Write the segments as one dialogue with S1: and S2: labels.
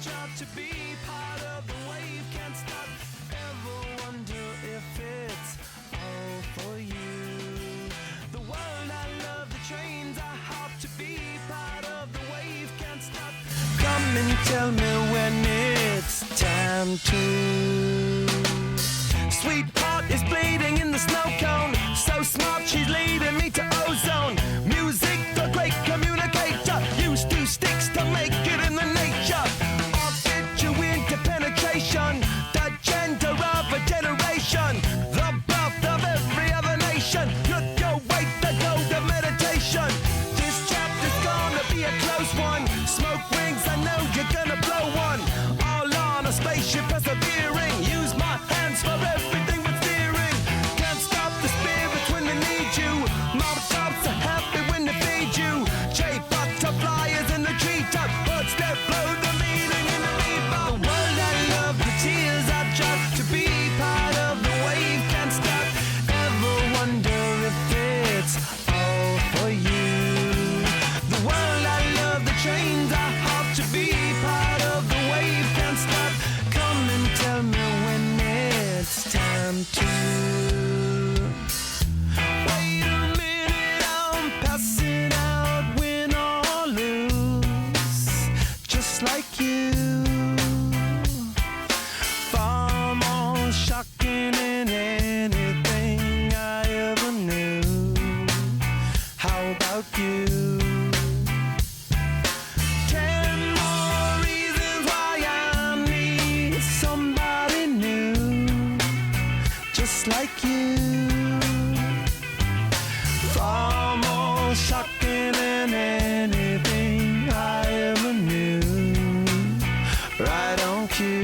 S1: job to be part of the wave. Can't stop, ever wonder if it's all for you. The world I love, the trains I hop to be part of the wave. Can't stop. Come and tell me when it's time to. Sweetheart is bleeding in the snow cone. So smart, she's leading me to ozone. Music, the great communicator. Use two sticks to make it in the nature. I'll fit you into penetration. The gender of a generation. The birth of every other nation. Look your way to go to meditation. This chapter's gonna be a close one. Smoke rings, I know you're gonna blow one. All on a spaceship persevering. Use my hands for everything but steering. Can't stop the spirits when they need you. Mob tops are happy when they feed you. J butterflies in the treetop. Birds that blow the meaning in the reaper. The world I love, the tears I drop to be part of the wave. Can't stop, ever wonder if it's all for you. The world I love, the trains I hop to be part of the wave. Can't stop, come and tell me when it's time to. Wait a minute, I'm passing out, win or lose, just like you. Far more shocking than anything I ever knew. How about you? 10 more reasons why I need somebody new, just like you. Far more shocking than anything I ever knew. Right on cue.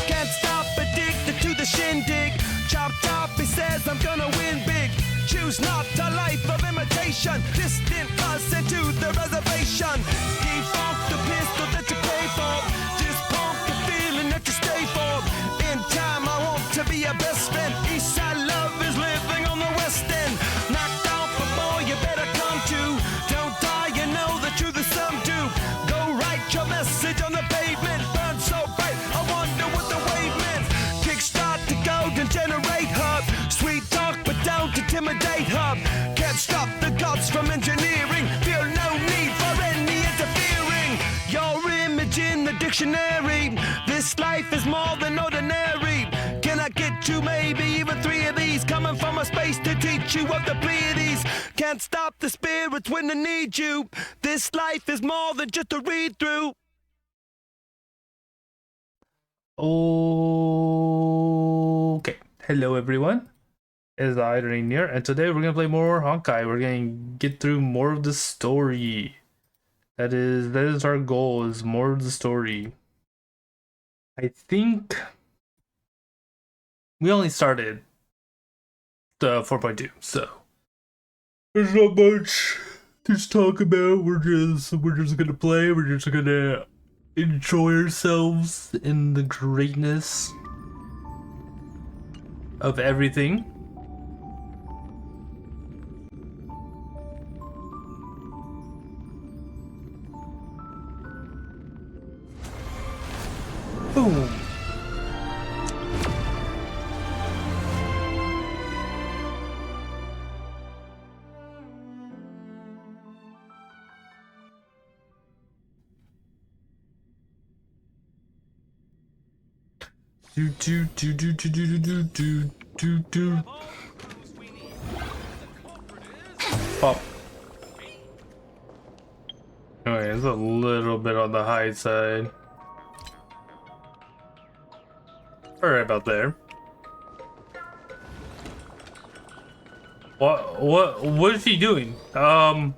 S1: Can't stop, addicted to the shindig. Chop top, he says I'm gonna win big. Choose not a life of imitation. Distant us into the reservation. Default the pistol that you pay for. Just pump the feeling that you stay for. In time I want to be your best friend. Eastside love is living on the west end. Knocked out before you better come to. Don't die, you know the truth is some do. Go write your message on the pavement. Burn so bright, I wonder what the wave meant. Kickstart the golden generate hub. Sweet talk but don't intimidate hub. Can't stop the gods from engineering. Feel no need for any interfering. Your image in the dictionary. This life is more than ordinary. Can I get you maybe even 3 of these? Coming from a space to teach you of the Pleiades. Can't stop the spirits when they need you. This life is more than just a read through.
S2: Okay, hello everyone. It's I, Rainier, and today we're gonna play more Honkai. We're gonna get through more of the story. That is our goal, is more of the story. I think we only started the 4.2, so there's not much to talk about. We're just gonna play. We're just gonna enjoy ourselves in the greatness of everything. Boom. Do. Pop. Okay, it's a little bit on the high side. Right about there. What is she doing? Why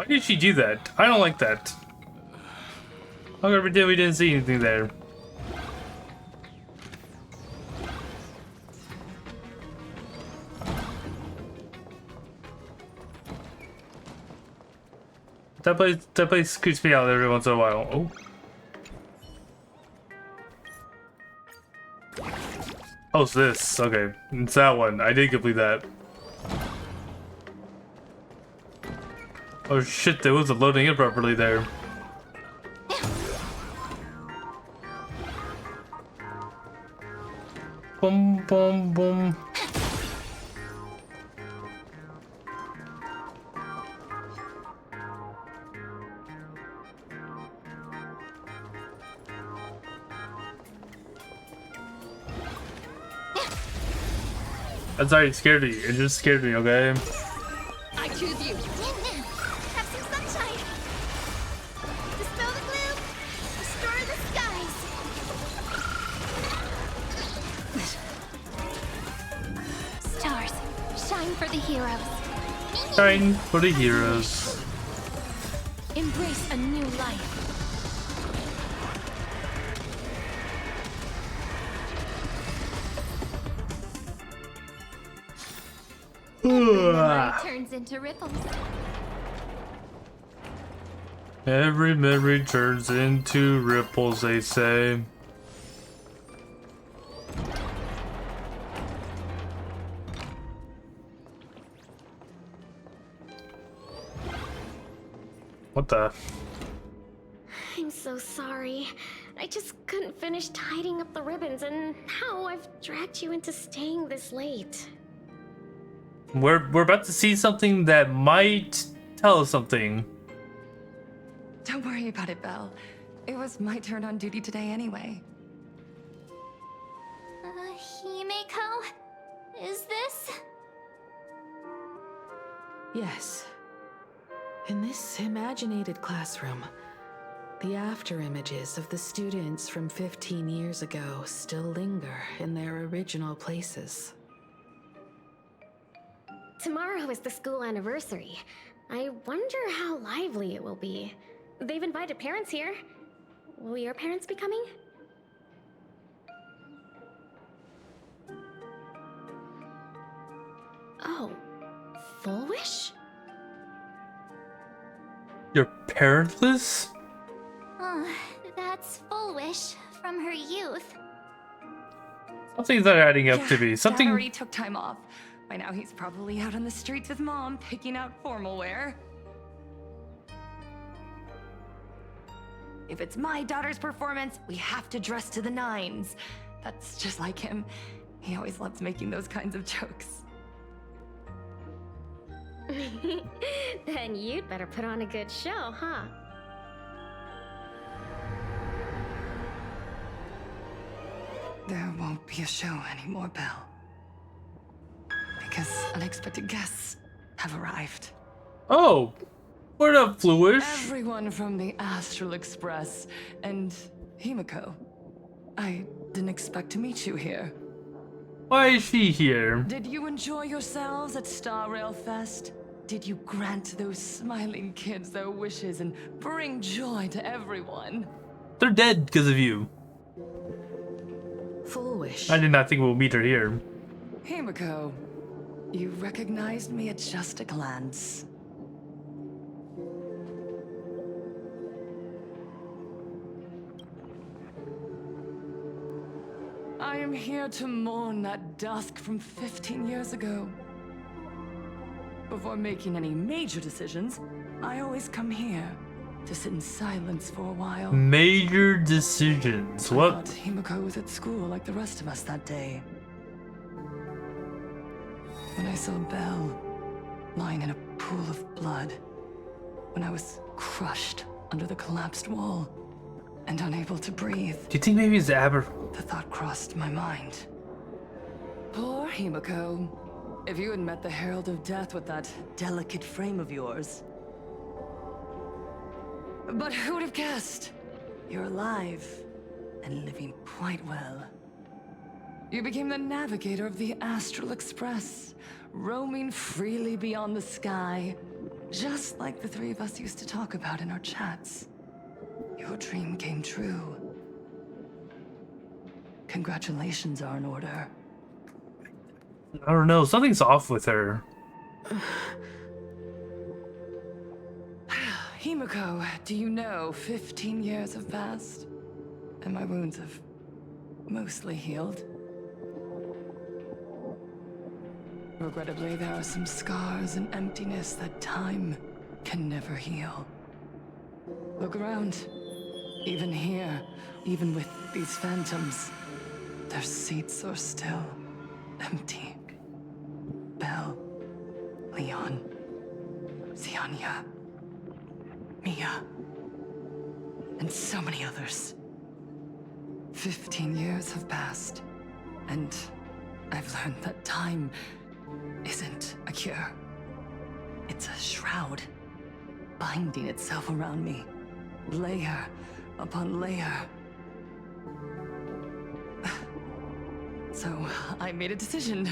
S2: did she do that? I don't like that. How come we didn't see anything there? That place creeps me out every once in a while. Oh. Oh, it's this. Okay. It's that one. I did complete that. Oh shit, there wasn't loading it properly there. Boom, boom, boom. I'm sorry, it scared me. It just scared me, okay?
S3: I choose you. Have some sunshine. Dispel the gloom. Restore the skies. Stars, shine for the heroes.
S2: Shine for the heroes.
S3: Embrace a new life. Memory turns into ripples.
S2: Every memory turns into ripples, they say. What the?
S3: I'm so sorry. I just couldn't finish tidying up the ribbons, and now I've dragged you into staying this late.
S2: We're about to see something that might tell us something.
S4: Don't worry about it, Belle. It was my turn on duty today anyway.
S3: Himeko? Is this?
S5: Yes. In this imaginated classroom, the after images of the students from 15 years ago still linger in their original places.
S3: Tomorrow is the school anniversary. I wonder how lively it will be. They've invited parents here. Will your parents be coming? Oh, Full Wish?
S2: You're parentless?
S3: That's Full Wish from her youth.
S2: Something's not adding up to me.
S4: Dad
S2: Something.
S4: already took time off. By now he's probably out on the streets with Mom, picking out formal wear. If it's my daughter's performance, we have to dress to the nines. That's just like him. He always loves making those kinds of jokes.
S3: Then you'd better put on a good show, huh?
S4: There won't be a show anymore, Belle. Because unexpected guests have arrived.
S2: Oh, what up, Fluish?
S4: Everyone from the Astral Express and Himeko. I didn't expect to meet you here.
S2: Why is she here?
S4: Did you enjoy yourselves at Star Rail Fest? Did you grant those smiling kids their wishes and bring joy to everyone?
S2: They're dead because of you.
S5: Full Wish.
S2: I did not think we'll meet her here.
S4: Himeko, you recognized me at just a glance. I am here to mourn that dusk from 15 years ago. Before making any major decisions, I always come here to sit in silence for a while.
S2: Major decisions.
S4: I
S2: What?
S4: thought Himeko was at school like the rest of us that day. When I saw Belle lying in a pool of blood, when I was crushed under the collapsed wall and unable to breathe,
S2: Do you think maybe it's Aber?
S4: the thought crossed my mind. Poor Himeko. If you had met the Herald of Death with that delicate frame of yours. But who would have guessed? You're alive and living quite well. You became the navigator of the Astral Express, roaming freely beyond the sky, just like the three of us used to talk about in our chats. Your dream came true. Congratulations are in order.
S2: I don't know. Something's off with her.
S4: Himeko, do you know 15 years have passed? And my wounds have mostly healed. Regrettably, there are some scars and emptiness that time can never heal. Look around. Even here, even with these phantoms, their seats are still empty. Belle, Leon, Ziania, Mia, and so many others. 15 years have passed, and I've learned that time isn't a cure. It's a shroud, binding itself around me, layer upon layer. So I made a decision.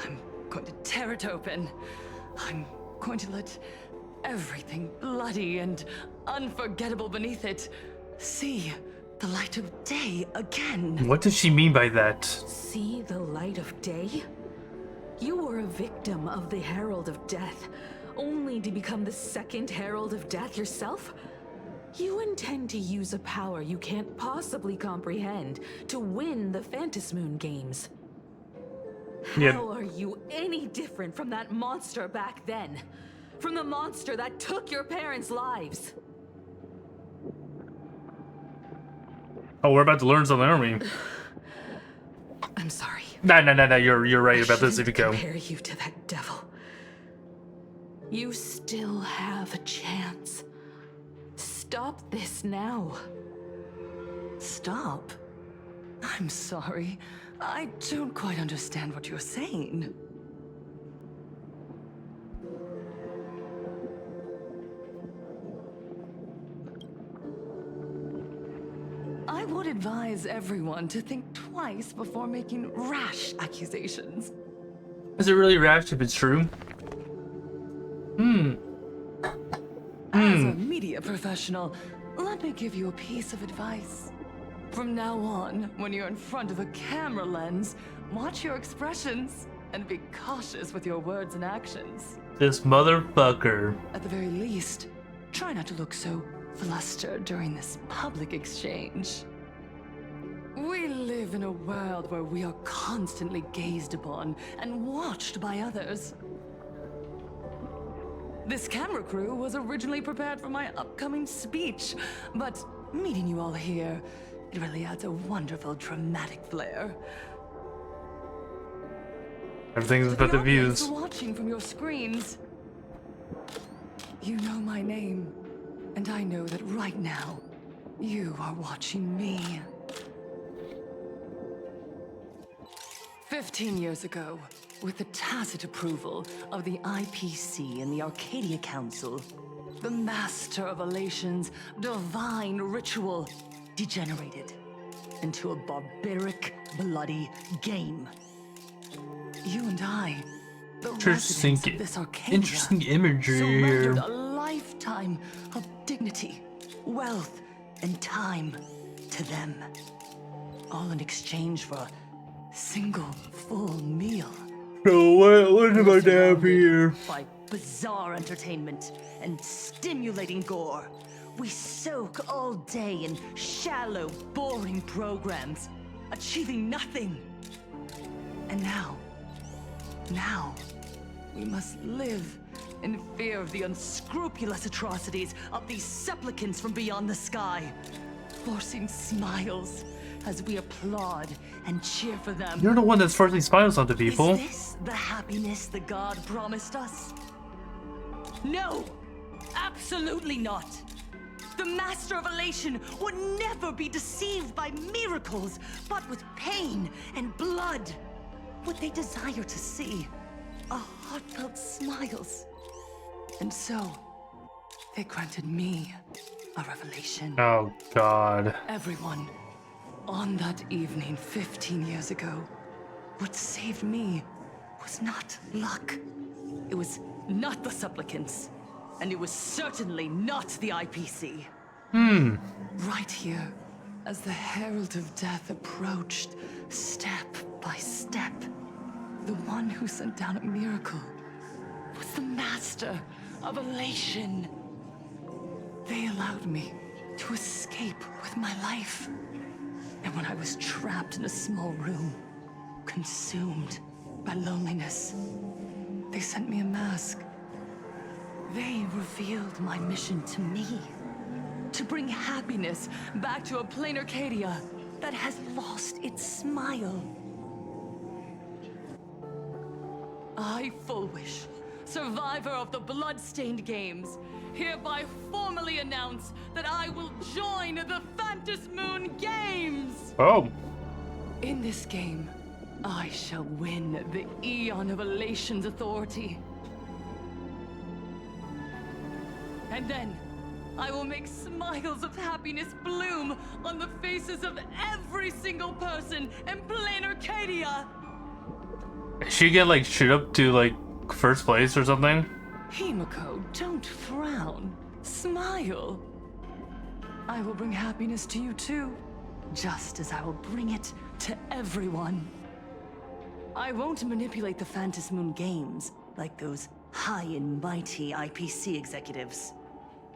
S4: I'm going to tear it open. I'm going to let everything bloody and unforgettable beneath it see the light of day again.
S2: What does she mean by that?
S5: See the light of day? You were a victim of the Herald of Death, only to become the second Herald of Death yourself? You intend to use a power you can't possibly comprehend to win the Phantasmoon games.
S2: Yep.
S5: How are you any different from that monster back then? From the monster that took your parents' lives?
S2: Oh, we're about to learn something, aren't we?
S5: I'm sorry.
S2: No, you're right about this if you go.
S5: Compare you to that devil. You still have a chance. Stop this now.
S4: Stop? I'm sorry. I don't quite understand what you're saying. I would advise everyone to think twice before making rash accusations.
S2: Is it really rash if it's true?
S4: As a media professional, let me give you a piece of advice. From now on, when you're in front of a camera lens, watch your expressions and be cautious with your words and actions.
S2: This motherfucker.
S4: At the very least, try not to look so flustered during this public exchange. We live in a world where we are constantly gazed upon and watched by others. This camera crew was originally prepared for my upcoming speech, but meeting you all here, it really adds a wonderful dramatic flair.
S2: Everything's about the views.
S4: Watching from your screens, you know my name, and I know that right now, you are watching me. 15 years ago, with the tacit approval of the IPC and the Arcadia Council, the Master of Elation's divine ritual degenerated into a barbaric, bloody game. You and I, the residents of this Arcadia,
S2: interesting imagery
S4: surrendered
S2: here.
S4: a lifetime of dignity, wealth, and time to them, all in exchange for a single full meal.
S2: So what am I down here?
S4: By bizarre entertainment and stimulating gore, we soak all day in shallow, boring programs, achieving nothing. And now, we must live in fear of the unscrupulous atrocities of these supplicants from beyond the sky, forcing smiles as we applaud and cheer for them.
S2: You're the one that's forcing smiles onto people.
S4: Is this the happiness the god promised us? No! Absolutely not! The Master of Elation would never be deceived by miracles, but with pain and blood. What they desire to see are heartfelt smiles. And so, they granted me a revelation.
S2: Oh God.
S4: Everyone, on that evening 15 years ago, what saved me was not luck. It was not the supplicants, and it was certainly not the IPC. Right here, as the Herald of Death approached, step by step, the one who sent down a miracle was the Master of Elation. They allowed me to escape with my life. And when I was trapped in a small room, consumed by loneliness. They sent me a mask. They revealed my mission to me. To bring happiness back to a plain Arcadia that has lost its smile. I, Fullwish, survivor of the Bloodstained Games, hereby formally announce that I will join the Phantasmoon Games!
S2: Oh.
S4: In this game, I shall win the Eon of Elation's authority. And then, I will make smiles of happiness bloom on the faces of every single person in plain Arcadia!
S2: She get like shit up to like first place or something?
S4: Himiko, don't frown. Smile. I will bring happiness to you too, just as I will bring it to everyone. I won't manipulate the Phantasmoon Games like those high and mighty IPC executives.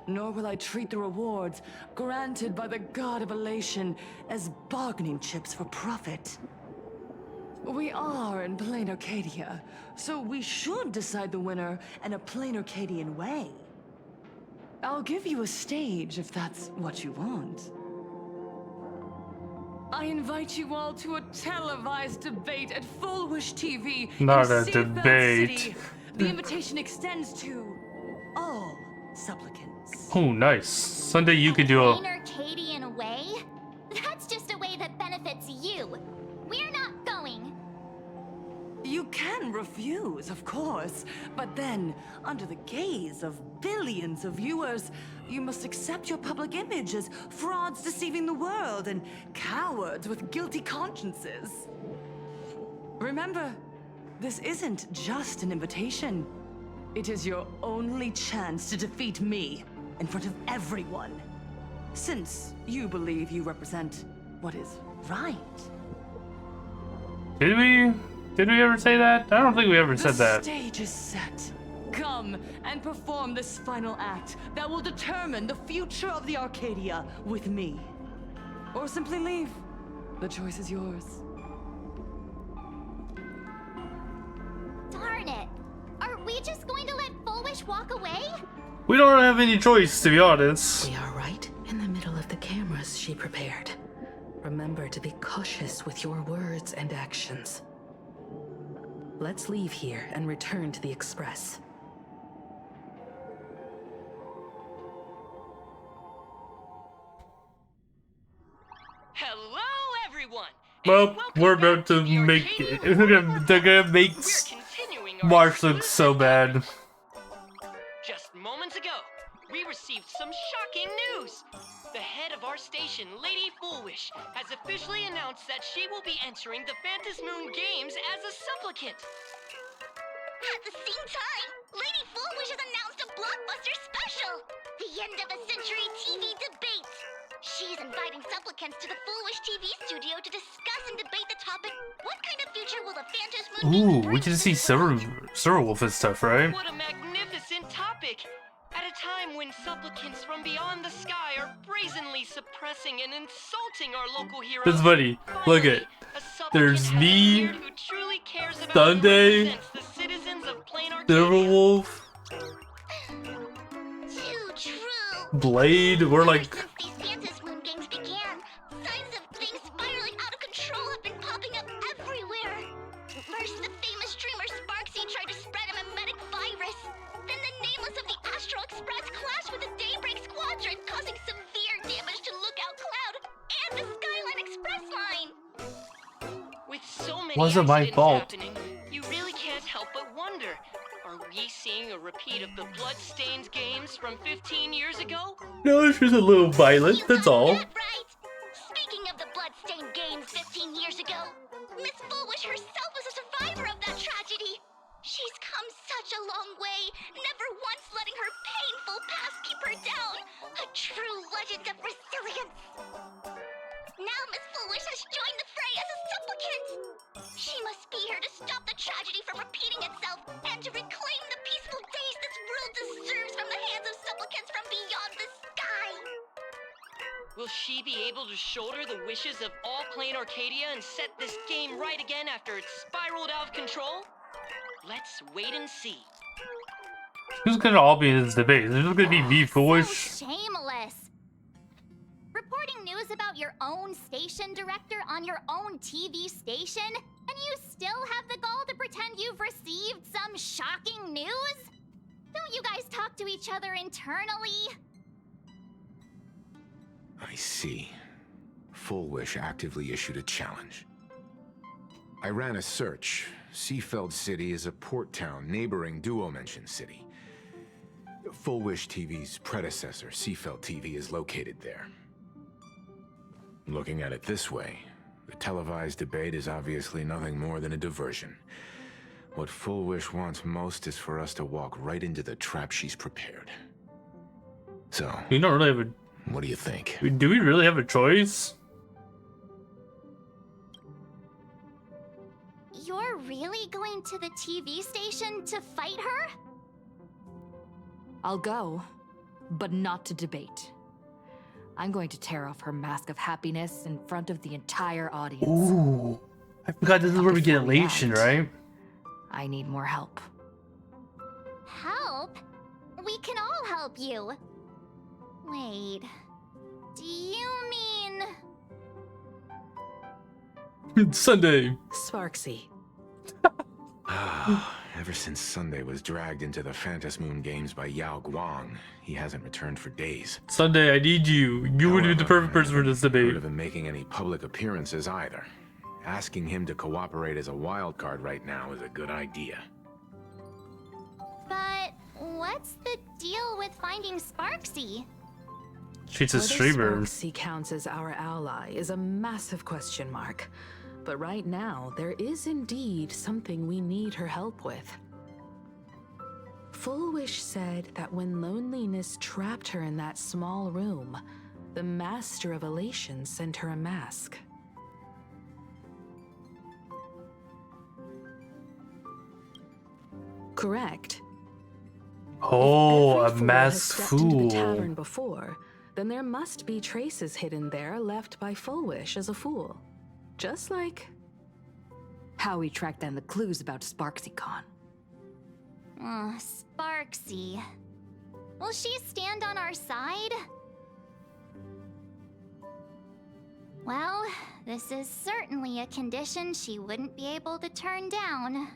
S4: Nor will I treat the rewards granted by the God of Elation as bargaining chips for profit. We are in plain Arcadia, so we should decide the winner in a plain Arcadian way. I'll give you a stage if that's what you want. I invite you all to a televised debate at Fullwish TV.
S2: Not
S4: in
S2: a
S4: Seafeld
S2: debate.
S4: City. The invitation extends to all supplicants.
S2: Oh, nice. Sunday you could do
S6: plain Arcadian way? That's just a way that benefits you. We're not going.
S4: You can refuse, of course, but then, under the gaze of billions of viewers, you must accept your public image as frauds deceiving the world and cowards with guilty consciences. Remember, this isn't just an invitation. It is your only chance to defeat me in front of everyone. Since you believe you represent what is right.
S2: Did we ever say that? I don't think we ever said that.
S4: The stage is set. Come and perform this final act that will determine the future of the Arcadia with me. Or simply leave. The choice is yours.
S6: Darn it. Are we just going to let Fullwish walk away?
S2: We don't have any choice, to be honest.
S5: We are right in the middle of the cameras she prepared. Remember to be cautious with your words and actions. Let's leave here and return to the Express.
S7: Hello, everyone.
S2: Well, we're about to make it. They're gonna make Marsh look so bad.
S7: Just moments ago, we received some shocking news. The head of our station, Lady Fullwish, has officially announced that she will be entering the Phantasmoon Games as a supplicant.
S6: At the same time, Lady Fullwish has announced a blockbuster special! The end of a century TV debate! She's inviting supplicants to the Fullwish TV studio to discuss and debate the topic, what kind of future will the Phantasmoon
S2: Ooh,
S6: Games
S2: we can see Silverwolf and stuff, right?
S7: What a magnificent topic! At a time when supplicants from beyond the sky are brazenly suppressing and insulting our local heroes.
S2: That's funny. Look
S7: Finally,
S2: at.
S7: a supplicant
S2: There's
S7: has
S2: me,
S7: appeared who truly cares about
S2: Sunday,
S7: and represents the citizens of plain Arcadia.
S2: Silverwolf,
S6: Too true!
S2: Blade. We're like.
S6: Since these Phantasmoon Games began, signs of things spiraling out of control have been popping up everywhere. First, the famous streamer Sparksy tried to spread a mimetic virus. Then the nameless of the Astral Express clashed with the Daybreak Squadron, causing severe damage to Lookout Cloud and the Skyline Express line.
S7: With so many
S2: Wasn't my
S7: accidents
S2: fault.
S7: happening, you really can't help but wonder, are we seeing a repeat of the Bloodstained Games from 15 years ago?
S2: No, she's a little violent.
S6: You
S2: That's
S6: got
S2: all.
S6: that right. Speaking of the Bloodstained Games 15 years ago, Miss Fullwish herself was a survivor of that tragedy. She's come such a long way, never once letting her painful past keep her down. A true legend of resilience. Now Miss Fullwish has joined the fray as a supplicant. She must be here to stop the tragedy from repeating itself and to reclaim the peaceful days this world deserves from the hands of supplicants from beyond the sky.
S7: Will she be able to shoulder the wishes of all reclaim Arcadia and set this game right again after it's spiraled out of control? Let's wait and see.
S2: Who's gonna all be in this debate? Is it just gonna be me, Foolish?
S6: So shameless. Reporting news about your own station director on your own TV station, and you still have the gall to pretend you've received some shocking news? Don't you guys talk to each other internally?
S8: I see. Full Wish actively issued a challenge. I ran a search. Seafeld City is a port town neighboring Duo Mention City. Full Wish TV's predecessor, Seafeld TV, is located there. Looking at it this way, the televised debate is obviously nothing more than a diversion. What Full Wish wants most is for us to walk right into the trap she's prepared. So,
S2: We don't really have a.
S8: what do you think?
S2: Do we really have a choice?
S6: You're really going to the TV station to fight her?
S9: I'll go, but not to debate. I'm going to tear off her mask of happiness in front of the entire audience.
S2: Ooh. I forgot this is where we get
S9: Before we
S2: elation,
S9: act.
S2: right?
S9: I need more help.
S6: Help? We can all help you. Wait. Do you mean...
S2: Sunday.
S5: Sparksy.
S8: Ever since Sunday was dragged into the Phantom Moon Games by Yao Guang, he hasn't returned for days.
S2: Sunday, I need you. You would be the
S8: However,
S2: perfect person for this
S8: I haven't heard
S2: debate.
S8: of him making any public appearances either. Asking him to cooperate as a wild card right now is a good idea.
S6: But what's the deal with finding Sparksy?
S2: She's a
S5: Whether
S2: streamer.
S5: Sparksy counts as our ally is a massive question mark. But right now, there is indeed something we need her help with. Full Wish said that when loneliness trapped her in that small room, the Master of Elation sent her a mask. Correct.
S2: Oh,
S5: If
S2: a
S5: every fool has
S2: masked
S5: stepped into the
S2: fool.
S5: tavern before, then there must be traces hidden there left by Full Wish as a fool. Just like...
S9: How we track down the clues about SparksyCon.
S6: Sparksy. Will she stand on our side? Well, this is certainly a condition she wouldn't be able to turn down.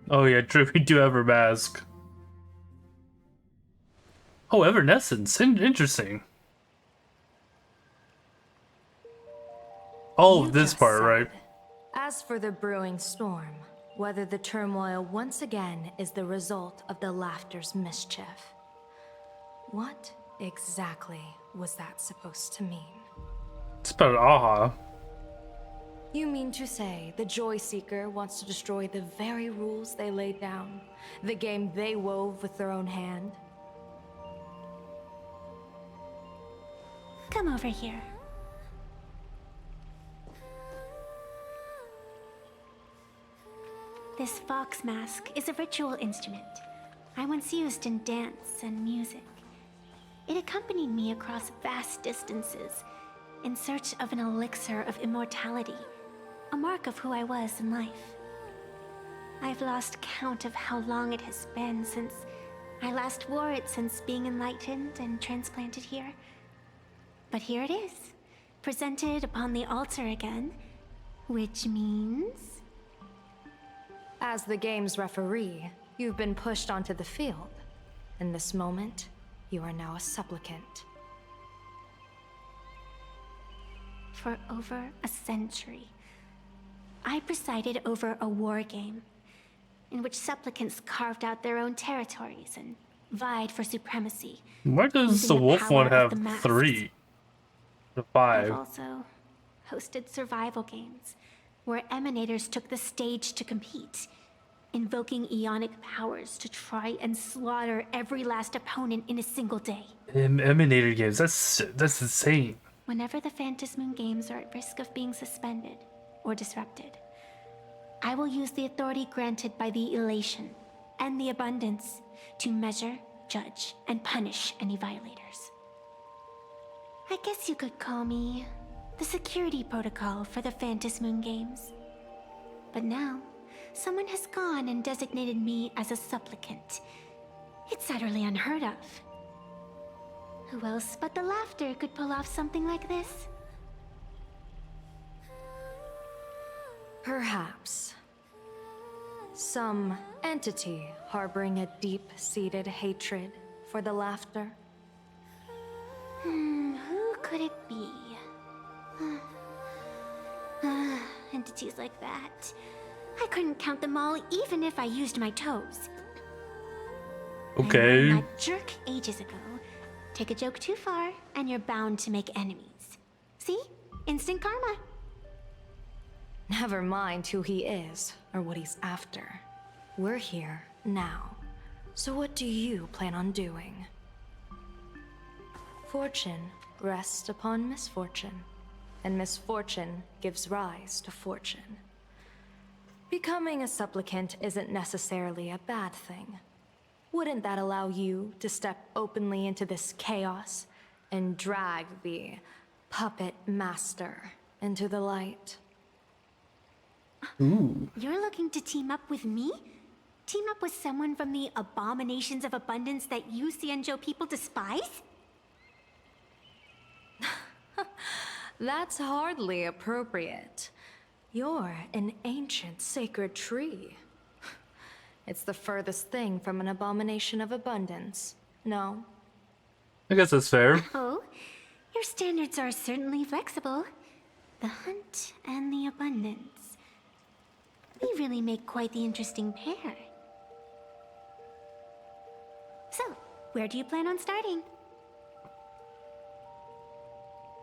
S2: Oh yeah, true. We do have her mask. Oh, Evanescence. Interesting. Oh,
S10: You
S2: this
S10: just
S2: part,
S10: said,
S2: right?
S10: As for the brewing storm, whether the turmoil once again is the result of the laughter's mischief. What exactly was that supposed to mean?
S2: It's about aha.
S10: You mean to say the Joy Seeker wants to destroy the very rules they laid down? The game they wove with their own hand?
S11: Come over here. This fox mask is a ritual instrument I once used in dance and music. It accompanied me across vast distances in search of an elixir of immortality, a mark of who I was in life. I've lost count of how long it has been since I last wore it since being enlightened and transplanted here. But here it is, presented upon the altar again, which means...
S10: As the game's referee, you've been pushed onto the field. In this moment, you are now a supplicant.
S11: For over a century, I presided over a war game in which supplicants carved out their own territories and vied for supremacy.
S2: Why does
S11: using
S2: the
S11: the
S2: wolf
S11: power
S2: one
S11: of
S2: have
S11: the masks.
S2: 3? The
S11: I've
S2: 5.
S11: also hosted survival games where emanators took the stage to compete, invoking eonic powers to try and slaughter every last opponent in a single day.
S2: Emanator games. That's insane.
S11: Whenever the Phantasmoon games are at risk of being suspended or disrupted, I will use the authority granted by the elation and the abundance to measure, judge, and punish any violators. I guess you could call me the security protocol for the Phantom Moon Games. But now, someone has gone and designated me as a supplicant. It's utterly unheard of. Who else but the Laughter could pull off something like this?
S10: Perhaps. Some entity harboring a deep-seated hatred for the Laughter.
S11: Who could it be? Entities like that. I couldn't count them all even if I used my toes.
S2: Okay.
S11: That jerk ages ago. Take a joke too far, and you're bound to make enemies. See? Instant karma.
S10: Never mind who he is, or what he's after. We're here, now. So what do you plan on doing? Fortune rests upon misfortune, and misfortune gives rise to fortune. Becoming a supplicant isn't necessarily a bad thing. Wouldn't that allow you to step openly into this chaos and drag the puppet master into the light?
S2: Ooh.
S11: You're looking to team up with me? Team up with someone from the abominations of abundance that you Xianzhou people despise?
S10: That's hardly appropriate. You're an ancient sacred tree. It's the furthest thing from an abomination of abundance, no?
S2: I guess that's fair.
S11: Oh, your standards are certainly flexible. The hunt and the abundance. We really make quite the interesting pair. So, where do you plan on starting?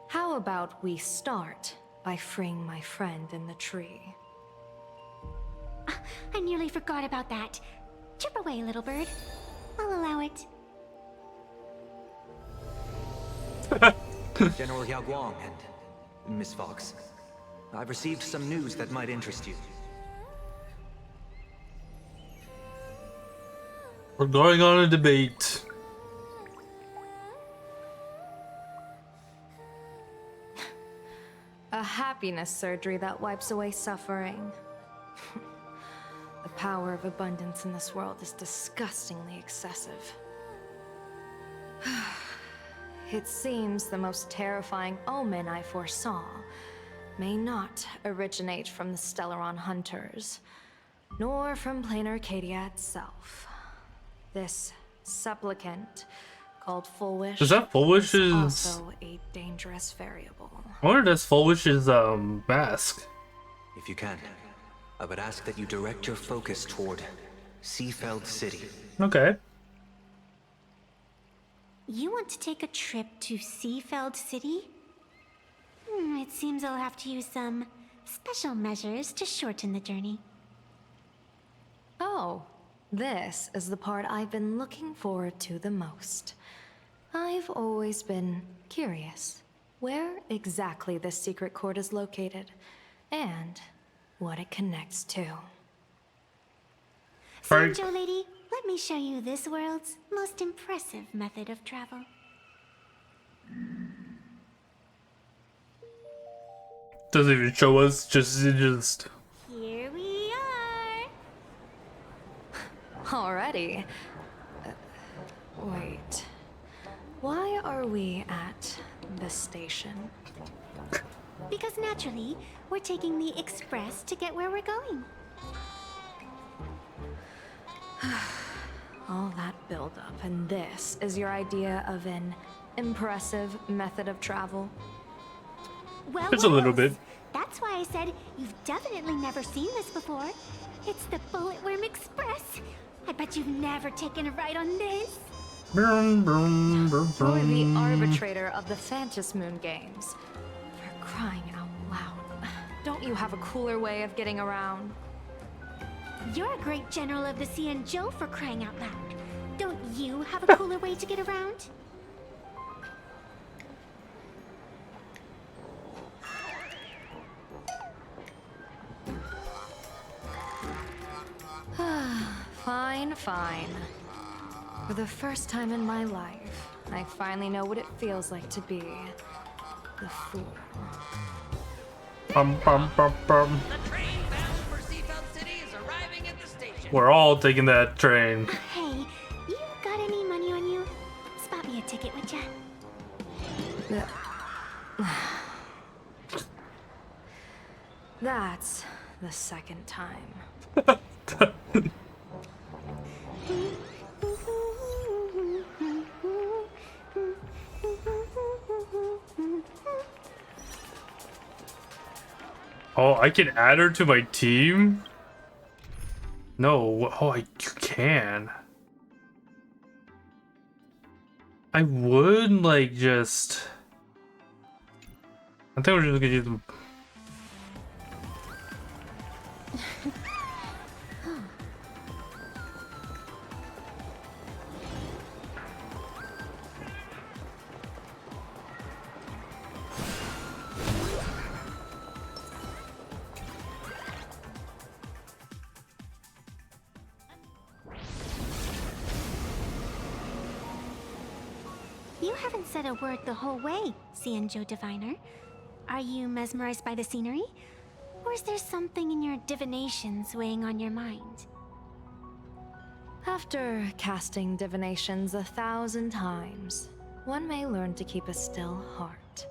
S10: How about we start by freeing my friend in the tree?
S11: I nearly forgot about that. Chip away, little bird. I'll allow it.
S12: General Yao Guang and Miss Fox, I've received some news that might interest you.
S2: We're going on a debate.
S10: A happiness surgery that wipes away suffering. The power of abundance in this world is disgustingly excessive. It seems the most terrifying omen I foresaw may not originate from the Stellaron hunters, nor from plain Arcadia itself. This supplicant called Fullwish
S2: Is that Fullwish's?
S10: is also a dangerous variable.
S2: I wonder if that's Fullwish's mask.
S12: If you can, I would ask that you direct your focus toward Seafeld City.
S2: Okay.
S11: You want to take a trip to Seafeld City? It seems I'll have to use some special measures to shorten the journey.
S10: Oh, this is the part I've been looking forward to the most. I've always been curious where exactly this secret court is located, and what it connects to.
S11: Xianzhou lady, let me show you this world's most impressive method of travel.
S2: Doesn't even show us, just
S11: Here we are!
S10: Already? Wait. Why are we at the station?
S11: Because naturally, we're taking the express to get where we're going.
S10: All that buildup, and this is your idea of an impressive method of travel?
S11: Well,
S2: Just a little bit.
S11: That's why I said you've definitely never seen this before. It's the Bulletworm Express. I bet you've never taken a ride on this.
S2: Brum, brum, brum,
S10: You're the
S2: brum.
S10: arbitrator of the Phantom Moon Games. For crying out loud. Don't you have a cooler way of getting around?
S11: You're a great general of the Xianzhou for crying out loud. Don't you have a cooler way to get around?
S10: Fine, fine. For the first time in my life, I finally know what it feels like to be the fool.
S2: Bum, bum, bum, bum.
S4: The train bound for Seafeld City is arriving at the station.
S2: We're all taking that train.
S11: Hey, you got any money on you? Spot me a ticket, would ya?
S10: That's the second time.
S2: Oh, I can add her to my team? No, oh, you can. I would, like, just... I think we're just gonna use them.
S11: You haven't said a word the whole way, Xianzhou Diviner. Are you mesmerized by the scenery? Or is there something in your divinations weighing on your mind?
S10: After casting divinations 1,000 times, one may learn to keep a still heart.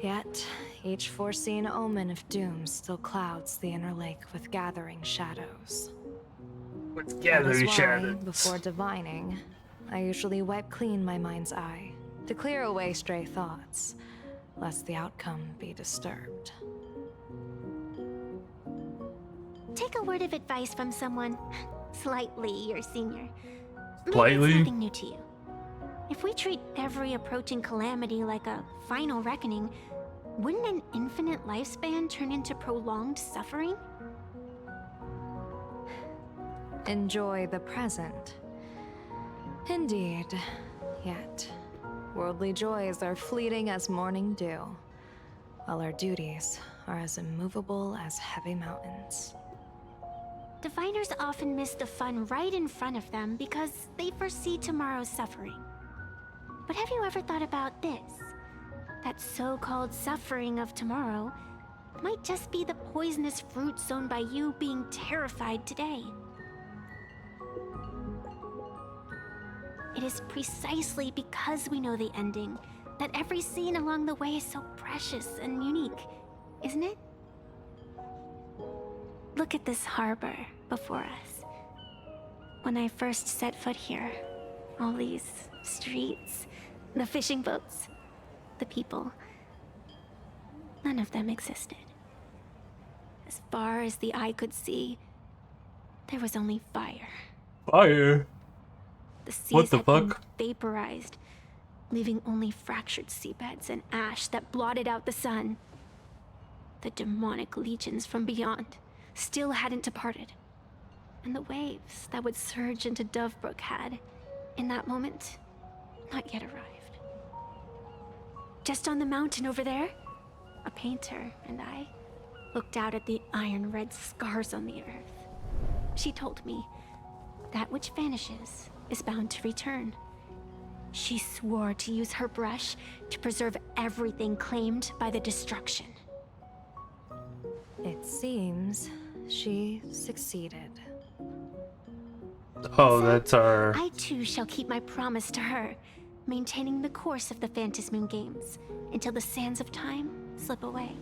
S10: Yet, each foreseen omen of doom still clouds the inner lake with gathering shadows.
S2: With
S10: That is why, before divining, I usually wipe clean my mind's eye to clear away stray thoughts, lest the outcome be disturbed.
S11: Take a word of advice from someone slightly your senior. Maybe
S2: Slightly?
S11: it's nothing new to you. If we treat every approaching calamity like a final reckoning, wouldn't an infinite lifespan turn into prolonged suffering?
S10: Enjoy the present. Indeed, yet worldly joys are fleeting as morning dew, while our duties are as immovable as heavy mountains.
S11: Diviners often miss the fun right in front of them because they foresee tomorrow's suffering. But have you ever thought about this? That so-called suffering of tomorrow might just be the poisonous fruit sown by you being terrified today. It is precisely because we know the ending that every scene along the way is so precious and unique, isn't it? Look at this harbor before us. When I first set foot here, all these streets, the fishing boats, the people, none of them existed. As far as the eye could see, there was only fire.
S2: Fire?
S11: The seas
S2: What the
S11: had been
S2: fuck?
S11: vaporized, leaving only fractured seabeds and ash that blotted out the sun. The demonic legions from beyond still hadn't departed, and the waves that would surge into Dovebrook had, in that moment, not yet arrived. Just on the mountain over there, a painter and I looked out at the iron-red scars on the earth. She told me, that which vanishes is bound to return. She swore to use her brush to preserve everything claimed by the destruction.
S10: It seems she succeeded.
S2: Oh,
S11: So,
S2: that's our...
S11: I too shall keep my promise to her, maintaining the course of the Phantasmoon Games until the sands of time slip away.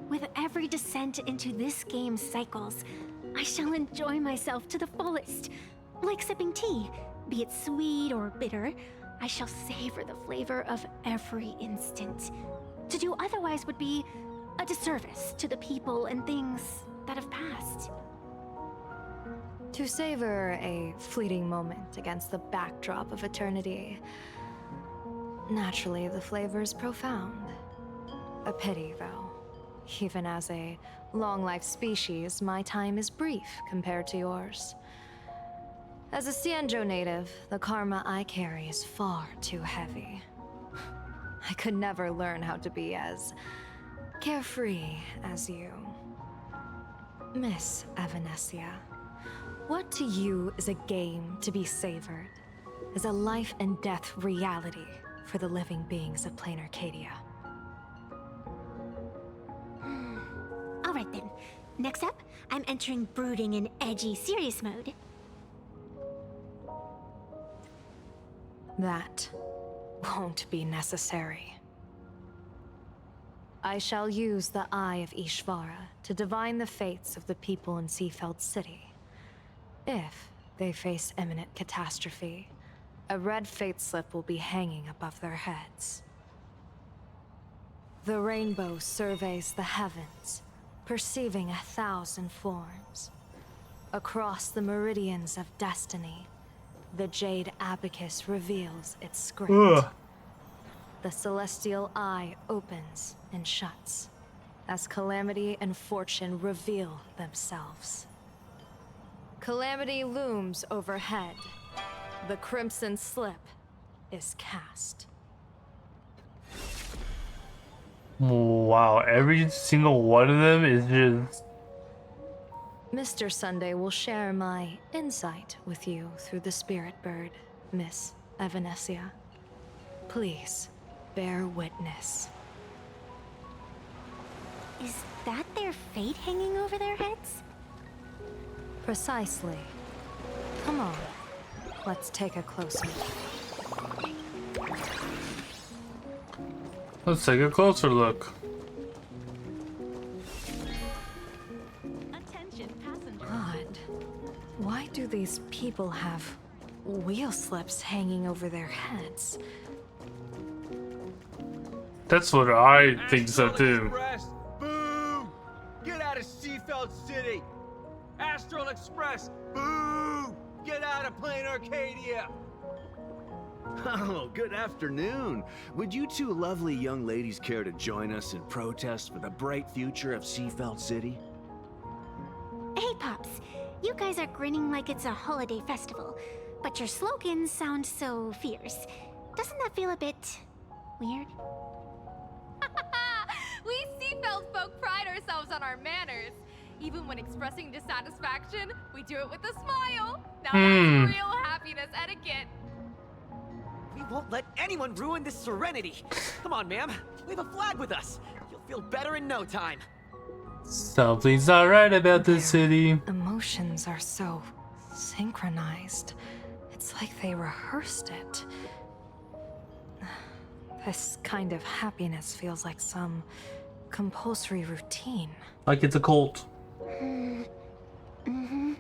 S11: With every descent into this game's cycles, I shall enjoy myself to the fullest. Like sipping tea, be it sweet or bitter, I shall savor the flavor of every instant. To do otherwise would be a disservice to the people and things that have passed.
S10: To savor a fleeting moment against the backdrop of eternity, naturally the flavor is profound. A pity, though. Even as a long-life species, my time is brief compared to yours. As a Xianzhou native, the karma I carry is far too heavy. I could never learn how to be as carefree as you. Miss Evanescia, what to you is a game to be savored, is a life and death reality for the living beings of plain Arcadia.
S11: Next up, I'm entering brooding and edgy serious mode.
S10: That won't be necessary. I shall use the Eye of Ishvara to divine the fates of the people in Seafeld City. If they face imminent catastrophe, a red fate slip will be hanging above their heads. The rainbow surveys the heavens, perceiving 1,000 forms. Across the meridians of destiny, the Jade Abacus reveals its script.
S2: Ugh.
S10: The celestial eye opens and shuts as calamity and fortune reveal themselves. Calamity looms overhead. The crimson slip is cast.
S2: Wow, every single one of them is just...
S10: Mr. Sunday will share my insight with you through the spirit bird, Miss Evanesia. Please, bear witness.
S11: Is that their fate hanging over their heads?
S10: Precisely. Come on, let's take a closer look.
S2: Let's take a closer look.
S10: Odd. Why do these people have wheel slips hanging over their heads?
S2: That's what I think so too.
S13: Express, boom! Get out of Seafeld City! Astral Express, boom! Get out of Plain Arcadia!
S14: Oh, good afternoon. Would you two lovely young ladies care to join us in protest for the bright future of Seafeld City?
S11: Hey, Pops. You guys are grinning like it's a holiday festival, but your slogans sound so fierce. Doesn't that feel a bit weird?
S15: We Seafeld folk pride ourselves on our manners. Even when expressing dissatisfaction, we do it with a smile. Now that's real happiness etiquette.
S16: We won't let anyone ruin this serenity. Come on, ma'am. Wave a flag with us. You'll feel better in no time.
S2: Something's not right about this city.
S10: Emotions are so synchronized. It's like they rehearsed it. This kind of happiness feels like some compulsory routine.
S2: Like it's a cult.
S11: Mm-hmm.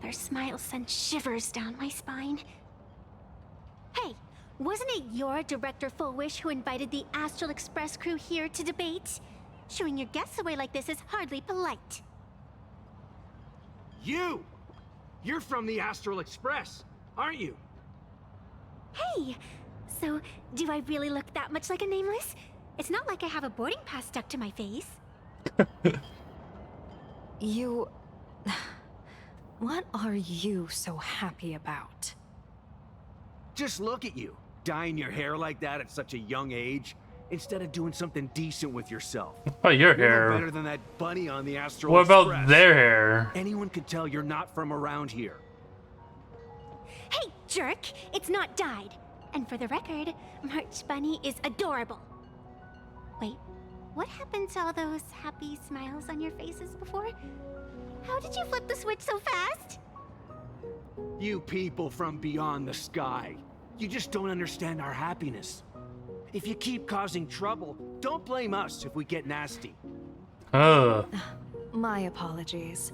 S11: Their smiles sent shivers down my spine. Hey, wasn't it your Director Fullwish who invited the Astral Express crew here to debate? Showing your guests away like this is hardly polite.
S13: You! You're from the Astral Express, aren't you?
S11: Hey! So, do I really look that much like a nameless? It's not like I have a boarding pass stuck to my face.
S10: You... What are you so happy about?
S14: Just look at you, dyeing your hair like that at such a young age, instead of doing something decent with yourself.
S2: Oh, your
S14: You're
S2: hair.
S14: no better than that bunny on the Astral
S2: What
S14: Express.
S2: about their hair?
S14: Anyone could tell you're not from around here.
S11: Hey, jerk! It's not dyed. And for the record, March Bunny is adorable. Wait, what happened to all those happy smiles on your faces before? How did you flip the switch so fast?
S14: You people from beyond the sky. You just don't understand our happiness. If you keep causing trouble, don't blame us if we get nasty.
S10: My apologies.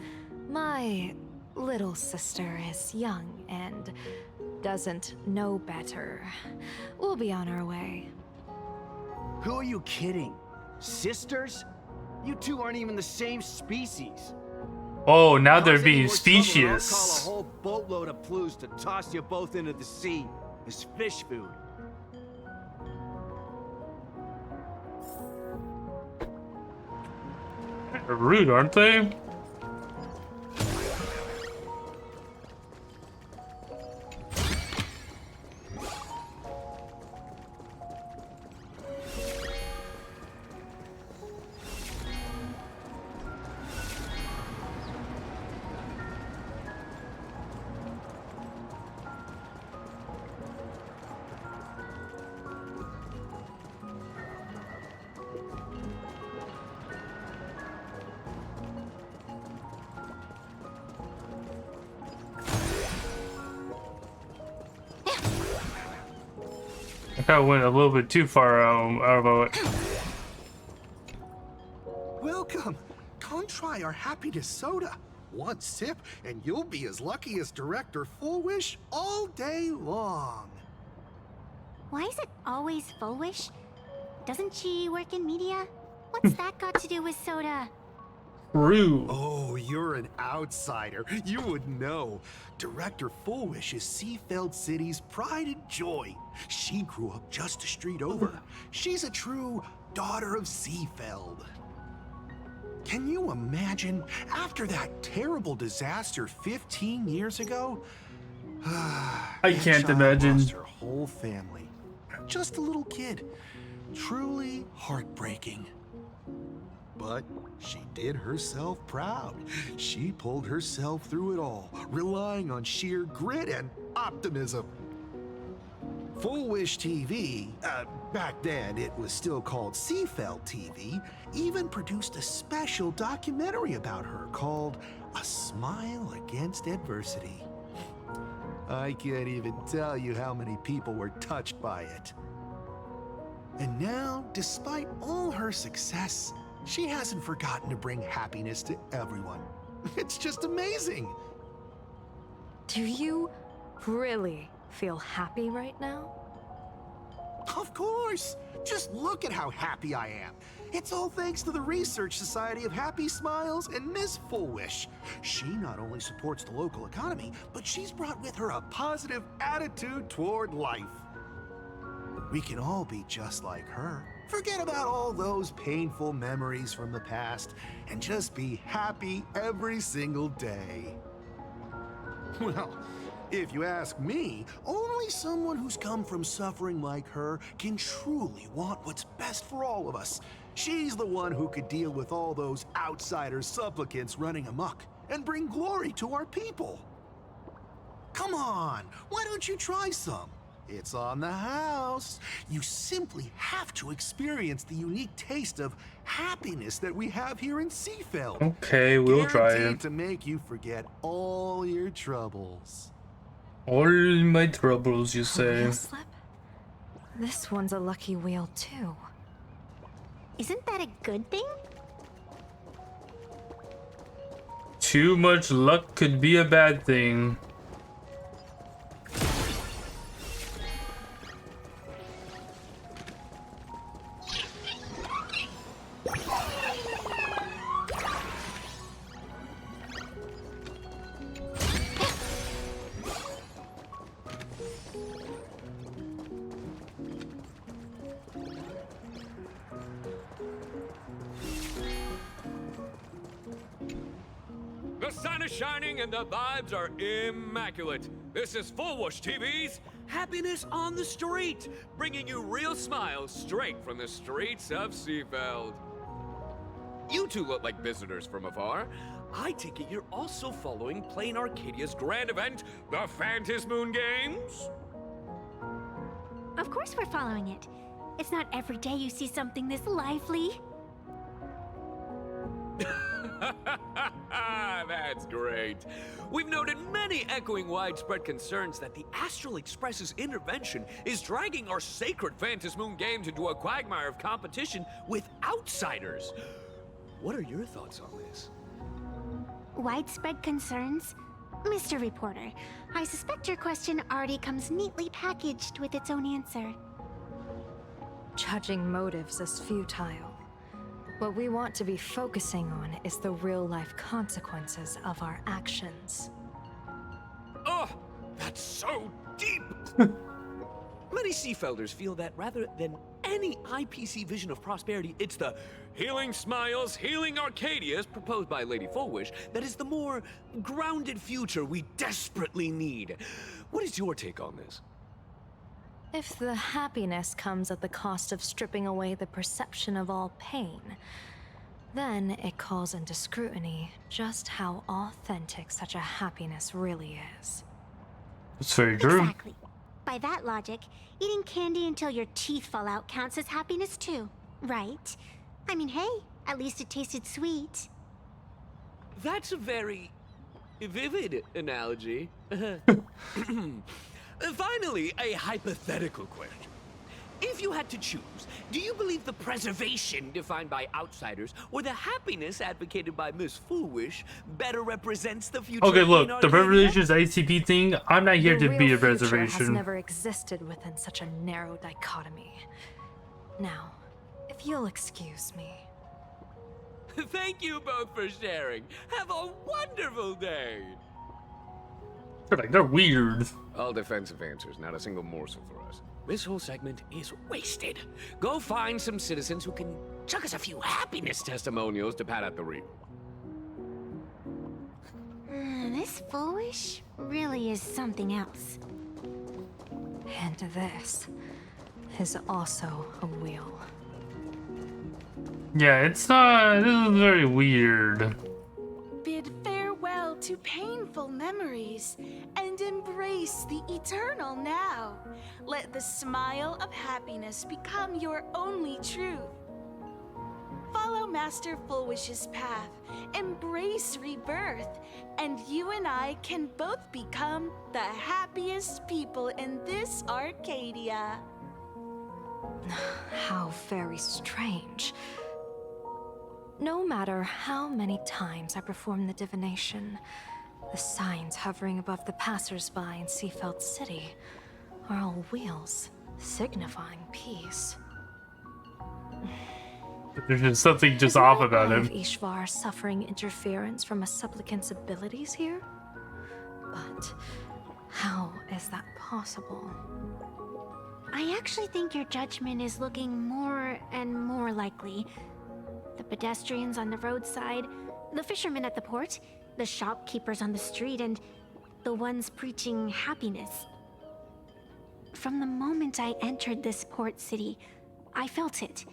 S10: My little sister is young and doesn't know better. We'll be on our way.
S14: Who are you kidding? Sisters? You two aren't even the same species.
S2: Oh, now they're
S14: Cause any
S2: being
S14: more trouble, I'll
S2: specious.
S14: call a whole boatload of plues to toss you both into the sea as fish food.
S2: They're rude, aren't they? I kind of went a little bit too far out of it.
S17: Welcome. Come try our happiness soda. One sip, and you'll be as lucky as Director Fullwish all day long.
S11: Why is it always Fullwish? Doesn't she work in media? What's that got to do with soda?
S2: True.
S17: Oh, you're an outsider. You would know. Director Fullwish is Seafeld City's pride and joy. She grew up just a street over. She's a true daughter of Seafeld. Can you imagine, after that terrible disaster 15 years ago?
S2: I can't imagine.
S17: Lost her whole family. Just a little kid. Truly heartbreaking. But she did herself proud. She pulled herself through it all, relying on sheer grit and optimism. Fullwish TV, back then it was still called Seafeld TV, even produced a special documentary about her called A Smile Against Adversity. I can't even tell you how many people were touched by it. And now, despite all her success, she hasn't forgotten to bring happiness to everyone. It's just amazing.
S10: Do you really feel happy right now?
S17: Of course! Just look at how happy I am. It's all thanks to the Research Society of Happy Smiles and Miss Fullwish. She not only supports the local economy, but she's brought with her a positive attitude toward life. We can all be just like her. Forget about all those painful memories from the past and just be happy every single day. Well, if you ask me, only someone who's come from suffering like her can truly want what's best for all of us. She's the one who could deal with all those outsider supplicants running amok and bring glory to our people. Come on, why don't you try some? It's on the house. You simply have to experience the unique taste of happiness that we have here in Seafeld.
S2: Okay, we'll try
S17: Guaranteed
S2: it.
S17: to make you forget all your troubles.
S2: All my troubles, you say?
S10: Slip? This one's a lucky wheel too.
S11: Isn't that a good thing?
S2: Too much luck could be a bad thing.
S18: The sun is shining and the vibes are immaculate. This is Fullwish TV's Happiness on the Street, bringing you real smiles straight from the streets of Seafeld. You two look like visitors from afar. I take it you're also following Plain Arcadia's grand event, the Phantasmoon Games?
S11: Of course we're following it. It's not every day you see something this lively.
S18: That's great. We've noted many echoing widespread concerns that the Astral Express's intervention is dragging our sacred Phantasmoon Games into a quagmire of competition with outsiders. What are your thoughts on this?
S11: Widespread concerns? Mr. Reporter, I suspect your question already comes neatly packaged with its own answer.
S10: Judging motives is futile. What we want to be focusing on is the real-life consequences of our actions.
S18: Oh, that's so deep! Many Seafelders feel that rather than any IPC vision of prosperity, it's the healing smiles, healing Arcadias proposed by Lady Fullwish that is the more grounded future we desperately need. What is your take on this?
S10: If the happiness comes at the cost of stripping away the perception of all pain, then it calls into scrutiny just how authentic such a happiness really is.
S2: It's very true.
S11: Exactly. By that logic, eating candy until your teeth fall out counts as happiness too, right? I mean, hey, at least it tasted sweet.
S18: That's a very vivid analogy. Finally, a hypothetical question.
S13: If you had to choose, do you believe the preservation defined by outsiders or the happiness advocated by Miss Foolish better represents the future?
S2: Okay,
S13: of
S2: look,
S13: Queen
S2: the
S13: Arcadia?
S2: preservation's ICP thing. I'm not here
S10: The
S2: to be
S10: real
S2: a
S10: future has
S2: preservation.
S10: never existed within such a narrow dichotomy. Now, if you'll excuse me.
S13: Thank you both for sharing. Have a wonderful day.
S2: They're weird.
S18: All defensive answers, not a single morsel for us. This whole segment is wasted. Go find some citizens who can chuck us a few happiness testimonials to pad out the reel.
S11: This Foolish really is something else.
S10: And this is also a wheel.
S2: Yeah, it's not. This is very weird.
S19: Bid farewell to painful memories and embrace the eternal now. Let the smile of happiness become your only truth. Follow Master Fullwish's path, embrace rebirth, and you and I can both become the happiest people in this Arcadia.
S10: How very strange. No matter how many times I perform the divination, the signs hovering above the passers-by in Seafeld City are all wheels, signifying peace.
S2: There's just something just
S10: Is
S2: off
S10: my
S2: about
S10: eye
S2: him.
S10: of Ishvar suffering interference from a supplicant's abilities here? But how is that possible?
S11: I actually think your judgment is looking more and more likely. The pedestrians on the roadside, the fishermen at the port, the shopkeepers on the street, and the ones preaching happiness. From the moment I entered this port city, I felt it.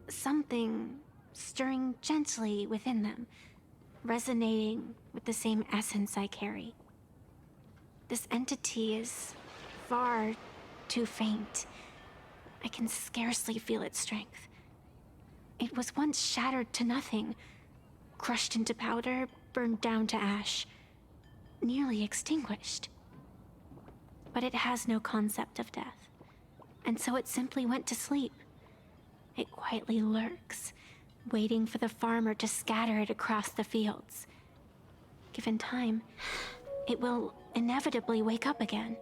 S11: Something stirring gently within them, resonating with the same essence I carry. This entity is far too faint. I can scarcely feel its strength. It was once shattered to nothing, crushed into powder, burned down to ash, nearly extinguished. But it has no concept of death, and so it simply went to sleep. It quietly lurks, waiting for the farmer to scatter it across the fields. Given time, it will inevitably wake up again.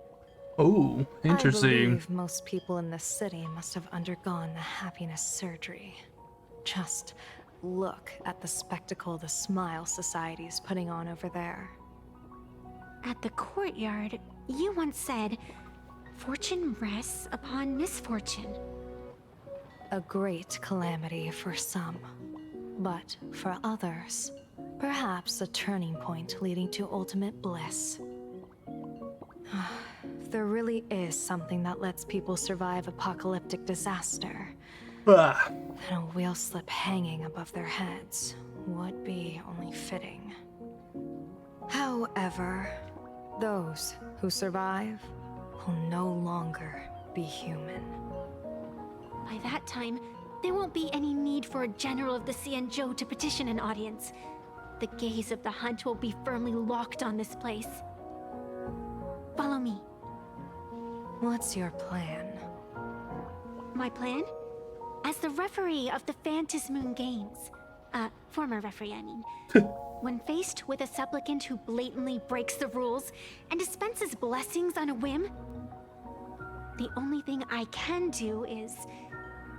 S2: Oh, interesting.
S10: I believe most people in this city must have undergone the happiness surgery. Just look at the spectacle the Smile Society is putting on over there.
S11: At the courtyard, you once said, "Fortune rests upon misfortune."
S10: A great calamity for some, but for others, perhaps a turning point leading to ultimate bliss. There really is something that lets people survive apocalyptic disaster. Then a wheel slip hanging above their heads would be only fitting. However, those who survive will no longer be human.
S11: By that time, there won't be any need for a general of the Cianzhou to petition an audience. The gaze of the hunt will be firmly locked on this place. Follow me.
S10: What's your plan?
S11: My plan? As the referee of the Phantasmoon Games, former referee, I mean, when faced with a supplicant who blatantly breaks the rules and dispenses blessings on a whim, the only thing I can do is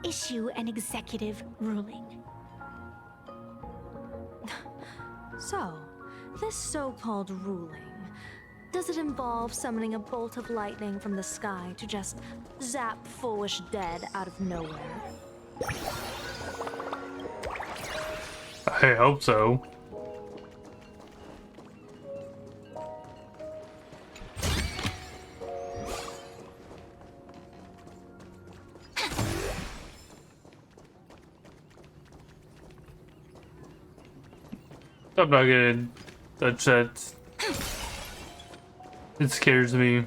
S11: issue an executive ruling.
S10: So, this so-called ruling, does it involve summoning a bolt of lightning from the sky to just zap Foolish dead out of nowhere?
S2: I hope so. I'm not gonna touch that. It scares me.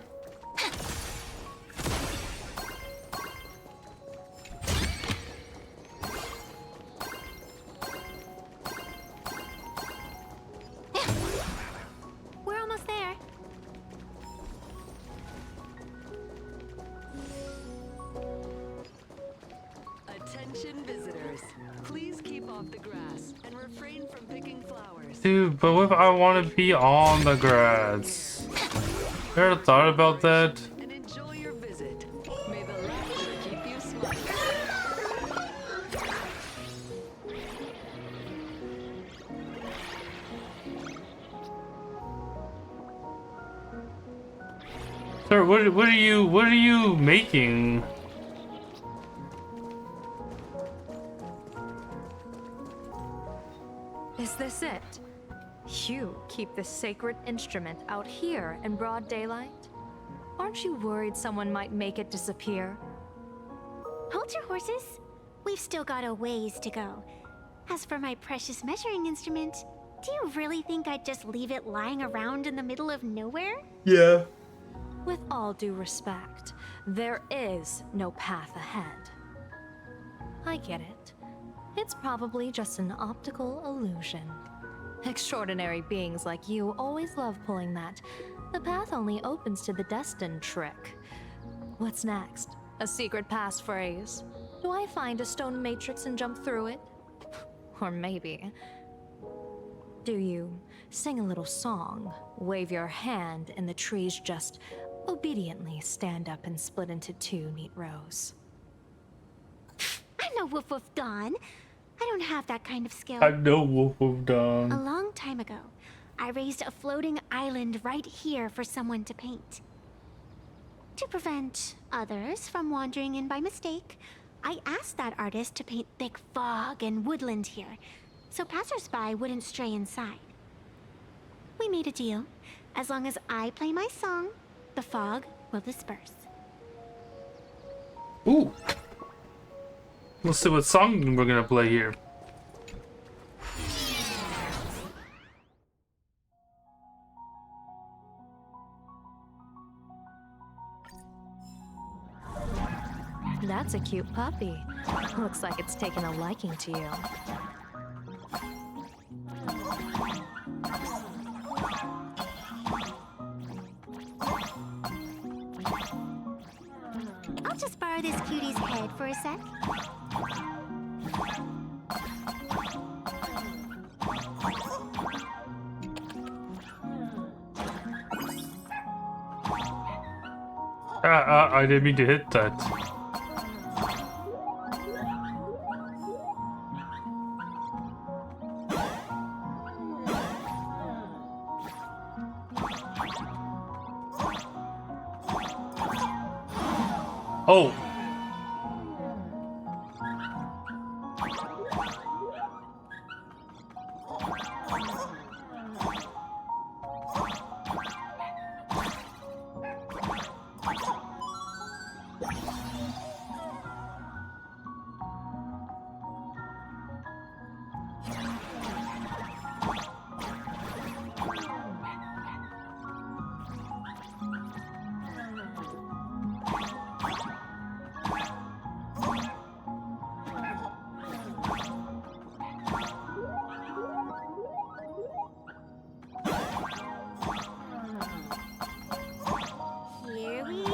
S11: We're almost there.
S5: off the grass and refrain from picking flowers.
S2: Dude, but what if I want to be on the grass? You ever thought about that?
S5: And enjoy your visit. May the laughter keep you smiling.
S2: Sir, what are you making?
S10: Is this it? You keep this sacred instrument out here in broad daylight? Aren't you worried someone might make it disappear?
S11: Hold your horses. We've still got a ways to go. As for my precious measuring instrument, do you really think I'd just leave it lying around in the middle of nowhere?
S2: Yeah.
S10: With all due respect, there is no path ahead. I get it. It's probably just an optical illusion. Extraordinary beings like you always love pulling that "the path only opens to the destined" trick. What's next? A secret passphrase? Do I find a stone matrix and jump through it? Or maybe... do you sing a little song, wave your hand, and the trees just obediently stand up and split into two neat rows?
S11: I'm no Woof Woof Dawn. I don't have that kind of skill.
S2: I know Wolf of Dawn.
S11: A long time ago, I raised a floating island right here for someone to paint. To prevent others from wandering in by mistake, I asked that artist to paint thick fog and woodland here, so passersby wouldn't stray inside. We made a deal. As long as I play my song, the fog will disperse.
S2: Ooh. Let's see what song we're gonna play here.
S10: That's a cute puppy. Looks like it's taken a liking to you.
S11: I'll just borrow this cutie's head for a sec.
S2: I didn't mean to hit that. Oh.
S11: Here we are.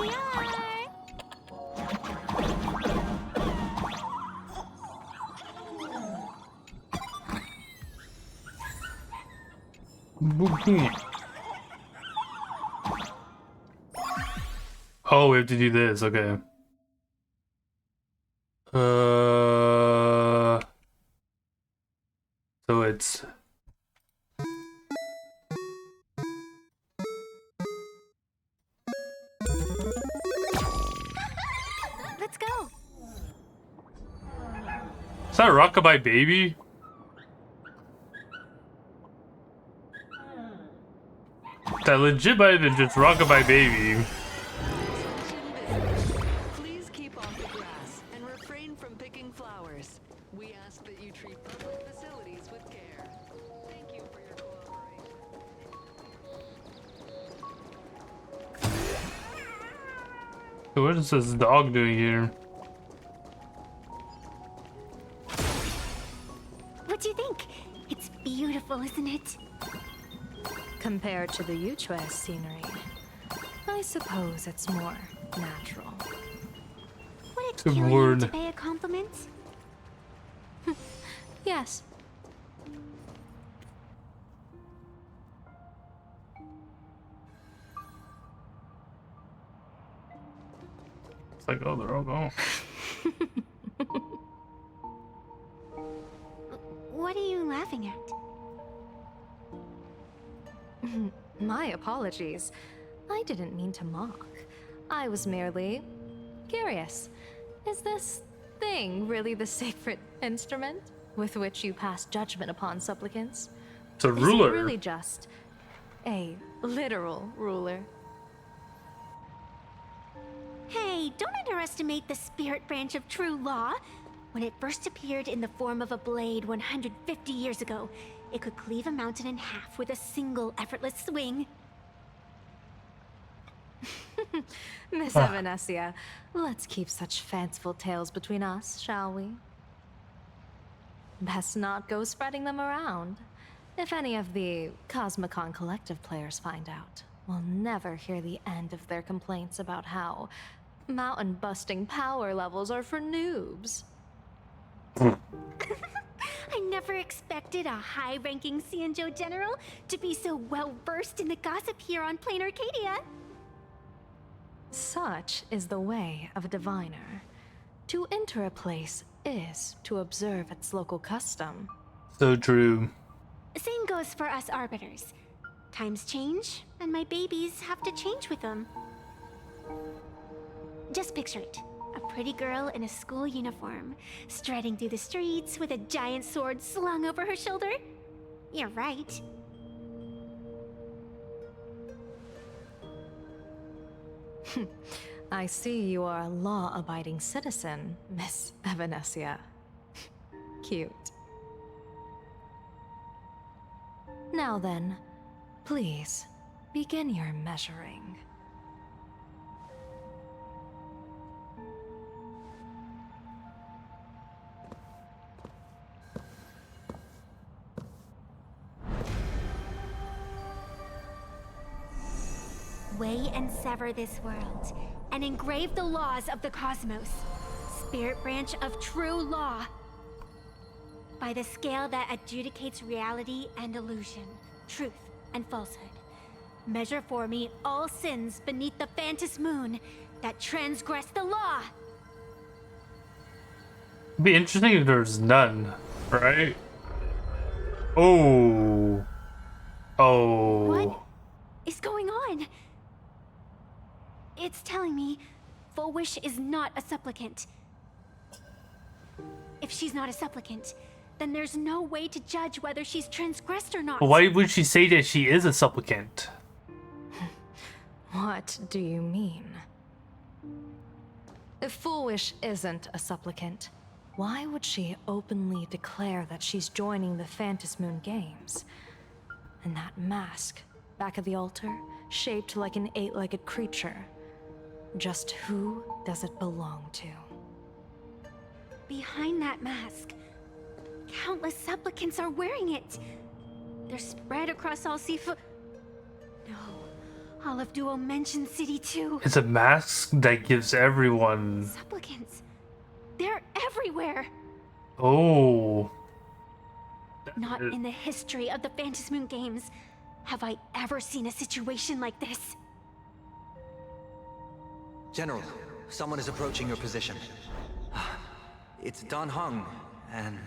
S2: Oh, we have to do this, okay. So it's...
S11: Let's go.
S2: Is that Rockabye Baby? That legit might have been just Rockabye Baby.
S5: Please keep off the grass and refrain from picking flowers. We ask that you treat public facilities with care. Thank you for your cooperation.
S2: So what is this dog doing here?
S11: What do you think? It's beautiful, isn't it?
S10: Compared to the Yuchue scenery, I suppose it's more natural.
S11: Would it
S2: Good
S11: kill you
S2: word.
S11: to pay a compliment?
S10: Yes.
S2: It's like, oh, they're all gone.
S11: What are you laughing at?
S10: My apologies. I didn't mean to mock. I was merely curious. Is this thing really the sacred instrument with which you pass judgment upon supplicants?
S2: It's a
S10: Is
S2: ruler.
S10: it really just a literal ruler?
S11: Hey, don't underestimate the spirit branch of true law. When it first appeared in the form of a blade 150 years ago, it could cleave a mountain in half with a single effortless swing.
S10: Miss Evanescia, let's keep such fanciful tales between us, shall we? Best not go spreading them around. If any of the Cosmicon Collective players find out, we'll never hear the end of their complaints about how mountain-busting power levels are for noobs.
S11: I never expected a high-ranking Cianjo general to be so well-versed in the gossip here on Plain Arcadia.
S10: Such is the way of a diviner. To enter a place is to observe its local custom.
S2: So true.
S11: Same goes for us arbiters. Times change, and my babies have to change with them. Just picture it. A pretty girl in a school uniform, striding through the streets with a giant sword slung over her shoulder. You're right.
S10: I see you are a law-abiding citizen, Miss Evanescia. Cute. Now then, please, begin your measuring.
S11: Weigh and sever this world, and engrave the laws of the cosmos. Spirit branch of true law. By the scale that adjudicates reality and illusion, truth and falsehood. Measure for me all sins beneath the Phantom moon that transgress the law.
S2: It'd be interesting if there's none, right? Oh. Oh.
S11: What is going on? It's telling me Full Wish is not a supplicant. If she's not a supplicant, then there's no way to judge whether she's transgressed or not.
S2: Why would she say that she is a supplicant?
S10: What do you mean? If Full Wish isn't a supplicant, why would she openly declare that she's joining the Phantom Moon Games? And that mask, back of the altar, shaped like an 8-legged creature. Just who does it belong to?
S11: Behind that mask, countless supplicants are wearing it. They're spread across all Sifu. No, all of Duo mentioned City too.
S2: It's a mask that gives everyone.
S11: Supplicants. They're everywhere.
S2: Oh.
S11: Not in the history of the Phantom Moon Games have I ever seen a situation like this.
S12: General, someone is approaching your position. It's Don Hung, and...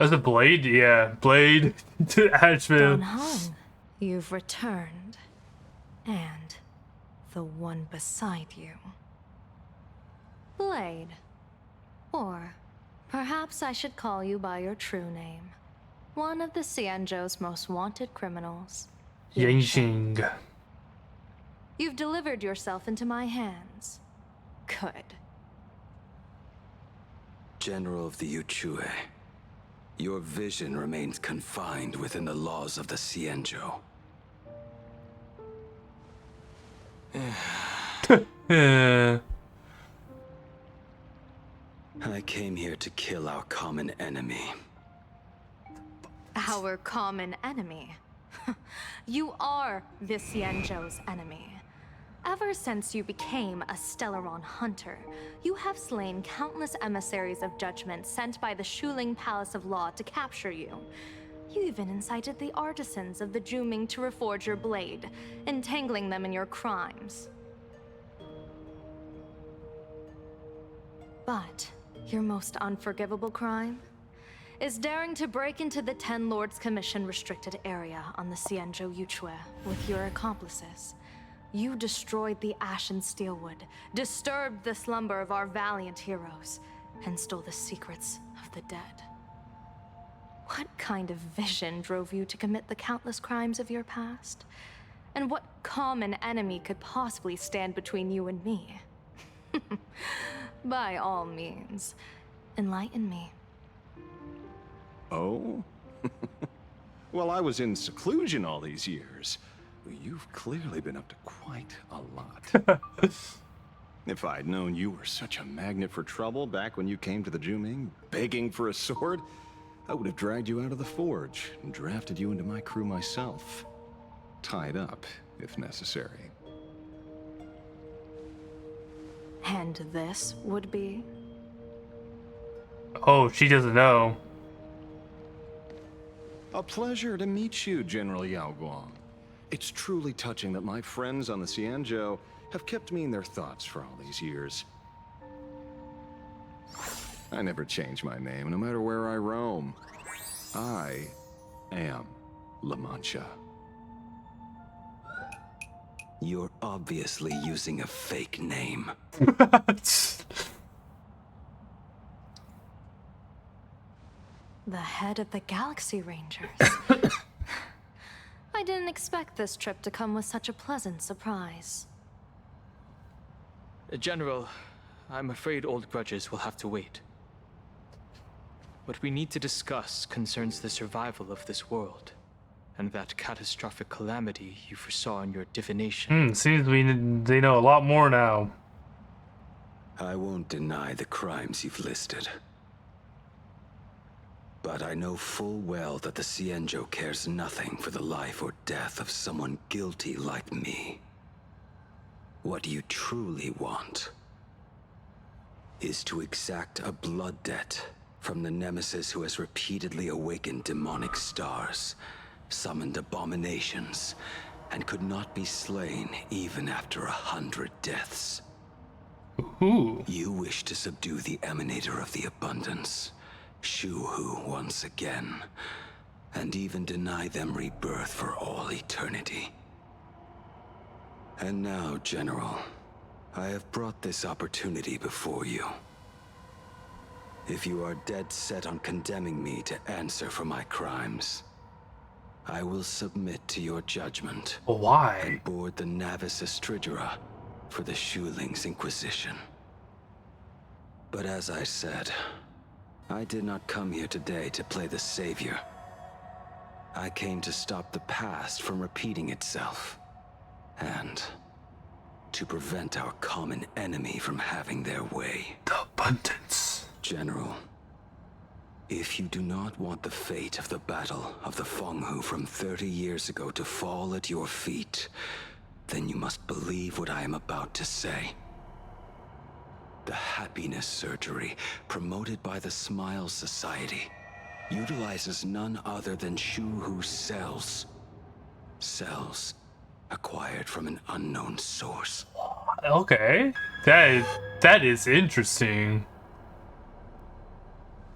S2: As a Blade? Yeah, Blade to Asheville.
S10: Don Hung, you've returned. And the one beside you. Blade. Or perhaps I should call you by your true name. One of the Cianjo's most wanted criminals.
S2: Yanxing.
S10: You've delivered yourself into my hands. Good.
S20: General of the Yuchue, your vision remains confined within the laws of the Cianjo. I came here to kill our common enemy.
S10: Our common enemy? You are the Cianjo's enemy. Ever since you became a Stellaron hunter, you have slain countless emissaries of judgment sent by the Shuling Palace of Law to capture you. You even incited the artisans of the Juming to reforge your blade, entangling them in your crimes. But your most unforgivable crime is daring to break into the Ten Lords Commission restricted area on the Xianzhou Yuchue with your accomplices. You destroyed the Ashen Steelwood, disturbed the slumber of our valiant heroes, and stole the secrets of the dead. What kind of vision drove you to commit the countless crimes of your past? And what common enemy could possibly stand between you and me? By all means, enlighten me.
S21: Oh? Well, I was in seclusion all these years. You've clearly been up to quite a lot. If I'd known you were such a magnet for trouble back when you came to the Juming, begging for a sword, I would have dragged you out of the forge and drafted you into my crew myself. Tied up, if necessary.
S10: And this would be?
S2: Oh, she doesn't know.
S21: A pleasure to meet you, General Yao Guang. It's truly touching that my friends on the Xianzhou have kept me in their thoughts for all these years. I never change my name, no matter where I roam. I am La Mancha.
S20: You're obviously using a fake name.
S10: The head of the Galaxy Rangers. I didn't expect this trip to come with such a pleasant surprise.
S22: General, I'm afraid old grudges will have to wait. What we need to discuss concerns the survival of this world, and that catastrophic calamity you foresaw in your divination.
S2: Seems they know a lot more now.
S20: I won't deny the crimes you've listed. But I know full well that the Xianzhou cares nothing for the life or death of someone guilty like me. What you truly want is to exact a blood debt from the nemesis who has repeatedly awakened demonic stars, summoned abominations, and could not be slain even after 100 deaths.
S2: Ooh.
S20: You wish to subdue the Emanator of the Abundance, Shu-Hu once again, and even deny them rebirth for all eternity. And now, General, I have brought this opportunity before you. If you are dead set on condemning me to answer for my crimes, I will submit to your judgment.
S2: Why?
S20: And board the Navis Astridura for the Shuling's Inquisition. But as I said, I did not come here today to play the savior. I came to stop the past from repeating itself, and to prevent our common enemy from having their way.
S2: The Abundance.
S20: General, if you do not want the fate of the Battle of the Fenghu from 30 years ago to fall at your feet, then you must believe what I am about to say. The happiness surgery, promoted by the Smile Society, utilizes none other than Shu-Hu's cells. Cells acquired from an unknown source.
S2: Okay, that is interesting.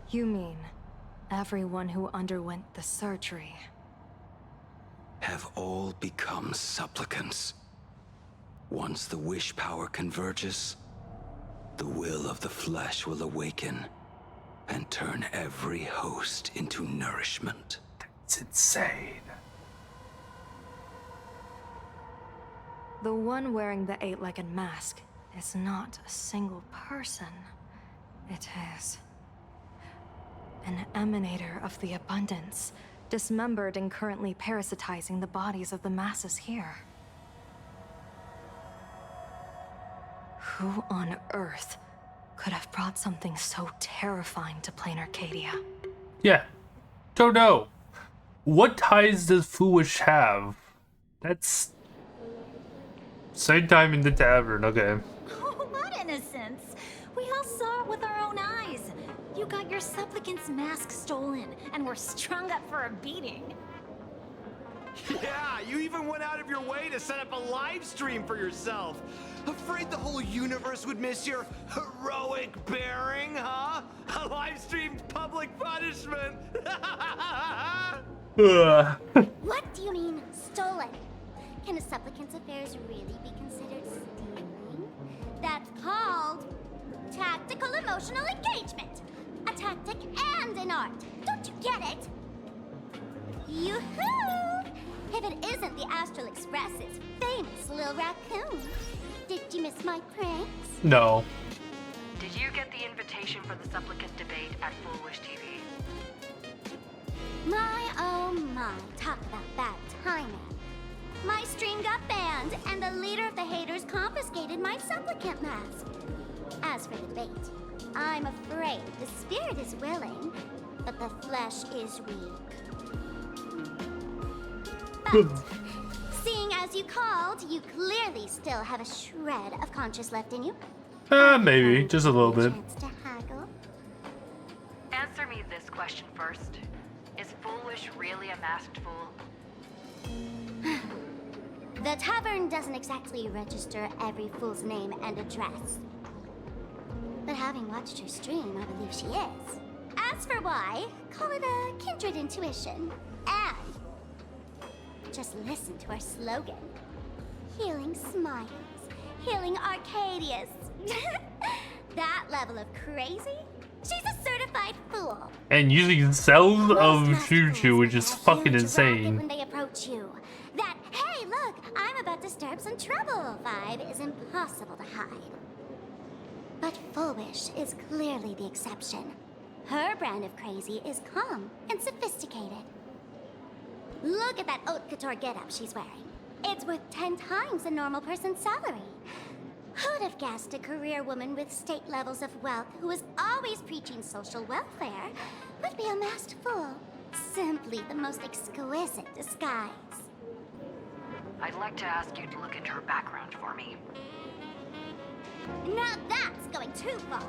S10: You mean everyone who underwent the surgery
S20: Have all become supplicants. Once the wish power converges, the will of the flesh will awaken and turn every host into nourishment.
S2: That's insane.
S10: The one wearing the 8-legged mask is not a single person. It is an emanator of the Abundance, dismembered and currently parasitizing the bodies of the masses here. Who on earth could have brought something so terrifying to plain Arcadia?
S2: Yeah, don't know. What ties does Foolish have? That's Same time in the tavern, okay.
S1: Oh, what innocence! We all saw it with our own eyes. You got your supplicant's mask stolen, and were strung up for a beating.
S13: Yeah, you even went out of your way to set up a live stream for yourself. Afraid the whole universe would miss your heroic bearing, huh? A live streamed public punishment.
S6: What do you mean, stolen? Can a supplicant's affairs really be considered stealing? That's called tactical emotional engagement. A tactic and an art. Don't you get it? Yoo-hoo! If it isn't the Astral Express's famous little raccoon. Did you miss my pranks?
S2: No.
S9: Did you get the invitation for the supplicant debate at Foolish TV?
S6: My, oh my, talk about bad timing. My stream got banned, and the leader of the haters confiscated my supplicant mask. As for the debate, I'm afraid the spirit is willing, but the flesh is weak. But, seeing as you called, you clearly still have a shred of conscience left in you.
S2: Maybe. Just a little bit.
S6: To haggle.
S9: Answer me this question first. Is Foolish really a masked fool?
S6: The tavern doesn't exactly register every fool's name and address. But having watched her stream, I believe she is. As for why, call it a kindred intuition. And just listen to our slogan. Healing smiles. Healing Arcadius. That level of crazy? She's a certified fool.
S2: And using cells of Choo-Choo, which is fucking insane.
S6: When they approach you. That, hey, look, I'm about to stir up some trouble vibe is impossible to hide. But Foolish is clearly the exception. Her brand of crazy is calm and sophisticated. Look at that haute couture getup she's wearing. It's worth 10 times a normal person's salary. Who'd have guessed a career woman with state levels of wealth who was always preaching social welfare would be a masked fool? Simply the most exquisite disguise.
S9: I'd like to ask you to look into her background for me.
S6: Now that's going too far.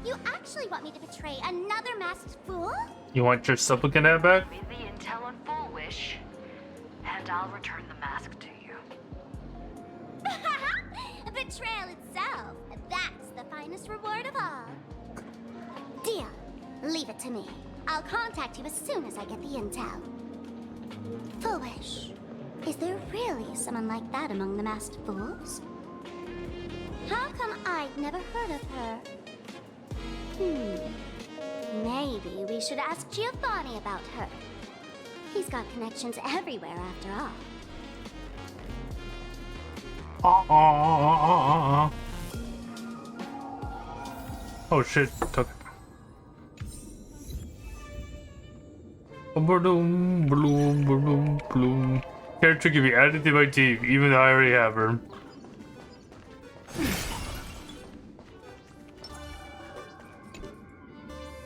S6: You actually want me to betray another masked fool?
S2: You want your supplicant ad back?
S9: Give me the intel on Foolish, and I'll return the mask to you.
S6: Betrayal itself. That's the finest reward of all. Deal. Leave it to me. I'll contact you as soon as I get the intel. Foolish. Is there really someone like that among the masked fools? How come I've never heard of her? Maybe we should ask Giovanni about her. He's got connections everywhere after all.
S2: Oh shit, took it. Bloom, bloom, bloom, bloom. Character can be added to my team, even though I already have her.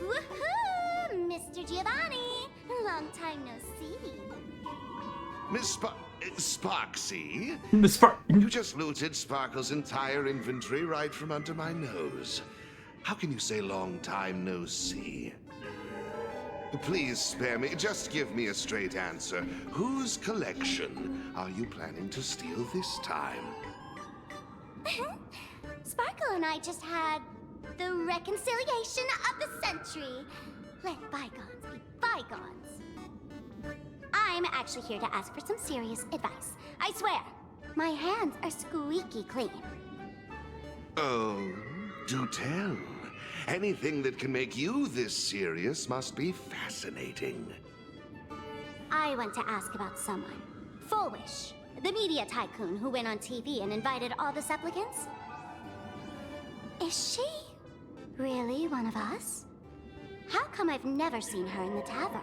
S6: Woohoo! Mr. Giovanni! Long time no see.
S3: Miss Sparksy?
S2: Miss Spark.
S3: You just looted Sparkle's entire inventory right from under my nose. How can you say long time no see? Please spare me. Just give me a straight answer. Whose collection are you planning to steal this time?
S6: Sparkle and I just had the reconciliation of the century. Let bygones be bygones. I'm actually here to ask for some serious advice. I swear, my hands are squeaky clean.
S3: Oh, do tell. Anything that can make you this serious must be fascinating.
S6: I want to ask about someone. Foolish, the media tycoon who went on TV and invited all the supplicants. Is she really one of us? How come I've never seen her in the tavern?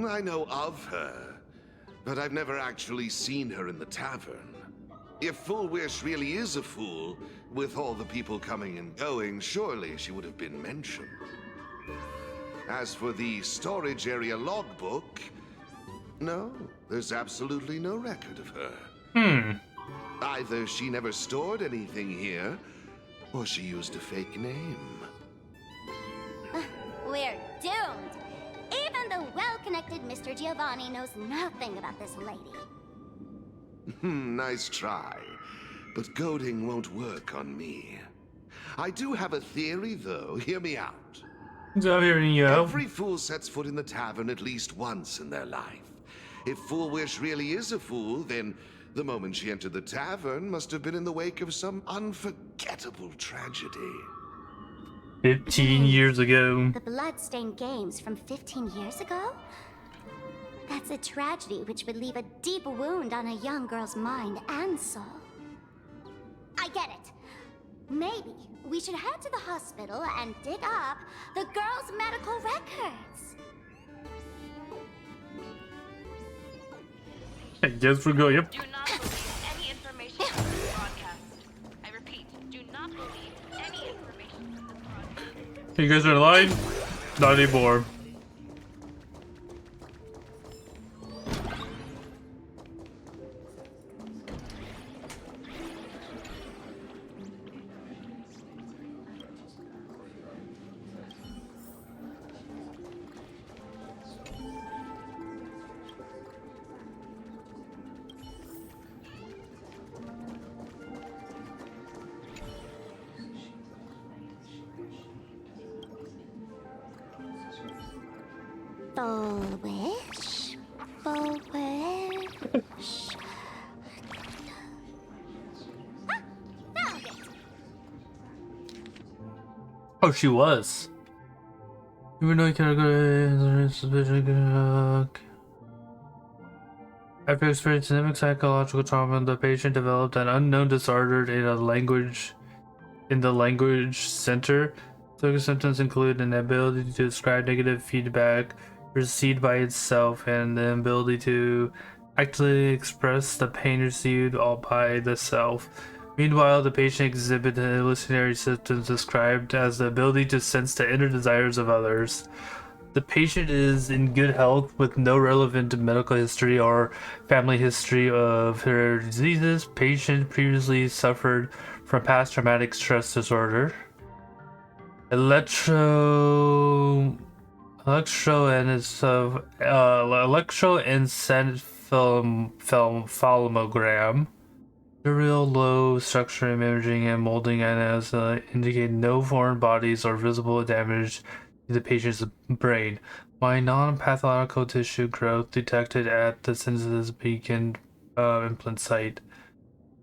S3: I know of her, but I've never actually seen her in the tavern. If Foolish really is a fool, with all the people coming and going, surely she would have been mentioned. As for the storage area logbook, no, there's absolutely no record of her. Either she never stored anything here, or she used a fake name.
S6: We're doomed. Even the well-connected Mr. Giovanni knows nothing about this lady.
S3: Nice try. But goading won't work on me. I do have a theory, though. Hear me out.
S2: I'm hearing you out.
S3: Every fool sets foot in the tavern at least once in their life. If Fool Wish really is a fool, then the moment she entered the tavern must have been in the wake of some unforgettable tragedy.
S2: 15 years ago.
S6: The blood-stained games from 15 years ago? That's a tragedy which would leave a deep wound on a young girl's mind and soul. I get it. Maybe we should head to the hospital and dig up the girl's medical records.
S2: I guess we're going. Yep.
S7: Do not believe any information from this broadcast. I repeat, do not believe any information from this broadcast.
S2: You guys are alive? Not anymore.
S6: Full wish. Full wish. Found it.
S2: Oh, she was. Even though you can't go to after experiencing significant psychological trauma, the patient developed an unknown disorder in the language center. Physical symptoms include an ability to describe negative feedback received by itself and the ability to actively express the pain received all by the self. Meanwhile, the patient exhibited hallucinatory symptoms described as the ability to sense the inner desires of others. The patient is in good health with no relevant medical history or family history of her diseases. Patient previously suffered from past traumatic stress disorder. Electroencephalogram. Serial low structure imaging and molding analysis indicate no foreign bodies or visible damage to the patient's brain. My non-pathological tissue growth detected at the sensitive beacon implant site.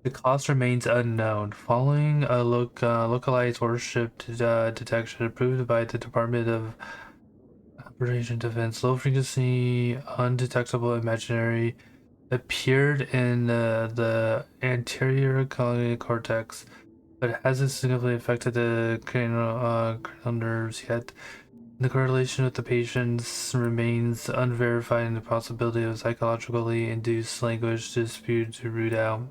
S2: The cause remains unknown. Following a localized worship detection approved by the Department of Operation Defense, low frequency undetectable imaginary appeared in the anterior cognitive cortex, but hasn't significantly affected the cranial nerves yet. The correlation with the patients remains unverified, and the possibility of psychologically induced language dispute to root out.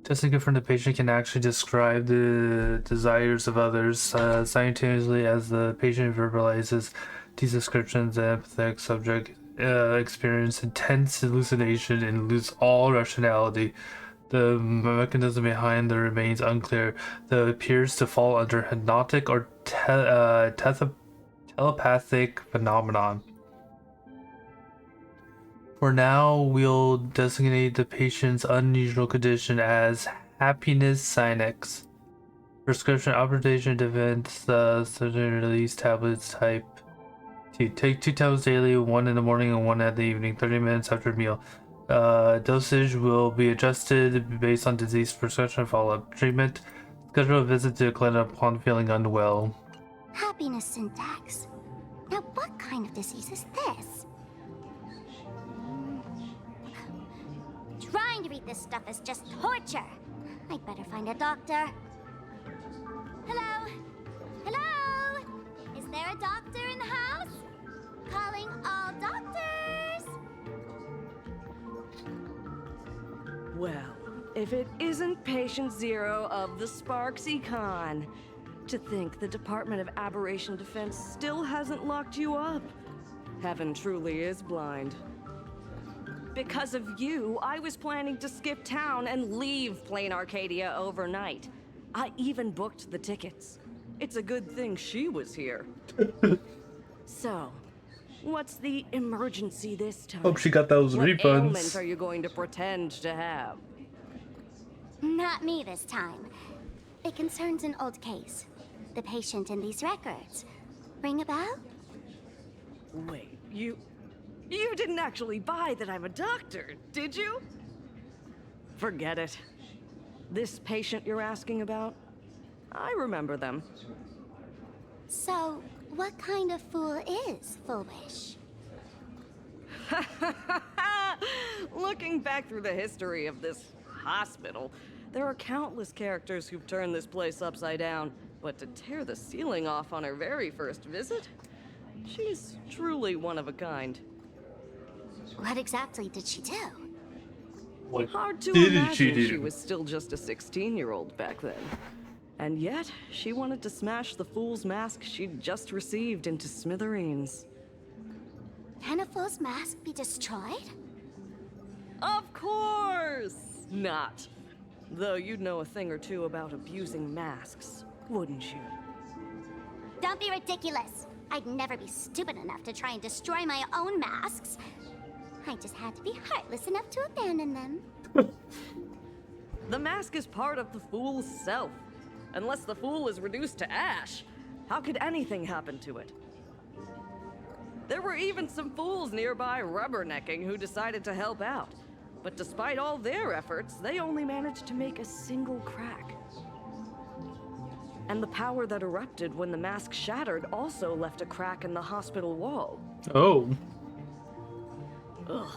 S2: Testing confirmed the patient can actually describe the desires of others simultaneously as the patient verbalizes these descriptions. The empathetic subject experience intense hallucination and lose all rationality. The mechanism behind the remains unclear, though it appears to fall under hypnotic or telepathic phenomenon. For now, we'll designate the patient's unusual condition as happiness synex. Prescription augmentation defense surgery release tablets type 2. Take 2 tablets daily, 1 in the morning and 1 at the evening, 30 minutes after a meal. Dosage will be adjusted based on disease prescription follow-up treatment. Schedule a visit to the clinic upon feeling unwell.
S6: Happiness syntax. Now what kind of disease is this? Trying to read this stuff is just torture. I'd better find a doctor. Hello? Hello? Is there a doctor in the house? Calling all doctors!
S8: Well, if it isn't Patient Zero of the Sparks Econ. To think the Department of Aberration Defense still hasn't locked you up. Heaven truly is blind. because of you, I was planning to skip town and leave Plain Arcadia overnight. I even booked the tickets. It's a good thing she was here. So, what's the emergency this time?
S2: Hope she got those
S8: what
S2: refunds.
S8: ailment are you going to pretend to have?
S11: Not me this time. It concerns an old case. The patient in these records. Ring a bell?
S8: Wait, you didn't actually buy that I'm a doctor, did you? Forget it. This patient you're asking about? I remember them.
S11: So, what kind of fool is Foolish?
S8: Looking back through the history of this hospital, there are countless characters who've turned this place upside down. But to tear the ceiling off on her very first visit? She's truly one of a kind.
S11: What exactly did she do?
S2: What
S8: Hard to
S2: did
S8: imagine
S2: she do?
S8: she was still just a 16-year-old back then. And yet, she wanted to smash the fool's mask she'd just received into smithereens.
S11: Can a fool's mask be destroyed?
S8: Of course not. Though you'd know a thing or two about abusing masks, wouldn't you?
S11: Don't be ridiculous. I'd never be stupid enough to try and destroy my own masks. I just had to be heartless enough to abandon them.
S8: The mask is part of the fool's self. Unless the fool is reduced to ash, how could anything happen to it? There were even some fools nearby rubbernecking who decided to help out. But despite all their efforts, they only managed to make a single crack. And the power that erupted when the mask shattered also left a crack in the hospital wall.
S2: Oh.
S8: Ugh.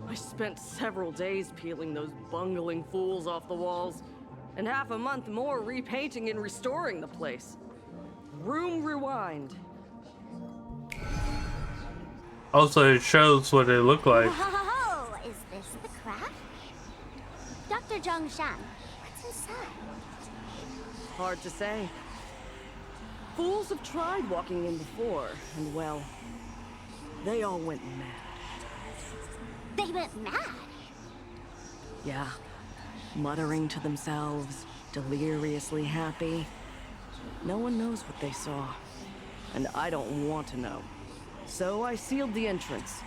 S8: I spent several days peeling those bungling fools off the walls, and half a month more repainting and restoring the place. Room rewind.
S2: Also, it shows what it looked like.
S11: Oh, is this the crack? Dr. Zhongshan, what's inside?
S8: Hard to say. Fools have tried walking in before, and well, they all went mad.
S11: They went mad?
S8: Yeah. Muttering to themselves, deliriously happy. No one knows what they saw, and I don't want to know. So I sealed the entrance.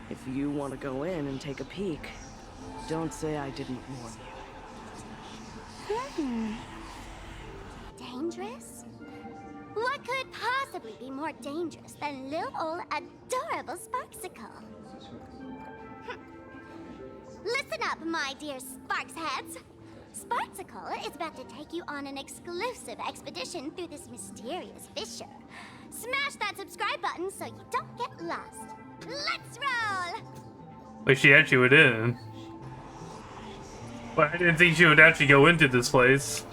S8: If you want to go in and take a peek, don't say I didn't warn you.
S11: Dangerous? What could possibly be more dangerous than little old adorable Sparksicle? Listen up, my dear Sparks heads. Sparksicle is about to take you on an exclusive expedition through this mysterious fissure. Smash that subscribe button so you don't get lost. Let's roll!
S2: Wait, she actually went in. But I didn't think she would actually go into this place.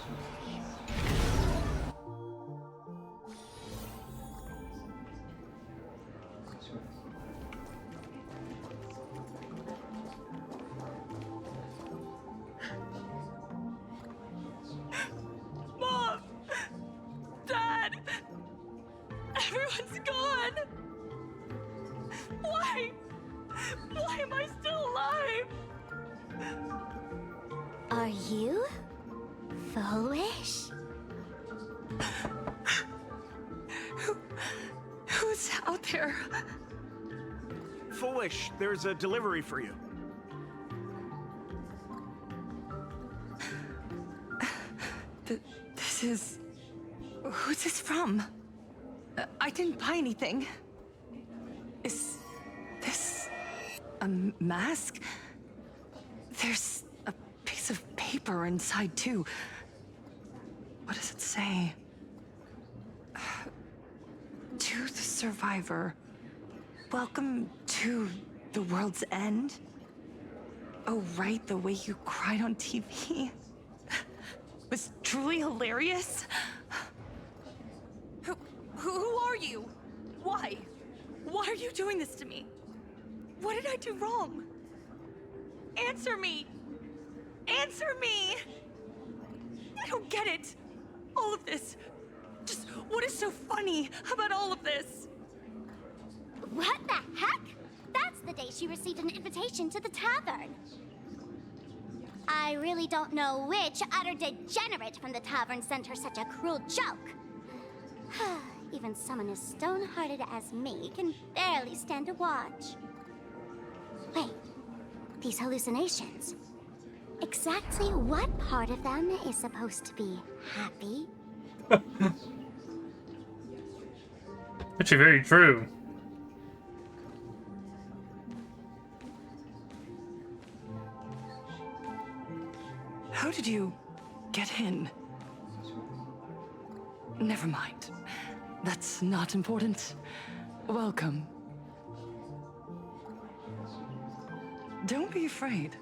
S19: Mom! Dad! Everyone's gone! Why? Why am I still alive?
S11: Are you foolish?
S19: Who's out there?
S14: Foolish, there's a delivery for you.
S19: This is... Who's this from? I didn't buy anything. Is this a mask? There's a piece of paper inside, too. What does it say? To the survivor, welcome to the world's end. Oh, right, the way you cried on TV was truly hilarious. Who are you? Why? Why are you doing this to me? What did I do wrong? Answer me! Answer me! I don't get it. All of this. Just what is so funny about all of this?
S11: What the heck? That's
S6: the day she received an invitation to the tavern. I really don't know which utter degenerate from the tavern sent her such a cruel joke. Even someone as stone-hearted as me can barely stand to watch. Wait, these hallucinations. Exactly what part of them is supposed to be happy?
S2: Actually, very true.
S5: How did you get in? Never mind. That's not important. Welcome. Don't be afraid.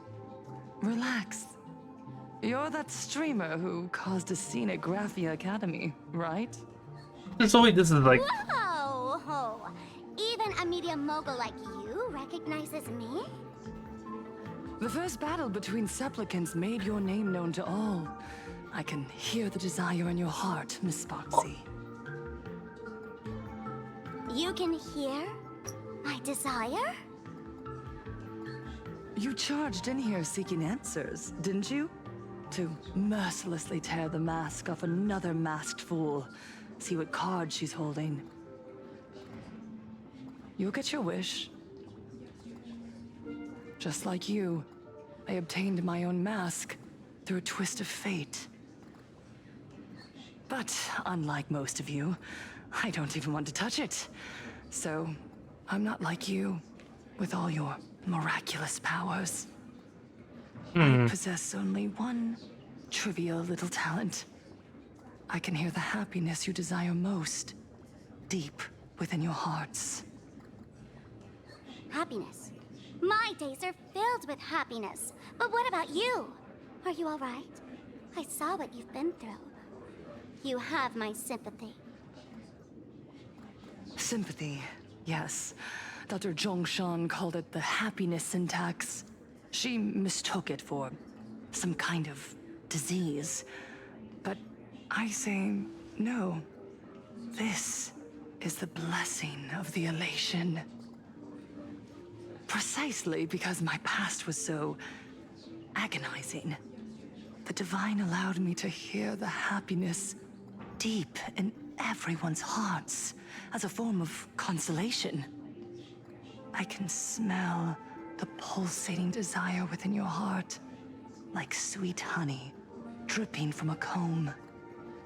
S5: Relax. You're that streamer who caused a scene at Graphia Academy, right?
S2: So wait, this is like...
S6: Whoa! Even a media mogul like you recognizes me?
S5: The first battle between supplicants made your name known to all. I can hear the desire in your heart, Miss Boxy.
S6: You can hear my desire?
S5: You charged in here seeking answers, didn't you? To mercilessly tear the mask off another masked fool. See what card she's holding. You'll get your wish. Just like you, I obtained my own mask through a twist of fate. But unlike most of you, I don't even want to touch it. So, I'm not like you, with all your miraculous powers. I possess only one trivial little talent. I can hear the happiness you desire most, deep within your hearts.
S6: Happiness. My days are filled with happiness. But what about you? Are you all right? I saw what you've been through. You have my sympathy.
S5: Sympathy, yes. Dr. Zhongshan called it the happiness syntax. She mistook it for some kind of disease. But I say no. This is the blessing of the elation. Precisely because my past was so agonizing. The Divine allowed me to hear the happiness deep in everyone's hearts as a form of consolation. I can smell the pulsating desire within your heart, like sweet honey dripping from a comb.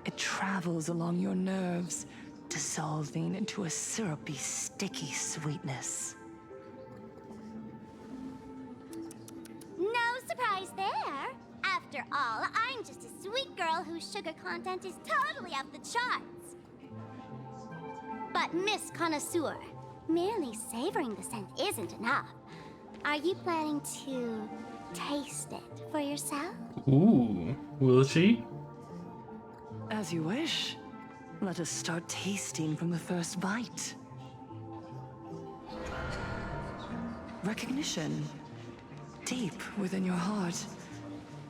S5: It travels along your nerves, dissolving into a syrupy, sticky sweetness.
S6: No surprise there. After all, I'm just a sweet girl whose sugar content is totally off the charts. But Miss Connoisseur, merely savoring the scent isn't enough. Are you planning to taste it for yourself?
S2: Ooh, will she?
S5: As you wish. Let us start tasting from the first bite. Recognition. Deep within your heart,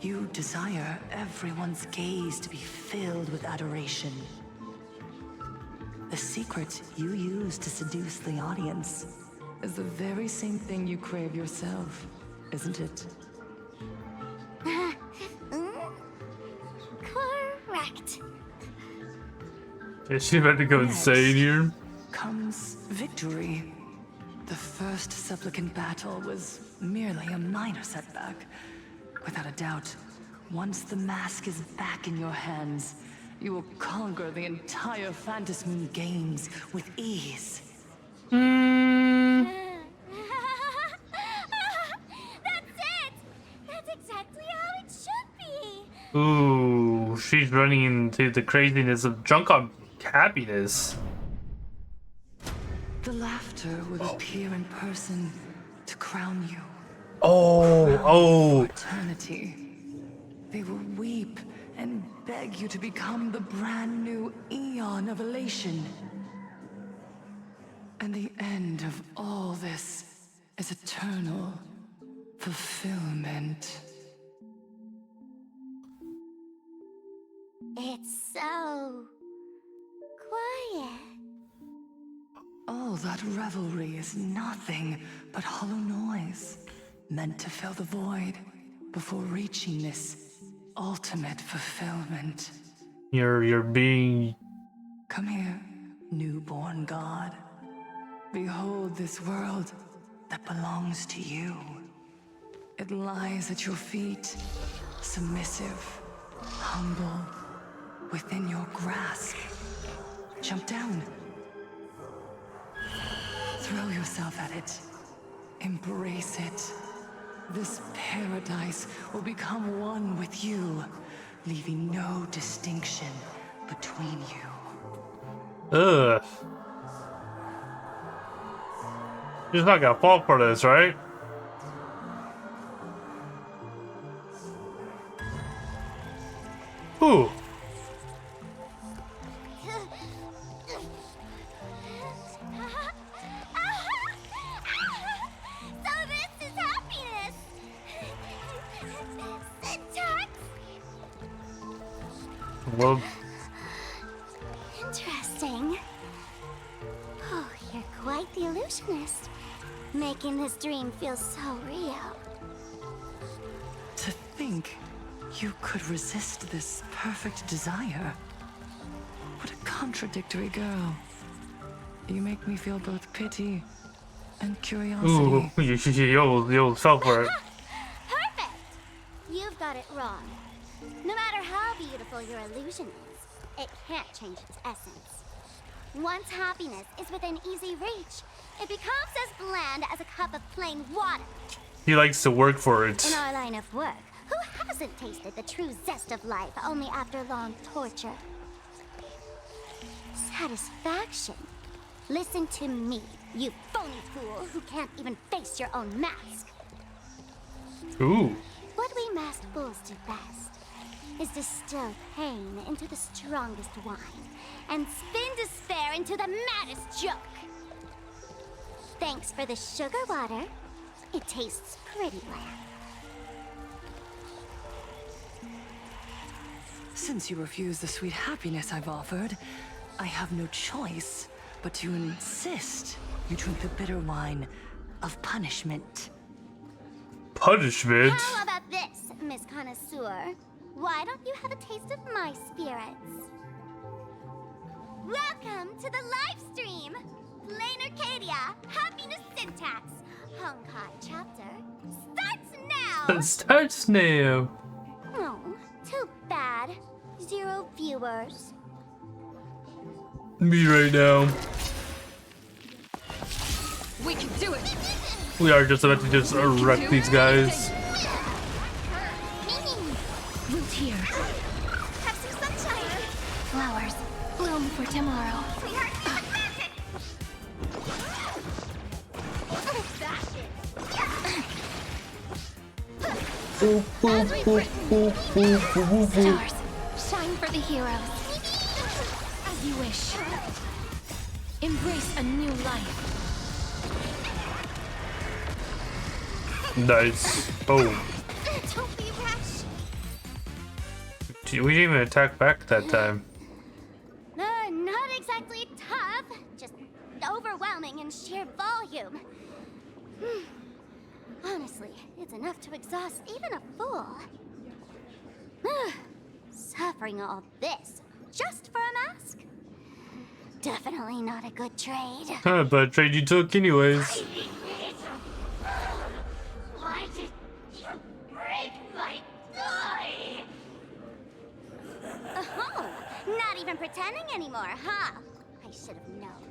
S5: you desire everyone's gaze to be filled with adoration. The secret you use to seduce the audience is the very same thing you crave yourself, isn't it?
S6: Correct.
S2: Is she about to go insane here?
S5: Comes victory. The first supplicant battle was merely a minor setback. Without a doubt, once the mask is back in your hands, you will conquer the entire Phantasmoon games with ease.
S6: That's it! That's exactly how it should be!
S2: Ooh, she's running into the craziness of drunk on happiness.
S5: The laughter will appear in person to crown you.
S2: Oh.
S5: For eternity. They will weep and beg you to become the brand new Eon of Elation. And the end of all this is eternal fulfillment.
S6: It's so quiet.
S5: All All that revelry is nothing but hollow noise, meant to fill the void before reaching this ultimate fulfillment.
S2: You're being...
S5: Come here, newborn god. Behold this world that belongs to you. It lies at your feet, submissive, humble, within your grasp. Jump down. Throw yourself at it. Embrace it. This paradise will become one with you, leaving no distinction between you.
S2: Ugh. She's not gonna fall for this, right? Ooh.
S6: So this is happiness! Syntax?
S2: Well,
S6: Interesting. Oh, you're quite the illusionist. Making this dream feel so real.
S5: To think you could resist this perfect desire. What a contradictory girl. You make me feel both pity and curiosity.
S2: ooh, you fell for it.
S6: Perfect! You've got it wrong. No matter how beautiful your illusion is, it can't change its essence. Once happiness is within easy reach, it becomes as bland as a cup of plain water.
S2: He likes to work for it.
S6: In our line of work, who hasn't tasted the true zest of life only after long torture? Satisfaction. Listen to me, you phony fool who can't even face your own mask.
S2: Ooh.
S6: What we masked fools do best is distill pain into the strongest wine and spin despair into the maddest joke. Thanks for the sugar water. It tastes pretty bland.
S5: Since you refuse the sweet happiness I've offered, I have no choice but to insist you drink the bitter wine of punishment.
S2: Punishment?
S6: How about this, Miss Connoisseur? Why don't you have a taste of my spirits? Welcome to the live stream! Plain Arcadia, Happiness Syntax, Honkai chapter, starts now!
S2: It starts now.
S6: Oh, too bad. 0 viewers.
S2: Me right now.
S9: We can do it!
S2: We are just about to just wreck these guys.
S6: Root here. Have some sunshine. Flowers bloom for tomorrow. Stars, shine for the heroes. As you wish. Embrace a new life.
S2: Nice. Oh.
S6: Don't be rash.
S2: Gee, we didn't even attack back that time.
S6: Not exactly tough, just overwhelming in sheer volume. Honestly, it's enough to exhaust even a fool. Suffering all this just for a mask? Definitely not a good trade.
S2: Huh, but a trade you took anyways.
S6: Why did you break my toy? Oh, not even pretending anymore, huh? I should have known.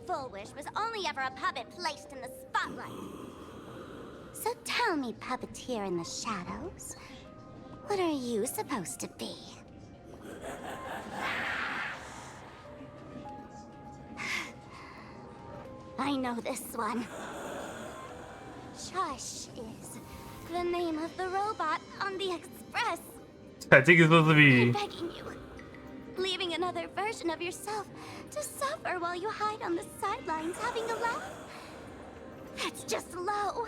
S6: Full Wish was only ever a puppet placed in the spotlight. So tell me, puppeteer in the shadows, what are you supposed to be? I know this one. Shush is the name of the robot on the express.
S2: I think it's supposed to be.
S6: I'm begging you. Leaving another version of yourself to suffer while you hide on the sidelines having a laugh. That's just low.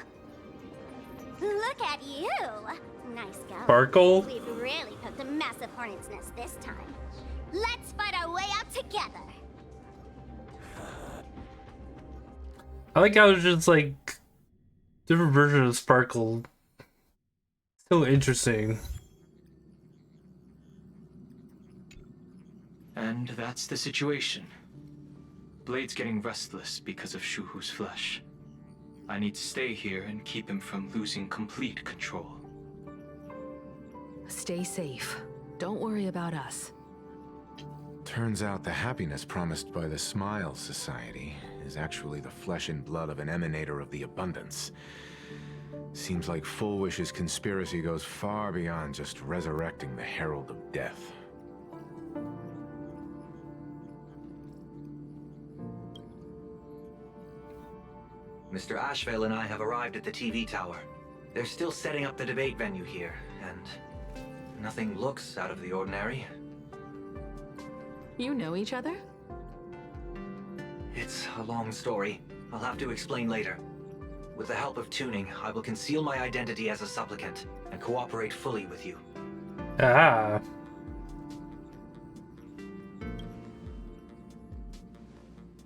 S6: Look at you. Nice go.
S2: Sparkle?
S6: We've really poked a massive hornet's nest this time. Let's fight our way out together.
S2: I like how it's just like different version of Sparkle. So interesting.
S22: And that's the situation. Blade's getting restless because of Shuhu's flesh. I need to stay here and keep him from losing complete control.
S5: Stay safe. Don't worry about us.
S4: Turns out the happiness promised by the Smile Society is actually the flesh and blood of an emanator of the abundance. Seems like Full Wish's conspiracy goes far beyond just resurrecting the Herald of Death.
S12: Mr. Ashvale and I have arrived at the TV tower. They're still setting up the debate venue here, and nothing looks out of the ordinary.
S5: You know each other?
S12: It's a long story. I'll have to explain later. With the help of tuning, I will conceal my identity as a supplicant and cooperate fully with you.
S2: Ah.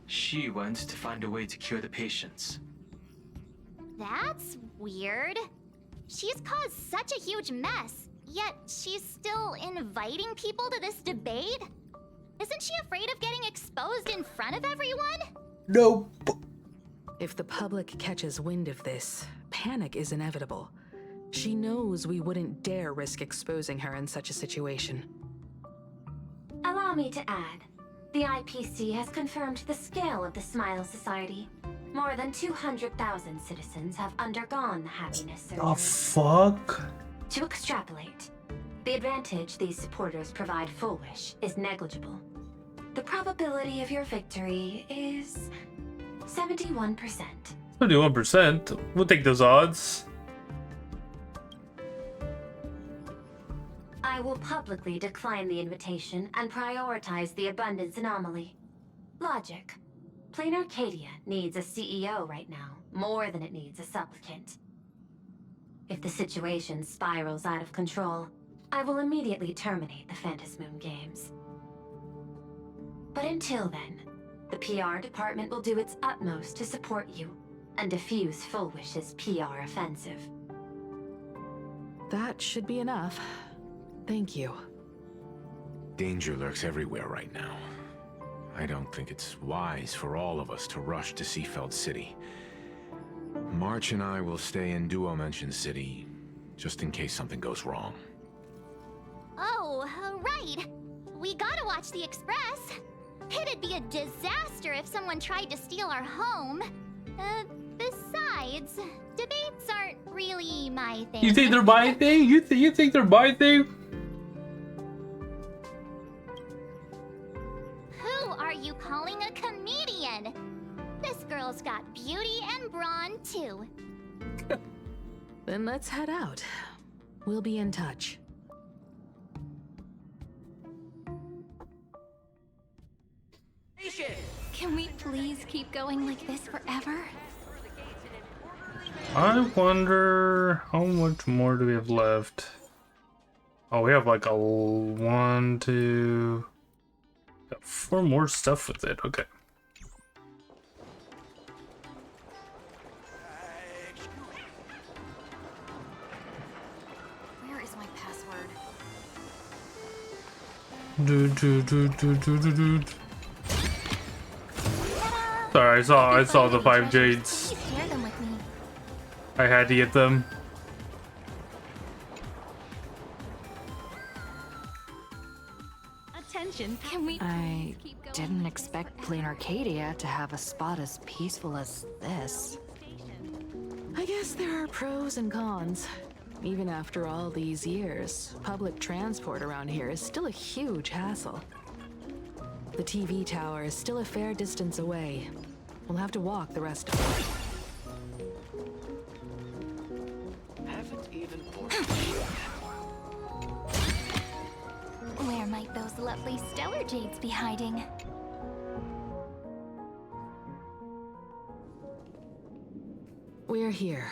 S22: She went to find a way to cure the patients.
S6: That's weird. She's caused such a huge mess, yet she's still inviting people to this debate? Isn't she afraid of getting exposed in front of everyone?
S2: Nope.
S5: If the public catches wind of this, panic is inevitable. She knows we wouldn't dare risk exposing her in such a situation.
S10: Allow me to add, the IPC has confirmed the scale of the Smile Society. More than 200,000 citizens have undergone the happiness surgery.
S2: Oh, fuck?
S10: To extrapolate, the advantage these supporters provide Full Wish is negligible. The probability of your victory is 71%.
S2: 31%? We'll take those odds.
S10: I will publicly decline the invitation and prioritize the abundance anomaly. Logic. Plain Arcadia needs a CEO right now, more than it needs a supplicant. If the situation spirals out of control, I will immediately terminate the Phantasmoon Games. But until then, the PR department will do its utmost to support you and defuse Full Wish's PR offensive.
S5: That should be enough. Thank you.
S4: Danger lurks everywhere right now. I don't think it's wise for all of us to rush to Seafeld City. March and I will stay in Duomension City, just in case something goes wrong.
S6: Oh, right. We gotta watch the Express. It'd be a disaster if someone tried to steal our home. Besides, debates aren't really my thing.
S2: You think they're my thing? You think they're my thing?
S6: Who are you calling a comedian? This girl's got beauty and brawn, too.
S5: Then let's head out. We'll be in touch.
S1: Can we please keep going like this forever?
S2: I wonder how much more do we have left? Oh, we have like a 1, 2, got 4 more stuff with it. Okay.
S1: Where is my password?
S2: Sorry, I saw the 5 jades.
S1: Please share them with me.
S2: I had to get them.
S1: Attention, can we
S9: I
S1: keep going?
S9: didn't expect Plain Arcadia to have a spot as peaceful as this.
S5: I guess there are pros and cons. Even after all these years, public transport around here is still a huge hassle. The TV tower is still a fair distance away. We'll have to walk the rest of it.
S16: Haven't even
S1: Where might those lovely stellar jades be hiding?
S5: We're here.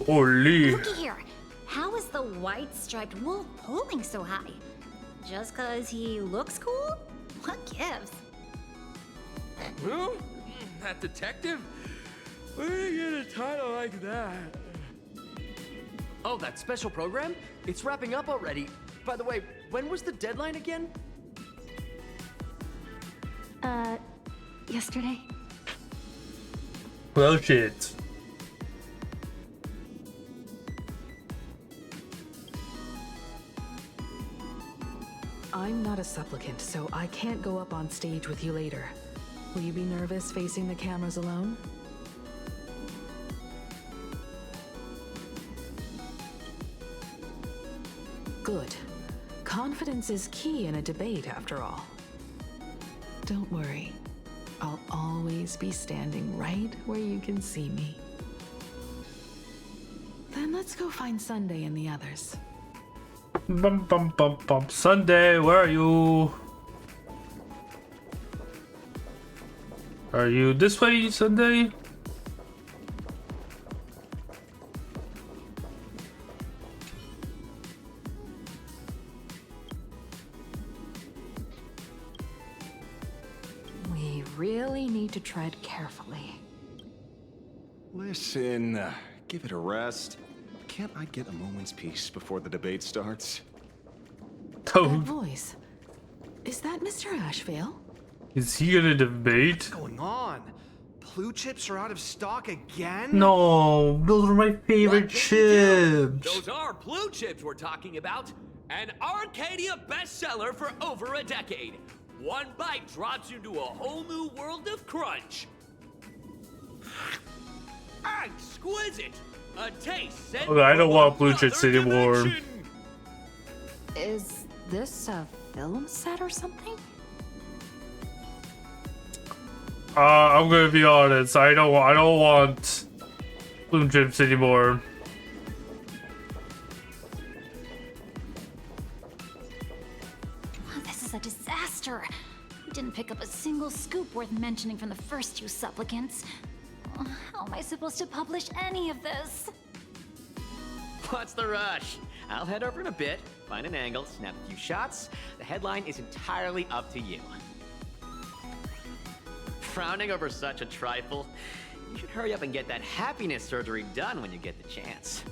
S2: Holy.
S1: Looky here. How is the white striped wolf pulling so high? Just 'cause he looks cool? What gives?
S18: Who? That detective? Where did you get a title like that?
S16: Oh, that special program? It's wrapping up already. By the way, when was the deadline again?
S11: Yesterday.
S2: Well, shit.
S5: I'm not a supplicant, so I can't go up on stage with you later. Will you be nervous facing the cameras alone? Good. Confidence is key in a debate, after all. Don't worry. I'll always be standing right where you can see me. Then let's go find Sunday and the others.
S2: Bum bum bum bum. Sunday, where are you? Are you this way, Sunday?
S9: We really need to tread carefully.
S21: Listen, give it a rest. Can't I get a moment's peace before the debate starts?
S5: That voice. Is that Mr. Ashvale?
S2: Is he gonna debate?
S13: What's going on? Blue chips are out of stock again?
S2: No, those are my favorite chips.
S18: Those are blue chips we're talking about. An Arcadia bestseller for over a decade. One bite drops you into a whole new world of crunch. Exquisite! A taste set.
S2: Okay, I don't want blue chips anymore.
S9: Is this a film set or something?
S2: I'm gonna be honest. I don't want blue chips anymore.
S1: This is a disaster. We didn't pick up a single scoop worth mentioning from the first two supplicants. How am I supposed to publish any of this?
S16: What's the rush? I'll head over in a bit, find an angle, snap a few shots. The headline is entirely up to you. Frowning over such a trifle? You should hurry up and get that happiness surgery done when you get the chance.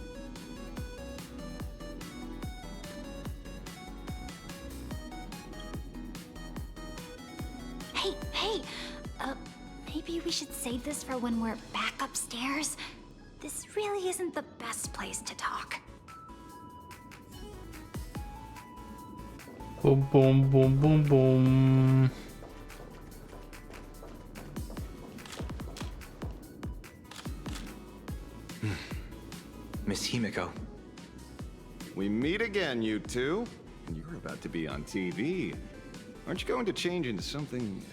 S1: Hey, maybe we should save this for when we're back upstairs? This really isn't the best place to talk.
S2: Boom, boom, boom, boom, boom.
S12: Miss Himiko.
S21: We meet again, you two. And you're about to be on TV. Aren't you going to change into something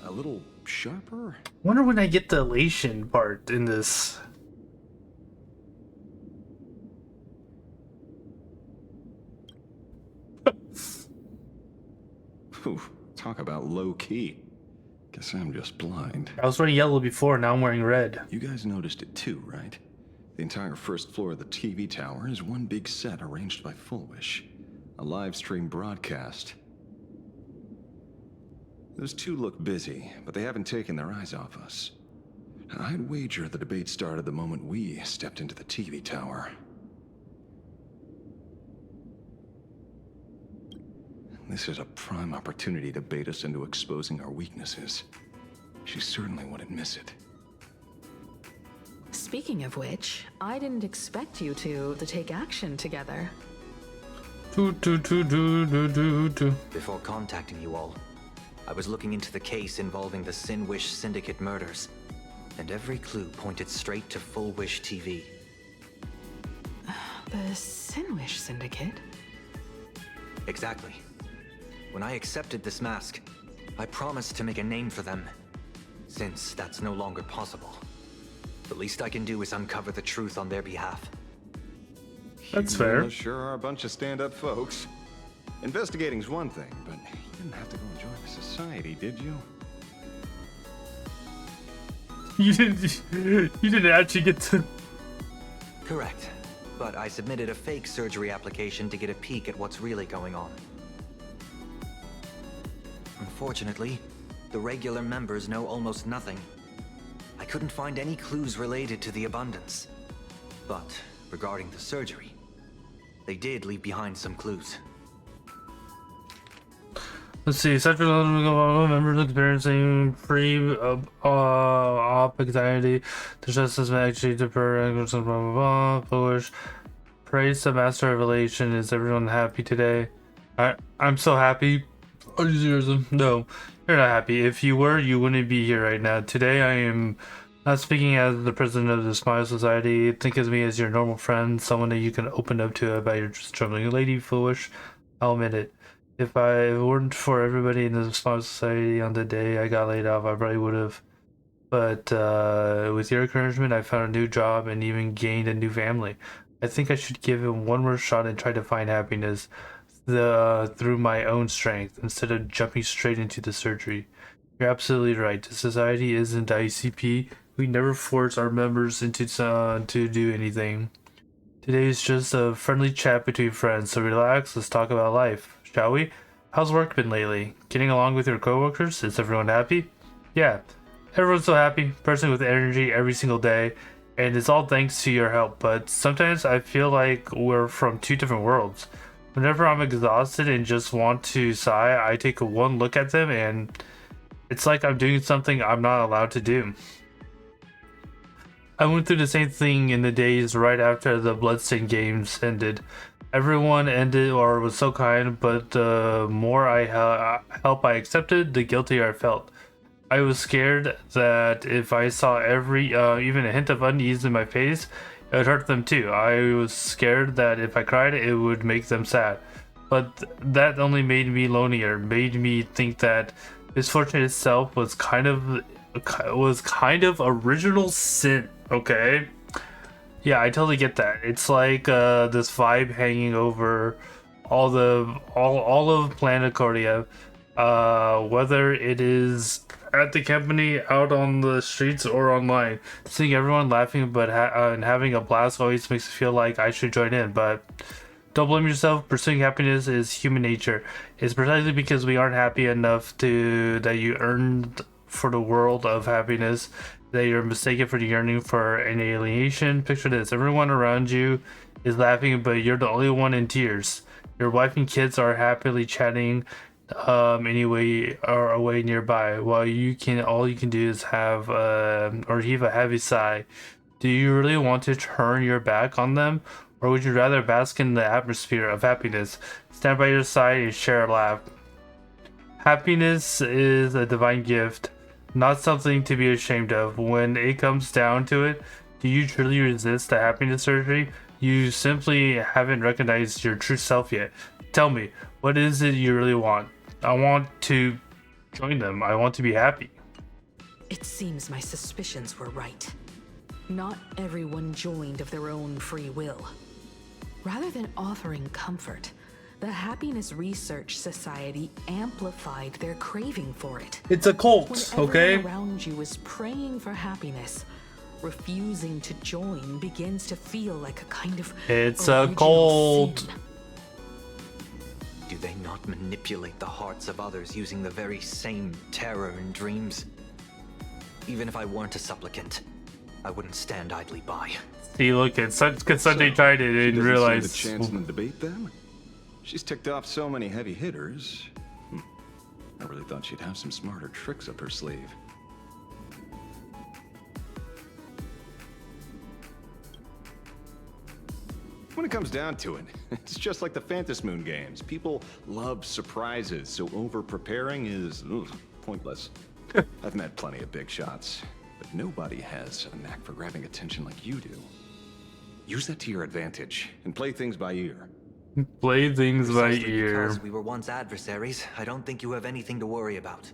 S21: a little sharper?
S2: Wonder when I get the elation part in this.
S21: Whew, talk about low key. Guess I'm just blind.
S2: I was wearing yellow before, now I'm wearing red.
S21: You guys noticed it too, right? The entire first floor of the TV tower is one big set arranged by Full Wish. A live stream broadcast. Those two look busy, but they haven't taken their eyes off us. I'd wager the debate started the moment we stepped into the TV tower. This is a prime opportunity to bait us into exposing our weaknesses. She certainly wouldn't miss it.
S5: Speaking of which, I didn't expect you two to take action together.
S12: Before contacting you all, I was looking into the case involving the Sin Wish Syndicate murders, and every clue pointed straight to Full Wish TV.
S5: The Sin Wish Syndicate?
S12: Exactly. When I accepted this mask, I promised to make a name for them. Since that's no longer possible, the least I can do is uncover the truth on their behalf.
S2: That's fair.
S21: You sure are a bunch of stand-up folks. Investigating's one thing, but you didn't have to go and join the society, did you?
S2: You didn't actually get to...
S12: Correct. But I submitted a fake surgery application to get a peek at what's really going on. Unfortunately, the regular members know almost nothing. I couldn't find any clues related to the Abundance. But regarding the surgery, they did leave behind some clues.
S2: Let's see, central members experiencing pre-op anxiety, the justice may actually defer, blah, blah, blah, foolish. Praise the master revelation. Is everyone happy today? I'm so happy. No, you're not happy. If you were, you wouldn't be here right now. Today I am not speaking as the president of the Smile Society. Think of me as your normal friend, someone that you can open up to about your struggling. Lady Foolish, I'll admit it. If it weren't for everybody in the Smile Society on the day I got laid off, I probably would have. But with your encouragement, I found a new job and even gained a new family. I think I should give it one more shot and try to find happiness through my own strength instead of jumping straight into the surgery. You're absolutely right. The society isn't ICP. We never force our members into to do anything. Today is just a friendly chat between friends, so relax, let's talk about life, shall we? How's work been lately? Getting along with your coworkers? Is everyone happy? Yeah, everyone's so happy, bursting with energy every single day, and it's all thanks to your help, but sometimes I feel like we're from two different worlds. Whenever I'm exhausted and just want to sigh, I take one look at them and it's like I'm doing something I'm not allowed to do. I went through the same thing in the days right after the Bloodstained games ended. Everyone ended or was so kind, but the more help I accepted, the guiltier I felt. I was scared that if I saw even a hint of unease in my face, it would hurt them too. I was scared that if I cried, it would make them sad. But that only made me lonelier, made me think that misfortune itself was kind of original sin. Okay, yeah, I totally get that. It's like this vibe hanging over all of Planet Cordia, whether it is at the company, out on the streets, or online. Seeing everyone laughing and having a blast always makes me feel like I should join in. But don't blame yourself. Pursuing happiness is human nature. It's precisely because we aren't happy enough that you earned for the world of happiness that you're mistaken for the yearning for an alienation. Picture this: everyone around you is laughing, but you're the only one in tears. Your wife and kids are happily chatting anyway or away nearby, while all you can do is have or heave a heavy sigh. Do you really want to turn your back on them, or would you rather bask in the atmosphere of happiness, stand by your side and share a laugh? Happiness is a divine gift, not something to be ashamed of. When it comes down to it, do you truly resist the happiness surgery? You simply haven't recognized your true self yet. Tell me, what is it you really want? I want to join them. I want to be happy.
S5: It seems my suspicions were right. Not everyone joined of their own free will. Rather than offering comfort, the Happiness Research Society amplified their craving for it.
S2: It's a cult,
S5: when
S2: okay?
S5: Everyone around you is praying for happiness. Refusing to join begins to feel like a kind of
S2: It's a cult.
S5: sin.
S12: Do they not manipulate the hearts of others using the very same terror and dreams? Even if I weren't a supplicant, I wouldn't stand idly by.
S2: See, look, it's Sunday tried it and realized.
S21: The chance in the debate then? She's ticked off so many heavy hitters. I really thought she'd have some smarter tricks up her sleeve. When it comes down to it, it's just like the Phantom Moon games. People love surprises, so over-preparing is pointless. I've met plenty of big shots, but nobody has a knack for grabbing attention like you do. Use that to your advantage and play things by ear.
S2: Play things by
S12: Precisely
S2: ear.
S12: Because we were once adversaries, I don't think you have anything to worry about.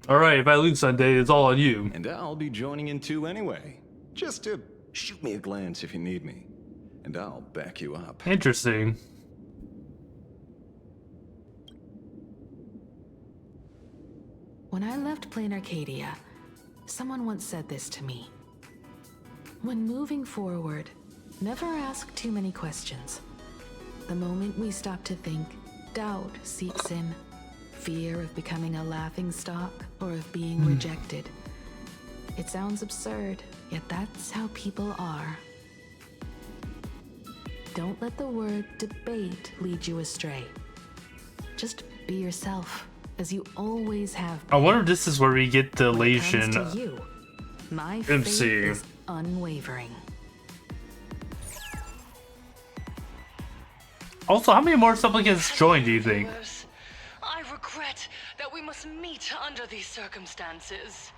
S2: Alright, if I lose Sunday, it's all on you.
S21: And I'll be joining in too anyway. Just to shoot me a glance if you need me. And I'll back you up.
S2: Interesting.
S5: When I left Plain Arcadia, someone once said this to me. When moving forward, never ask too many questions. The moment we stop to think, doubt seeps in. Fear of becoming a laughingstock or of being rejected. It sounds absurd, yet that's how people are. Don't let the word debate lead you astray. Just be yourself, as you always have been.
S2: I wonder if this is where we get the elation.
S5: When it comes to you, my faith is unwavering.
S2: Also, how many more supplicants joined, do you think?
S15: I regret that we must meet under these circumstances.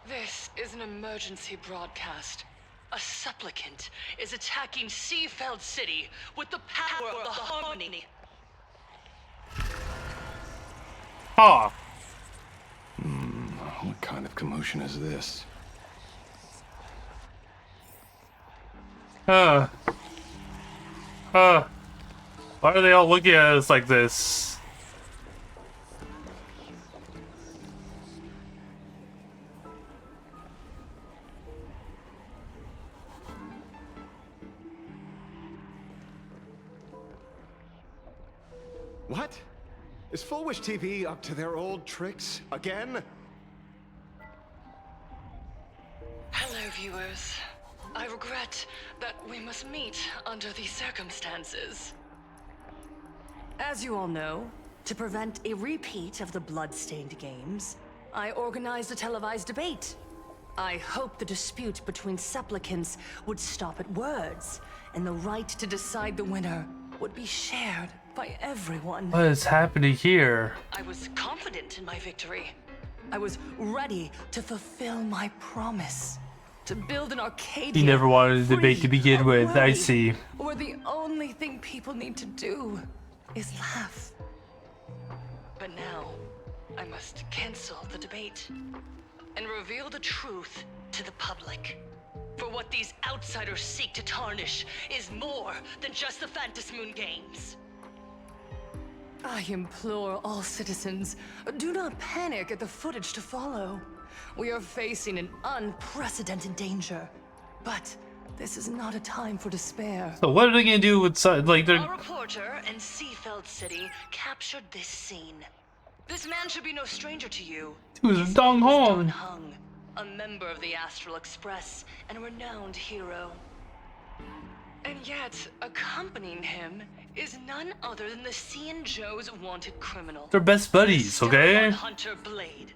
S15: This is an emergency broadcast. A supplicant is attacking Seafeld City with the power of the harmony.
S2: Ah.
S21: What kind of commotion is this?
S2: Why are they all looking at us like this?
S21: What? Is Full Wish TV up to their old tricks again?
S15: Hello, viewers. I regret that we must meet under these circumstances. As you all know, to prevent a repeat of the blood-stained games, I organized a televised debate. I hoped the dispute between supplicants would stop at words, and the right to decide the winner would be shared by everyone.
S2: What is happening here?
S15: I was confident in my victory. I was ready to fulfill my promise. To build an Arcadia.
S2: He never wanted a debate to begin with, I see.
S15: Where the only thing people need to do is laugh. But now, I must cancel the debate and reveal the truth to the public. For what these outsiders seek to tarnish is more than just the Phantasmoon games. I implore all citizens, do not panic at the footage to follow. We are facing an unprecedented danger, but this is not a time for despair.
S2: So what are they gonna do with like they're...
S15: A reporter in Seafeld City captured this scene. This man should be no stranger to you.
S2: Who's Dong Hong?
S15: Hung, a member of the Astral Express and a renowned hero. And yet, accompanying him is none other than the Cian Joe's wanted criminal.
S2: They're best buddies, okay?
S15: Hunter Blade.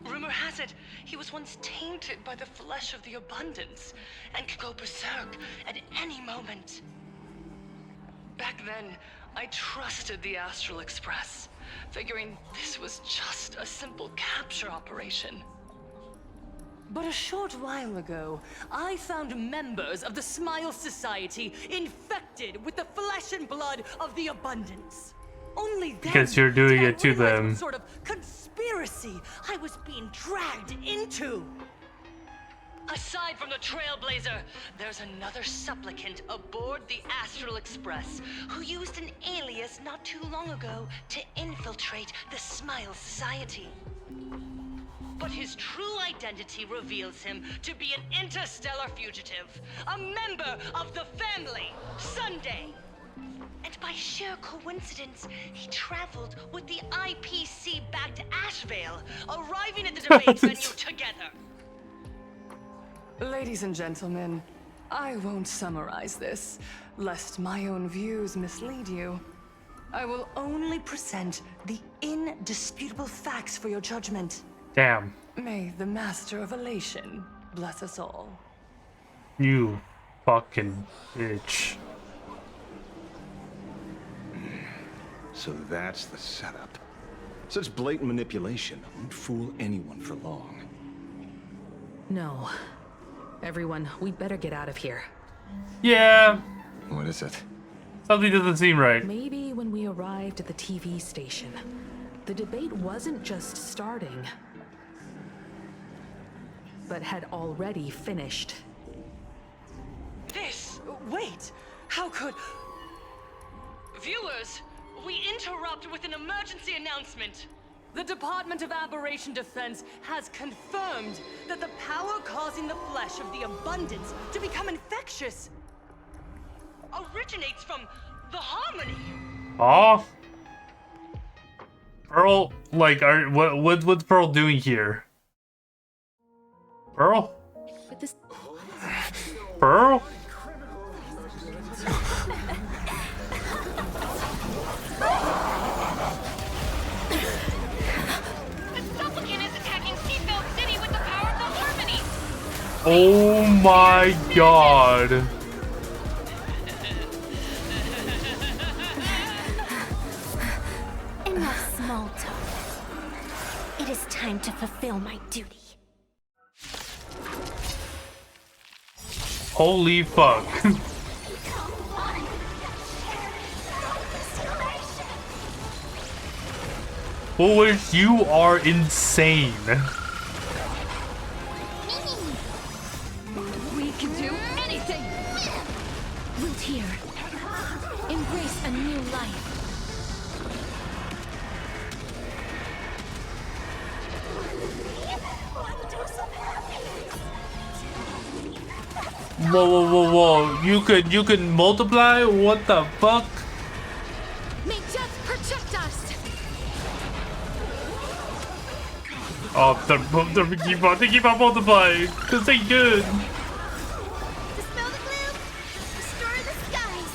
S15: Rumor has it, he was once tainted by the flesh of the abundance and could go berserk at any moment. Back then, I trusted the Astral Express, figuring this was just a simple capture operation. But a short while ago, I found members of the Smile Society infected with the flesh and blood of the abundance. Only then
S2: Because you're doing
S15: did I
S2: it to
S15: realize
S2: them.
S15: what sort of conspiracy I was being dragged into. Aside from the Trailblazer, there's another supplicant aboard the Astral Express who used an alias not too long ago to infiltrate the Smile Society. But his true identity reveals him to be an interstellar fugitive, a member of the family, Sunday. And by sheer coincidence, he traveled with the IPC back to Ashvale, arriving at the debate venue together. Ladies and gentlemen, I won't summarize this, lest my own views mislead you. I will only present the indisputable facts for your judgment.
S2: Damn.
S15: May the Master of Elation bless us all.
S2: You fucking bitch.
S21: So that's the setup. Such blatant manipulation won't fool anyone for long.
S5: No. Everyone, we'd better get out of here.
S2: Yeah.
S21: What is it?
S2: Something doesn't seem right.
S5: Maybe when we arrived at the TV station, the debate wasn't just starting, but had already finished.
S15: Wait! How could... Viewers, we interrupt with an emergency announcement. The Department of Aberration Defense has confirmed that the power causing the flesh of the abundance to become infectious originates from the harmony.
S2: Oh. Pearl, like, what's Pearl doing here? Pearl?
S5: But this...
S2: Pearl? Oh my god.
S11: Enough small talk. It is time to fulfill my duty.
S2: Holy fuck. Foolish, you are insane.
S1: We can do anything!
S11: Root here. Embrace a new life.
S2: Whoa, whoa, whoa, whoa. You could multiply? What the fuck?
S1: May death protect us!
S2: Oh, they keep on multiplying. This ain't good.
S11: Dispel the gloom. Restore the skies.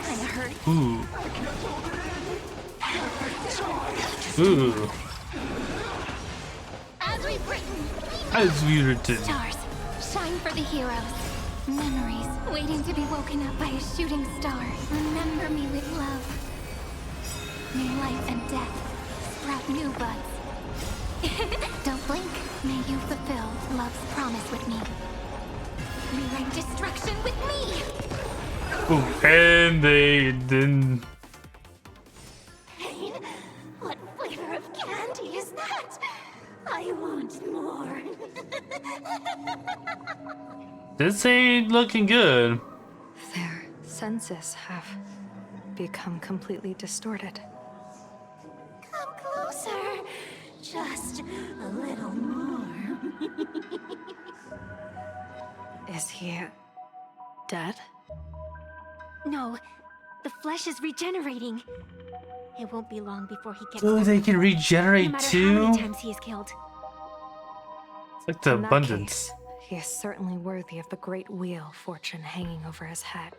S11: Kinda hurt.
S2: Ooh. Ooh.
S11: As we've
S2: written.
S11: Stars, shine for the heroes. Memories waiting to be woken up by a shooting star. Remember me with love. May life and death sprout new buds. Don't blink. May you fulfill love's promise with me. Rewrite destruction with me.
S2: Ooh, and they didn't.
S11: Pain? What flavor of candy is that? I want more.
S2: This ain't looking good.
S10: Their senses have become completely distorted.
S11: Come closer. Just a little more.
S10: Is he dead?
S11: No, the flesh is regenerating. It won't be long before he gets
S2: Oh,
S11: better.
S2: they can regenerate
S11: no matter
S2: too?
S11: how many times he is killed.
S2: It's like the
S10: In that
S2: abundance.
S10: case, he is certainly worthy of the great wheel fortune hanging over his head.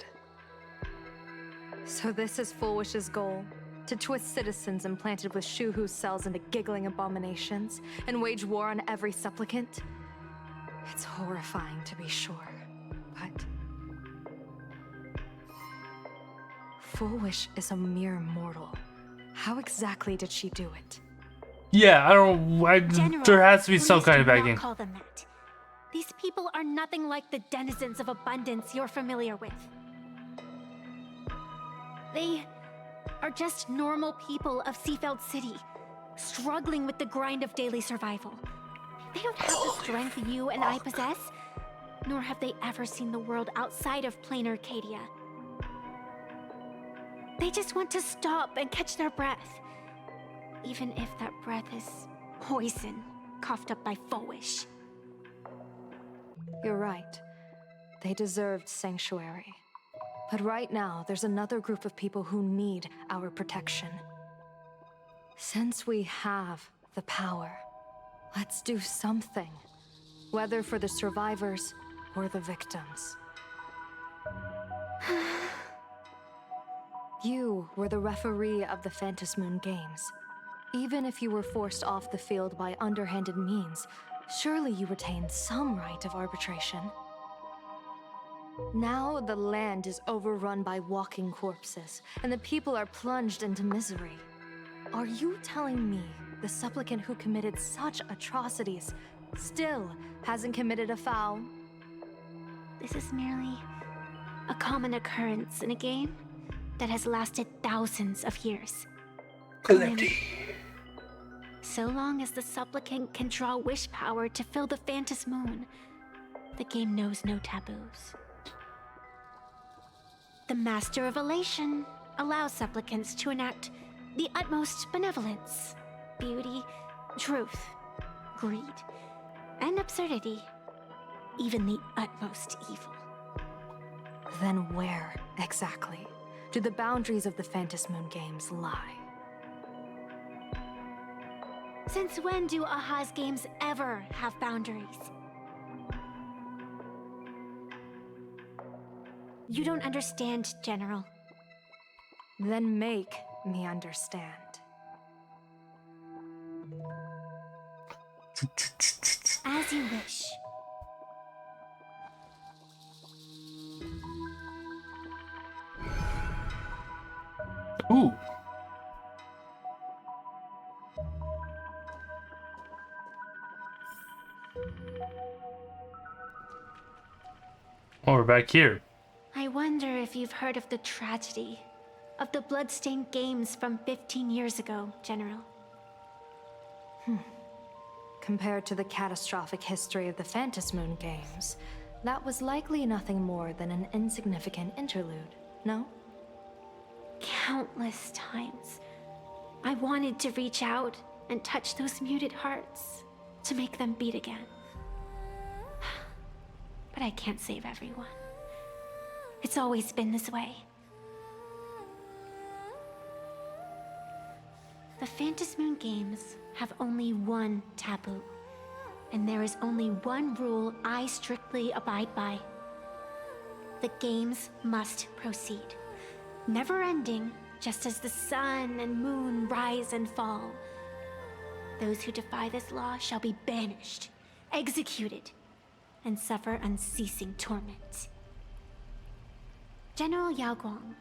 S10: So this is Fullwish's goal? To twist citizens implanted with Shuhu cells into giggling abominations and wage war on every supplicant? It's horrifying to be sure, but... Fullwish is a mere mortal. How exactly did she do it?
S2: Yeah,
S11: General,
S2: there has to be some
S11: please
S2: kind of
S11: do not
S2: backing.
S11: call them that. These people are nothing like the denizens of abundance you're familiar with. They are just normal people of Seafeld City, struggling with the grind of daily survival. They don't have the strength you and I possess, nor have they ever seen the world outside of plain Arcadia. They just want to stop and catch their breath, even if that breath is poison coughed up by Fullwish.
S10: You're right. They deserved sanctuary. But right now, there's another group of people who need our protection. Since we have the power, let's do something. Whether for the survivors or the victims. You were the referee of the Phantom Moon Games. Even if you were forced off the field by underhanded means, surely you retained some right of arbitration. Now the land is overrun by walking corpses, and the people are plunged into misery. Are you telling me the supplicant who committed such atrocities still hasn't committed a foul?
S11: This is merely a common occurrence in a game that has lasted thousands of years. Calamity. So long as the supplicant can draw wish power to fill the Phantom Moon, the game knows no taboos. The Master of Elation allows supplicants to enact the utmost benevolence, beauty, truth, greed, and absurdity, even the utmost evil.
S10: Then where, exactly, do the boundaries of the Phantasmoon games lie?
S11: Since when do Aha's games ever have boundaries? You don't understand, General.
S10: Then make me understand.
S11: As you wish.
S2: Ooh. Oh, we're back here.
S11: I wonder if you've heard of the tragedy of the bloodstained games from 15 years ago, General.
S10: Compared to the catastrophic history of the Phantasmoon games, that was likely nothing more than an insignificant interlude, no?
S11: Countless times, I wanted to reach out and touch those muted hearts to make them beat again. But I can't save everyone. It's always been this way. The Phantasmoon games have only one taboo, and there is only one rule I strictly abide by. The games must proceed, never ending, just as the sun and moon rise and fall. Those who defy this law shall be banished, executed, and suffer unceasing torment. General Yao Guang,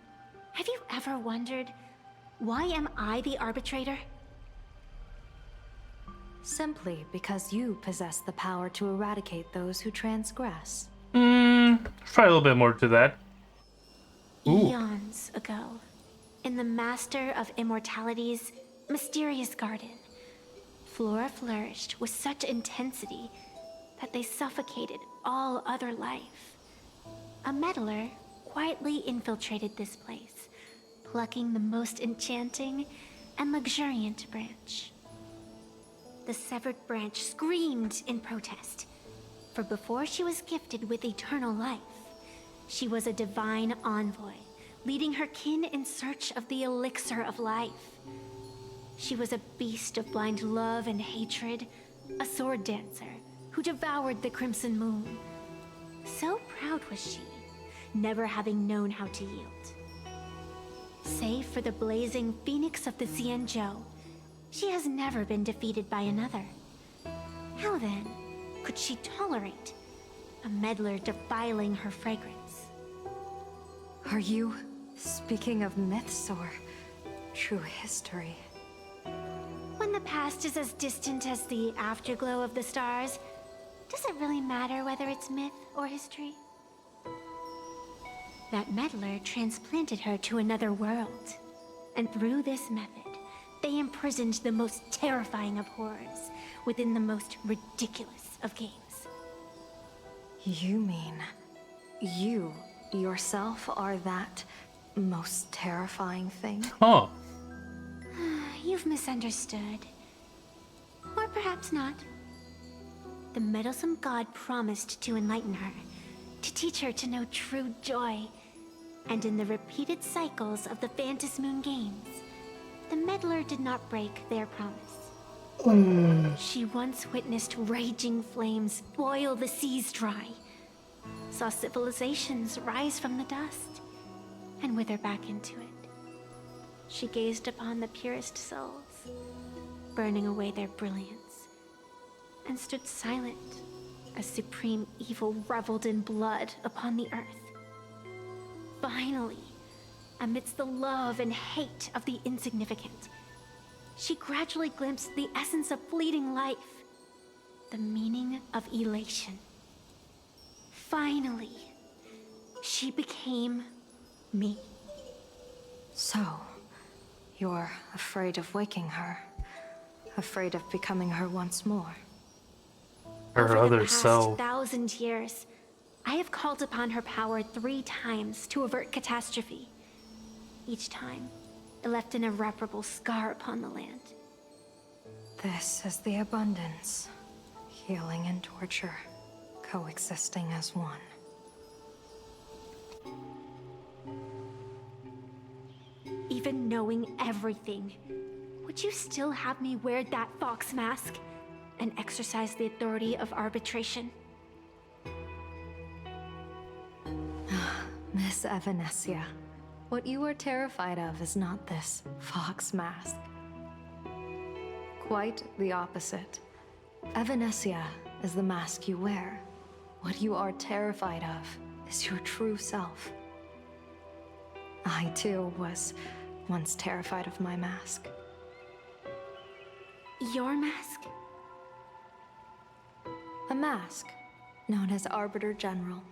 S11: have you ever wondered, why am I the arbitrator?
S10: Simply because you possess the power to eradicate those who transgress.
S2: Try a little bit more to that. Ooh.
S11: Eons ago, in the Master of Immortality's mysterious garden, flora flourished with such intensity that they suffocated all other life. A meddler quietly infiltrated this place, plucking the most enchanting and luxuriant branch. The severed branch screamed in protest, for before she was gifted with eternal life, she was a divine envoy, leading her kin in search of the elixir of life. She was a beast of blind love and hatred, a sword dancer who devoured the crimson moon. So proud was she, never having known how to yield. Save for the blazing phoenix of the Xianzhou, she has never been defeated by another. How then could she tolerate a meddler defiling her fragrance?
S10: Are you speaking of myths or true history?
S11: When the past is as distant as the afterglow of the stars, does it really matter whether it's myth or history? That meddler transplanted her to another world, and through this method, they imprisoned the most terrifying of horrors within the most ridiculous of games.
S10: You mean you yourself are that most terrifying thing?
S2: Oh.
S11: You've misunderstood. Or perhaps not. The meddlesome god promised to enlighten her, to teach her to know true joy. And in the repeated cycles of the Phantasmoon games, the meddler did not break their promise. She once witnessed raging flames boil the seas dry, saw civilizations rise from the dust, and wither back into it. She gazed upon the purest souls, burning away their brilliance, and stood silent as supreme evil reveled in blood upon the earth. Finally, amidst the love and hate of the insignificant, she gradually glimpsed the essence of fleeting life, the meaning of elation. Finally, she became me.
S10: So, you're afraid of waking her, afraid of becoming her once more.
S2: Her
S11: Over
S2: other
S11: the past
S2: self.
S11: 1,000 years, I have called upon her power 3 times to avert catastrophe. Each time, it left an irreparable scar upon the land.
S10: This is the abundance, healing and torture, coexisting as one.
S11: even knowing everything, would you still have me wear that fox mask and exercise the authority of arbitration?
S10: Miss Evanesia, what you are terrified of is not this fox mask. Quite the opposite. Evanesia is the mask you wear. What you are terrified of is your true self. I too was once terrified of my mask.
S11: Your mask?
S10: A mask known as Arbiter General.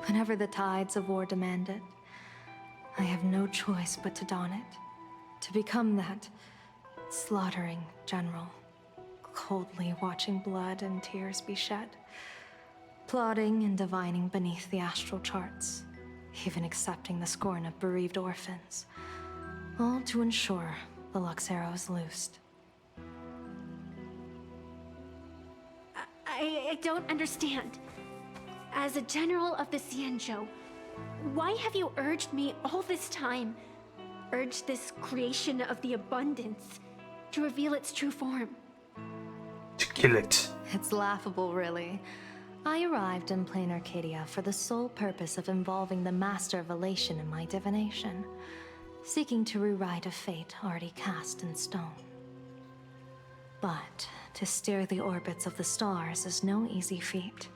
S10: Whenever the tides of war demand it, I have no choice but to don it, to become that slaughtering general, coldly watching blood and tears be shed, plotting and divining beneath the astral charts, even accepting the scorn of bereaved orphans, all to ensure the Luxero is loosed.
S11: I don't understand. As a general of the Xianzhou, why have you urged me all this time, urged this creation of the abundance, to reveal its true form?
S2: To kill it.
S10: It's laughable, really. I arrived in plain Arcadia for the sole purpose of involving the Master of Elation in my divination, seeking to rewrite a fate already cast in stone. But to steer the orbits of the stars is no easy feat.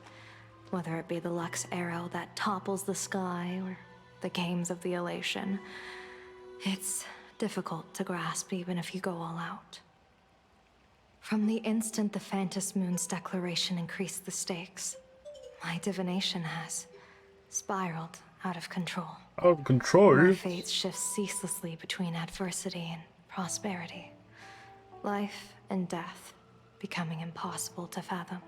S10: Whether it be the Lux arrow that topples the sky or the games of the Elation, it's difficult to grasp even if you go all out. From the instant the Phantom Moon's declaration increased the stakes, my divination has spiraled out of control.
S2: Out of control?
S10: My fate shifts ceaselessly between adversity and prosperity. Life and death becoming impossible to fathom.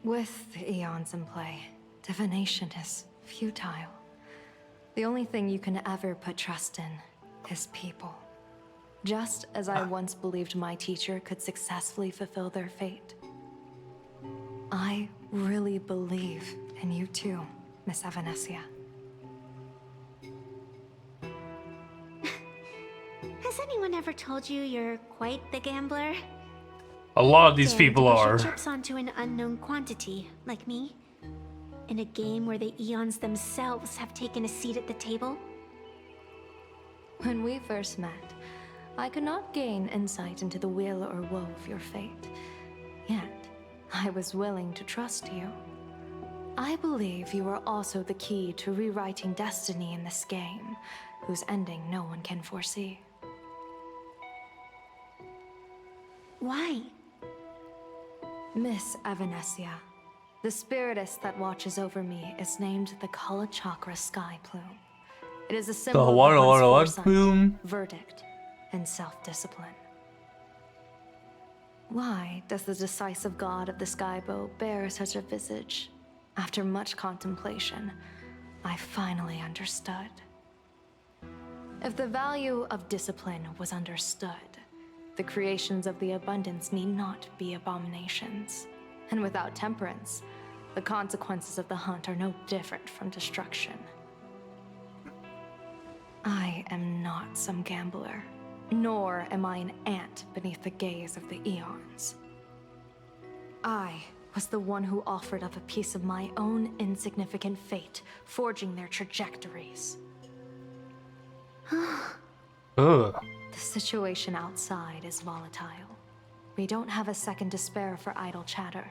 S10: With the eons in play, divination is futile. The only thing you can ever put trust in is people. Just as I once believed my teacher could successfully fulfill their fate. I really believe in you too, Miss Evanesia.
S11: Has anyone ever told you you're quite the gambler?
S2: A lot of these
S11: Dare
S2: people
S11: to push
S2: are.
S11: your chips onto an unknown quantity, like me? In a game where the eons themselves have taken a seat at the table?
S10: When we first met, I could not gain insight into the will or woe of your fate. Yet, I was willing to trust you. I believe you are also the key to rewriting destiny in this game, whose ending no one can foresee.
S11: Why?
S10: Miss Evanesia, the spiritess that watches over me is named the Kala Chakra Sky Plume. It is a symbol of one's foresight,
S2: plume?
S10: verdict, and self-discipline. Why does the decisive god of the Skybow bear such a visage? After much contemplation, I finally understood. If the value of discipline was understood, the creations of the abundance need not be abominations. And without temperance, the consequences of the hunt are no different from destruction. I am not some gambler, nor am I an ant beneath the gaze of the eons. I was the one who offered up a piece of my own insignificant fate, forging their trajectories.
S2: Ugh.
S10: The situation outside is volatile. We don't have a second to spare for idle chatter.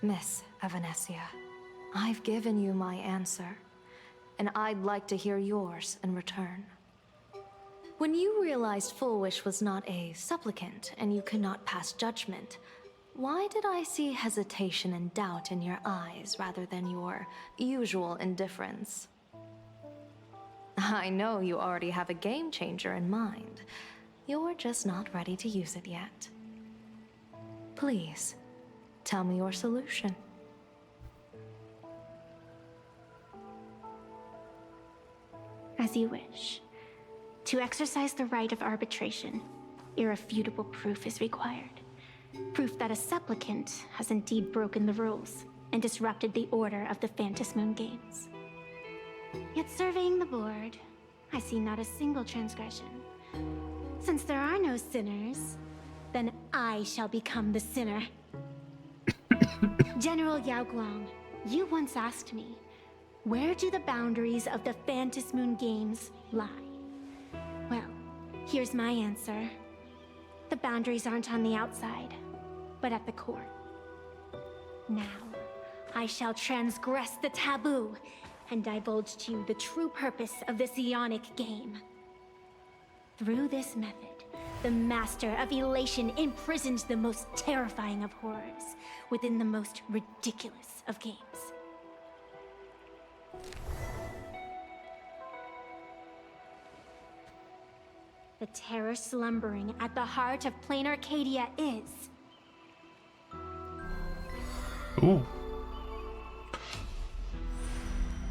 S10: Miss Evanesia, I've given you my answer, and I'd like to hear yours in return. When you realized Full Wish was not a supplicant and you could not pass judgment, why did I see hesitation and doubt in your eyes rather than your usual indifference? I know you already have a game changer in mind. You're just not ready to use it yet. Please, tell me your solution.
S11: As you wish. To exercise the right of arbitration, irrefutable proof is required. Proof that a supplicant has indeed broken the rules and disrupted the order of the Phantom Moon Games. Yet surveying the board, I see not a single transgression. Since there are no sinners, then I shall become the sinner. General Yao Guang, you once asked me, where do the boundaries of the Phantasm Moon Games lie? Well, here's my answer. The boundaries aren't on the outside, but at the core. Now, I shall transgress the taboo and divulge to you the true purpose of this Ionic game. Through this method, the Master of Elation imprisoned the most terrifying of horrors within the most ridiculous of games. The terror slumbering at the heart of Plain Arcadia is...
S2: Ooh.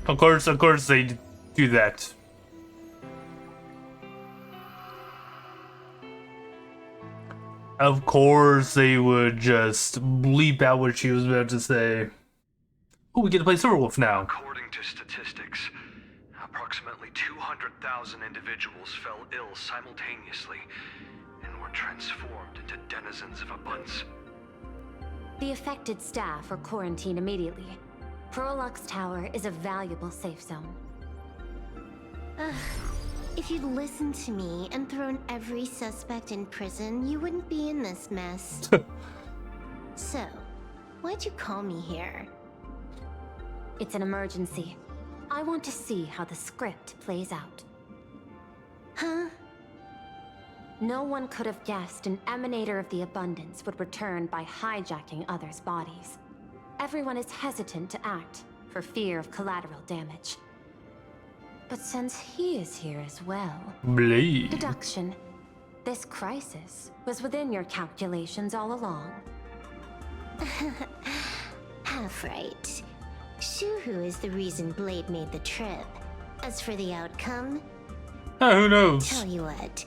S2: Of course they do that. Of course they would just bleep out what she was about to say. Oh, we get to play Silverwolf now.
S17: According to statistics, approximately 200,000 individuals fell ill simultaneously and were transformed into denizens of abundance.
S20: The affected staff are quarantined immediately. Prolux Tower is a valuable safe zone.
S6: If you'd listened to me and thrown every suspect in prison, you wouldn't be in this mess. So, why'd you call me here?
S20: It's an emergency. I want to see how the script plays out.
S6: Huh?
S20: No one could have guessed an emanator of the abundance would return by hijacking others' bodies. Everyone is hesitant to act for fear of collateral damage. But since he is here as well...
S2: Blade.
S20: Deduction. This crisis was within your calculations all along.
S6: Half right. Shuhu is the reason Blade made the trip. As for the outcome...
S2: Who knows?
S6: Tell you what,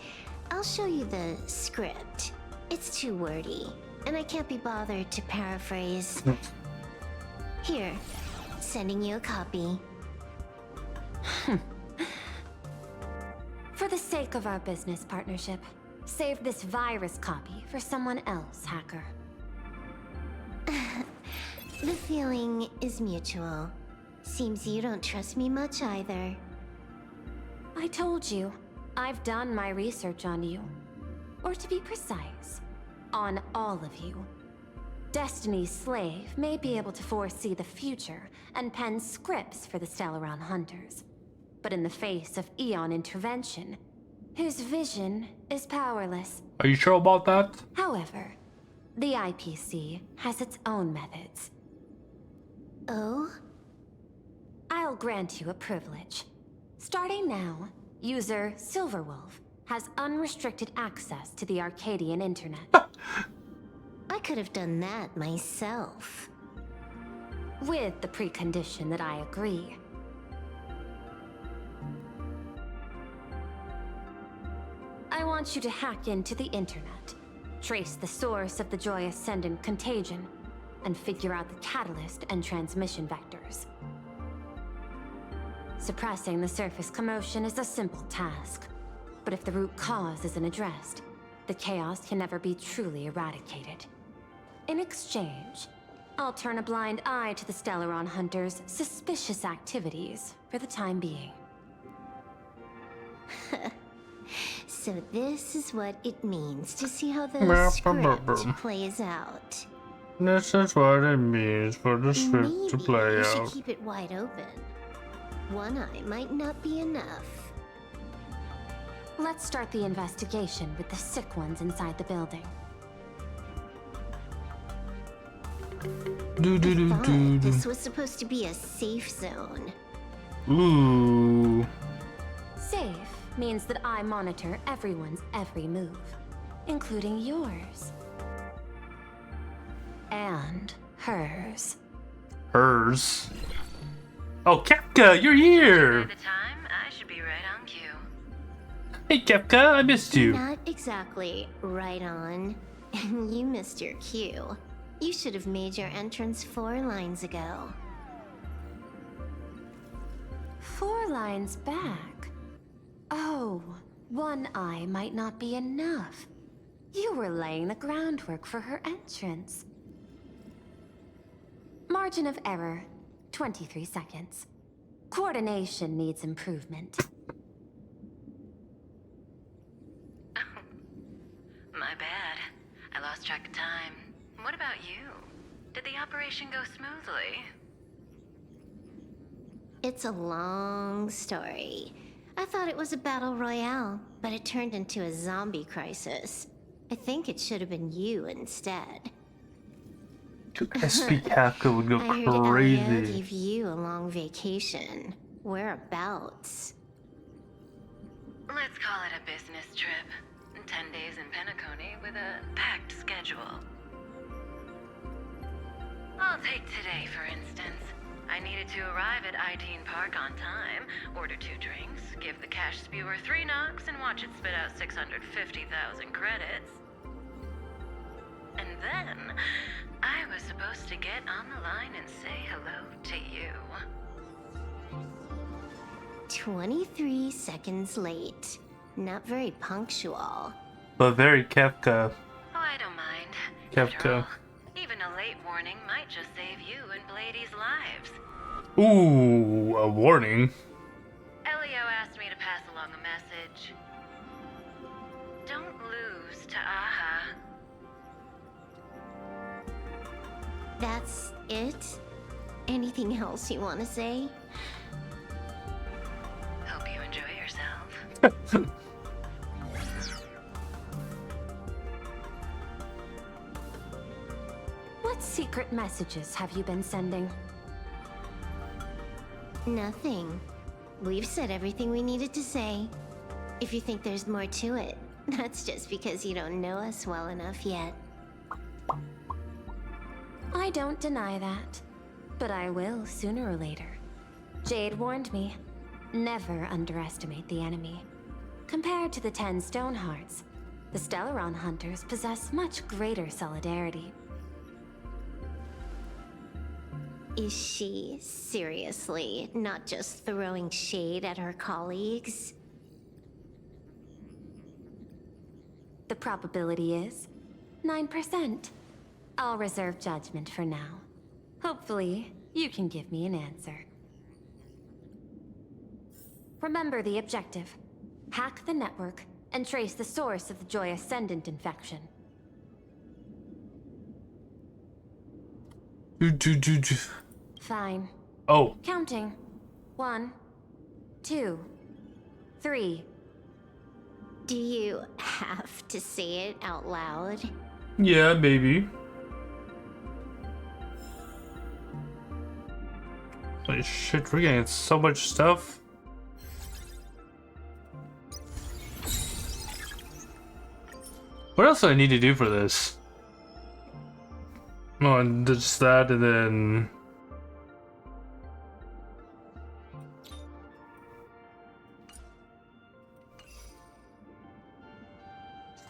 S6: I'll show you the script. It's too wordy, and I can't be bothered to paraphrase. Here, sending you a copy.
S20: For the sake of our business partnership, save this virus copy for someone else, hacker.
S6: The feeling is mutual. Seems you don't trust me much either.
S20: I told you, I've done my research on you. Or to be precise, on all of you. Destiny's slave may be able to foresee the future and pen scripts for the Stellaron Hunters. But in the face of Eon intervention, his vision is powerless.
S2: Are you sure about that?
S20: However, the IPC has its own methods.
S6: Oh?
S20: I'll grant you a privilege. Starting now, user Silverwolf has unrestricted access to the Arcadian internet.
S6: I could have done that myself.
S20: With the precondition that I agree. I want you to hack into the internet, trace the source of the Joy Ascendant contagion, and figure out the catalyst and transmission vectors. Suppressing the surface commotion is a simple task, but if the root cause isn't addressed, the chaos can never be truly eradicated. In exchange, I'll turn a blind eye to the Stellaron Hunters' suspicious activities for the time being.
S6: So this is what it means to see how the script plays out.
S2: This is what it means for the script
S6: Maybe
S2: to play
S6: you should
S2: out.
S6: keep it wide open. One eye might not be enough.
S20: Let's start the investigation with the sick ones inside the building.
S6: This was supposed to be a safe zone.
S2: Ooh.
S20: Safe means that I monitor everyone's every move, including yours. And hers.
S2: Hers. Oh, Kefka, you're here!
S7: The time, I should be right on cue.
S2: Hey, Kefka, I missed you.
S6: Not exactly right on. You missed your cue. You should have made your entrance 4 lines ago.
S20: 4 lines back. Oh, 1 eye might not be enough. You were laying the groundwork for her entrance. Margin of error, 23 seconds. Coordination needs improvement.
S3: My bad. I lost track of time. What about you? Did the operation go smoothly?
S11: It's a long story. I thought it was a battle royale, but it turned into a zombie crisis. I think it should have been you instead.
S2: SP Kafka would go
S11: I heard Elio
S2: crazy.
S11: gave you a long vacation. Whereabouts?
S3: Let's call it a business trip. 10 days in Penacony with a packed schedule. I'll take today, for instance. I needed to arrive at Itine Park on time, order 2 drinks, give the cash spewer 3 knocks, and watch it spit out 650,000 credits. And then, I was supposed to get on the line and say hello to you.
S11: 23 seconds late. Not very punctual.
S2: But very Kafka.
S3: Oh, I don't mind.
S2: Kafka.
S3: Even a late warning might just save you and Blady's lives.
S2: Ooh, a warning.
S3: Elio asked me to pass along a message. Don't lose to Aha.
S11: That's it? Anything else you want to say?
S3: Hope you enjoy yourself.
S20: What secret messages have you been sending?
S11: Nothing. We've said everything we needed to say. If you think there's more to it, that's just because you don't know us well enough yet.
S20: I don't deny that, but I will sooner or later. Jade warned me, never underestimate the enemy. Compared to the 10 Stonehearts, the Stellaron Hunters possess much greater solidarity.
S11: Is she, seriously, not just throwing shade at her colleagues?
S20: The probability is 9%. I'll reserve judgment for now. Hopefully, you can give me an answer. Remember the objective. Hack the network and trace the source of the Joy Ascendant infection. Fine.
S2: Oh.
S20: Counting. 1, 2, 3.
S11: Do you have to say it out loud?
S2: Yeah, maybe. Holy shit, we're getting so much stuff. What else do I need to do for this? Oh, and just that, and then...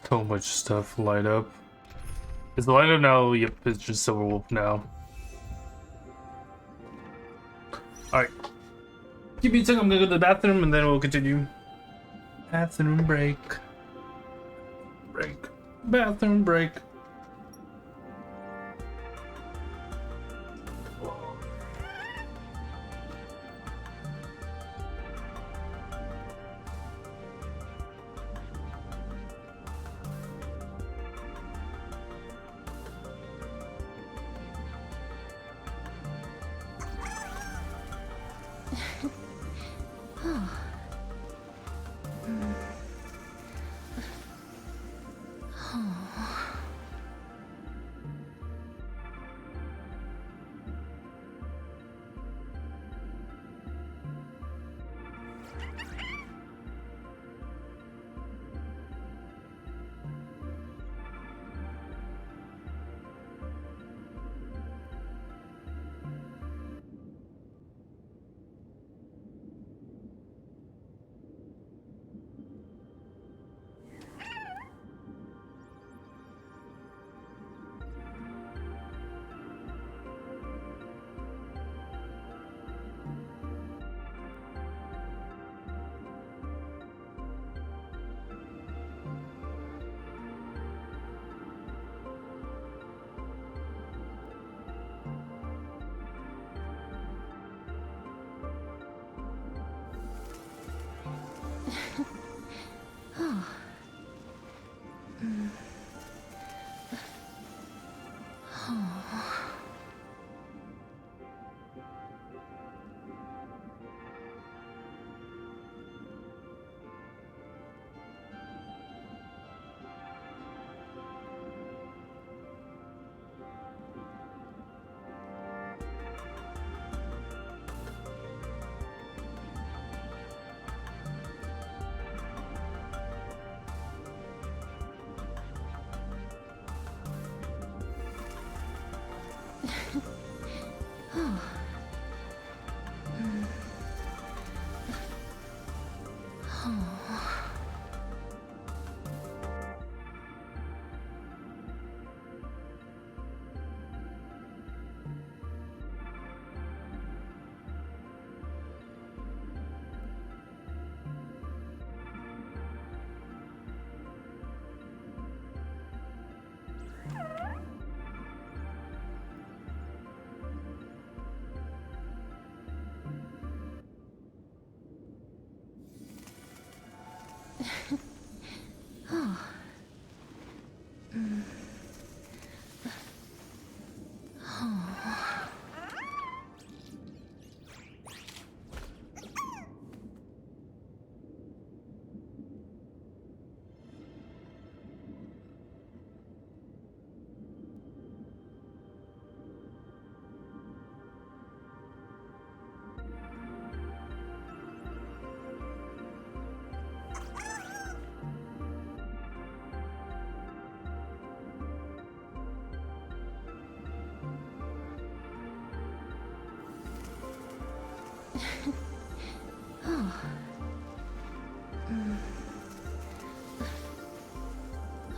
S2: So much stuff light up. Is the light up now? Yep, it's just Silver Wolf now. Alright. Give me a second, I'm gonna go to the bathroom and then we'll continue. Bathroom break. Break. Bathroom break.
S10: Oh. Oh. Oh. Oh. Oh. Oh. Oh.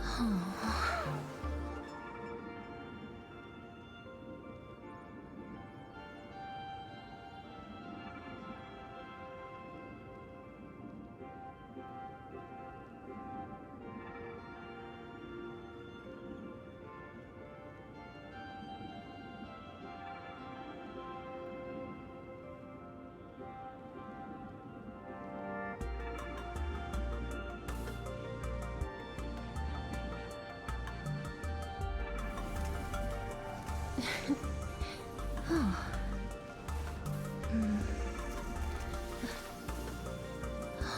S10: Oh. Oh. Oh. Oh. Oh.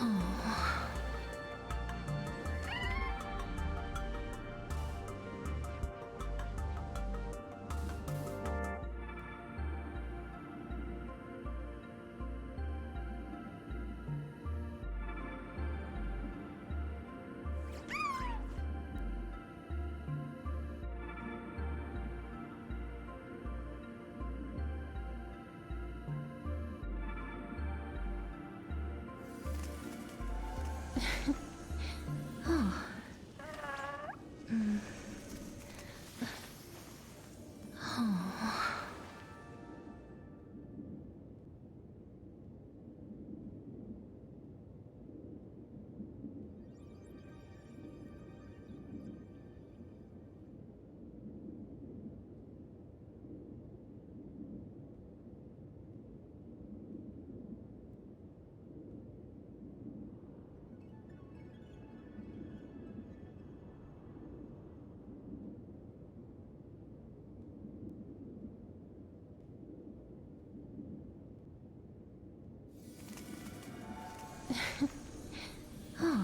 S10: Oh. Oh. Oh.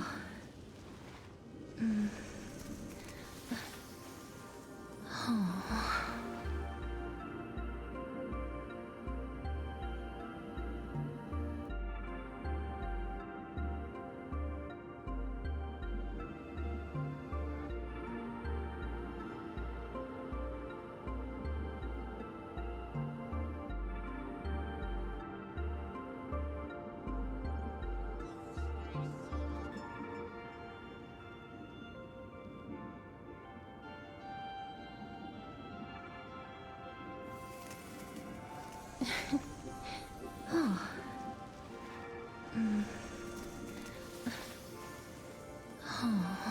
S10: Oh.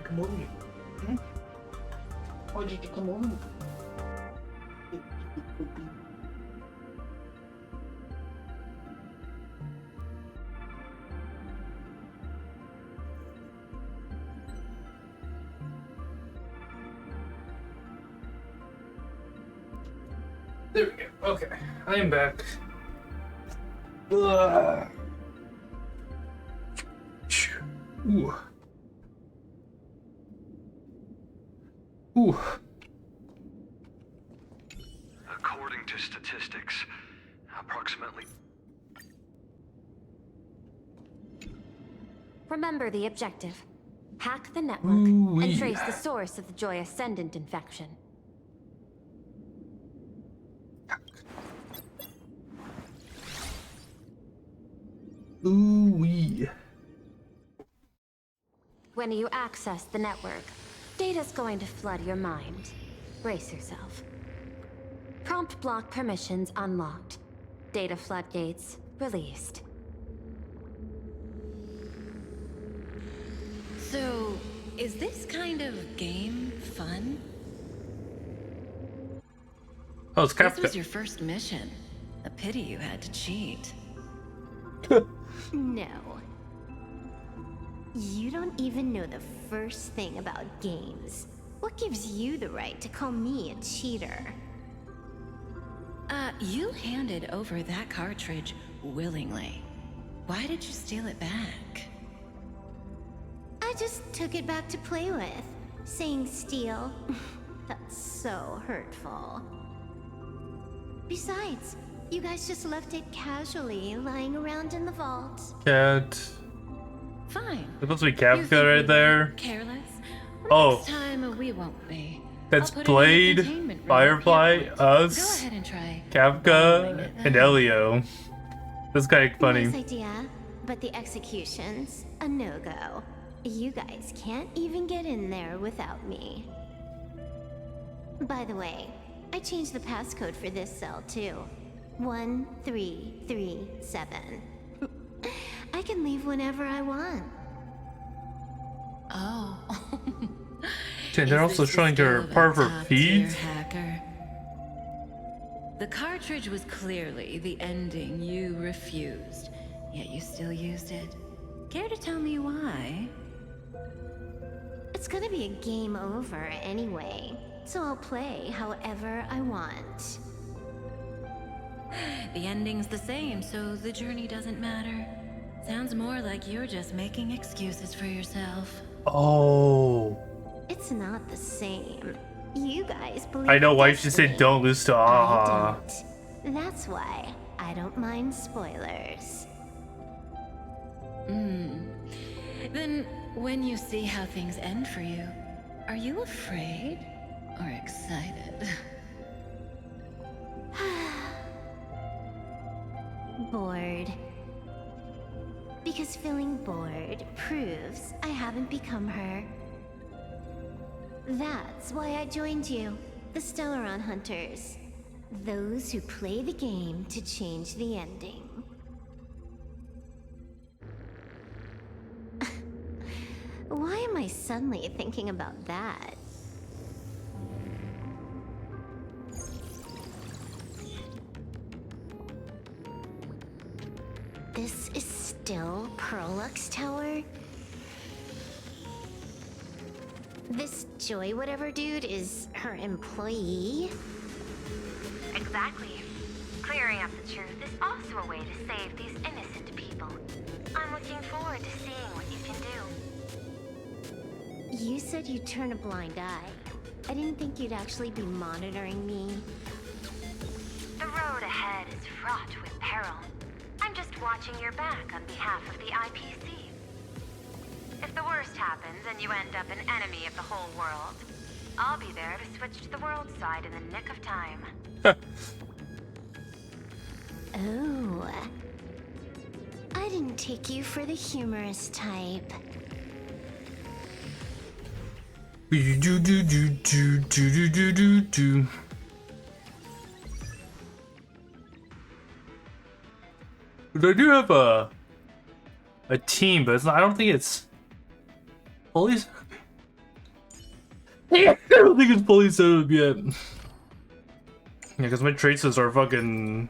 S2: Come over here. Why did you come over? There we go. Okay, I am back. Ugh. Ooh. Ooh.
S17: According to statistics, approximately...
S20: Remember the objective. Hack the network and trace the source of the Joy Ascendant infection.
S2: Ooh-wee.
S20: When you access the network, data's going to flood your mind. Brace yourself. Prompt block permissions unlocked. Data floodgates released.
S3: So, is this kind of game fun?
S2: Oh, it's
S3: This
S2: Kafka.
S3: was your first mission. A pity you had to cheat.
S11: No. You don't even know the first thing about games. What gives you the right to call me a cheater?
S3: You handed over that cartridge willingly. Why did you steal it back?
S11: I just took it back to play with. Saying steal, that's so hurtful. Besides, you guys just left it casually lying around in the vault.
S2: Cat.
S3: Fine.
S2: It's supposed to be
S3: You
S2: Kafka
S3: think
S2: right
S3: we
S2: there.
S3: were careless?
S2: Oh.
S3: Next time we won't be.
S2: That's
S3: I'll put it in the
S2: Blade,
S3: containment room.
S2: Firefly,
S3: Go
S2: us,
S3: ahead and try.
S2: Kafka, and Elio. That's kind of funny.
S11: Nice idea, but the execution's a no-go. You guys can't even get in there without me. By the way, I changed the passcode for this cell too. 1337. I can leave whenever I want.
S3: Oh.
S2: And they're also showing her part of her feet.
S3: Hacker. The cartridge was clearly the ending you refused, yet you still used it. Care to tell me why?
S11: It's gonna be a game over anyway, so I'll play however I want.
S3: The ending's the same, so the journey doesn't matter. Sounds more like you're just making excuses for yourself.
S2: Oh.
S11: It's not the same. You guys believe
S2: I know
S11: in
S2: why she said
S11: destiny.
S2: don't lose to
S11: I
S2: Aha.
S11: don't. That's why I don't mind spoilers.
S3: Then, when you see how things end for you, are you afraid or excited?
S11: Bored. Because feeling bored proves I haven't become her. That's why I joined you, the Stellaron Hunters. Those who play the game to change the ending. Why am I suddenly thinking about that? This is still Perlux Tower? This Joy whatever dude is her employee?
S20: Exactly. Clearing up the truth is also a way to save these innocent people. I'm looking forward to seeing what you can do.
S11: You said you'd turn a blind eye. I didn't think you'd actually be monitoring me.
S20: The road ahead is fraught with peril. I'm just watching your back on behalf of the IPC. If the worst happens and you end up an enemy of the whole world, I'll be there to switch to the world side in the nick of time.
S11: Oh. I didn't take you for the humorous type.
S2: But I do have a team, but it's not, I don't think it's fully. I don't think it's fully set up yet. Yeah, because my traces are fucking.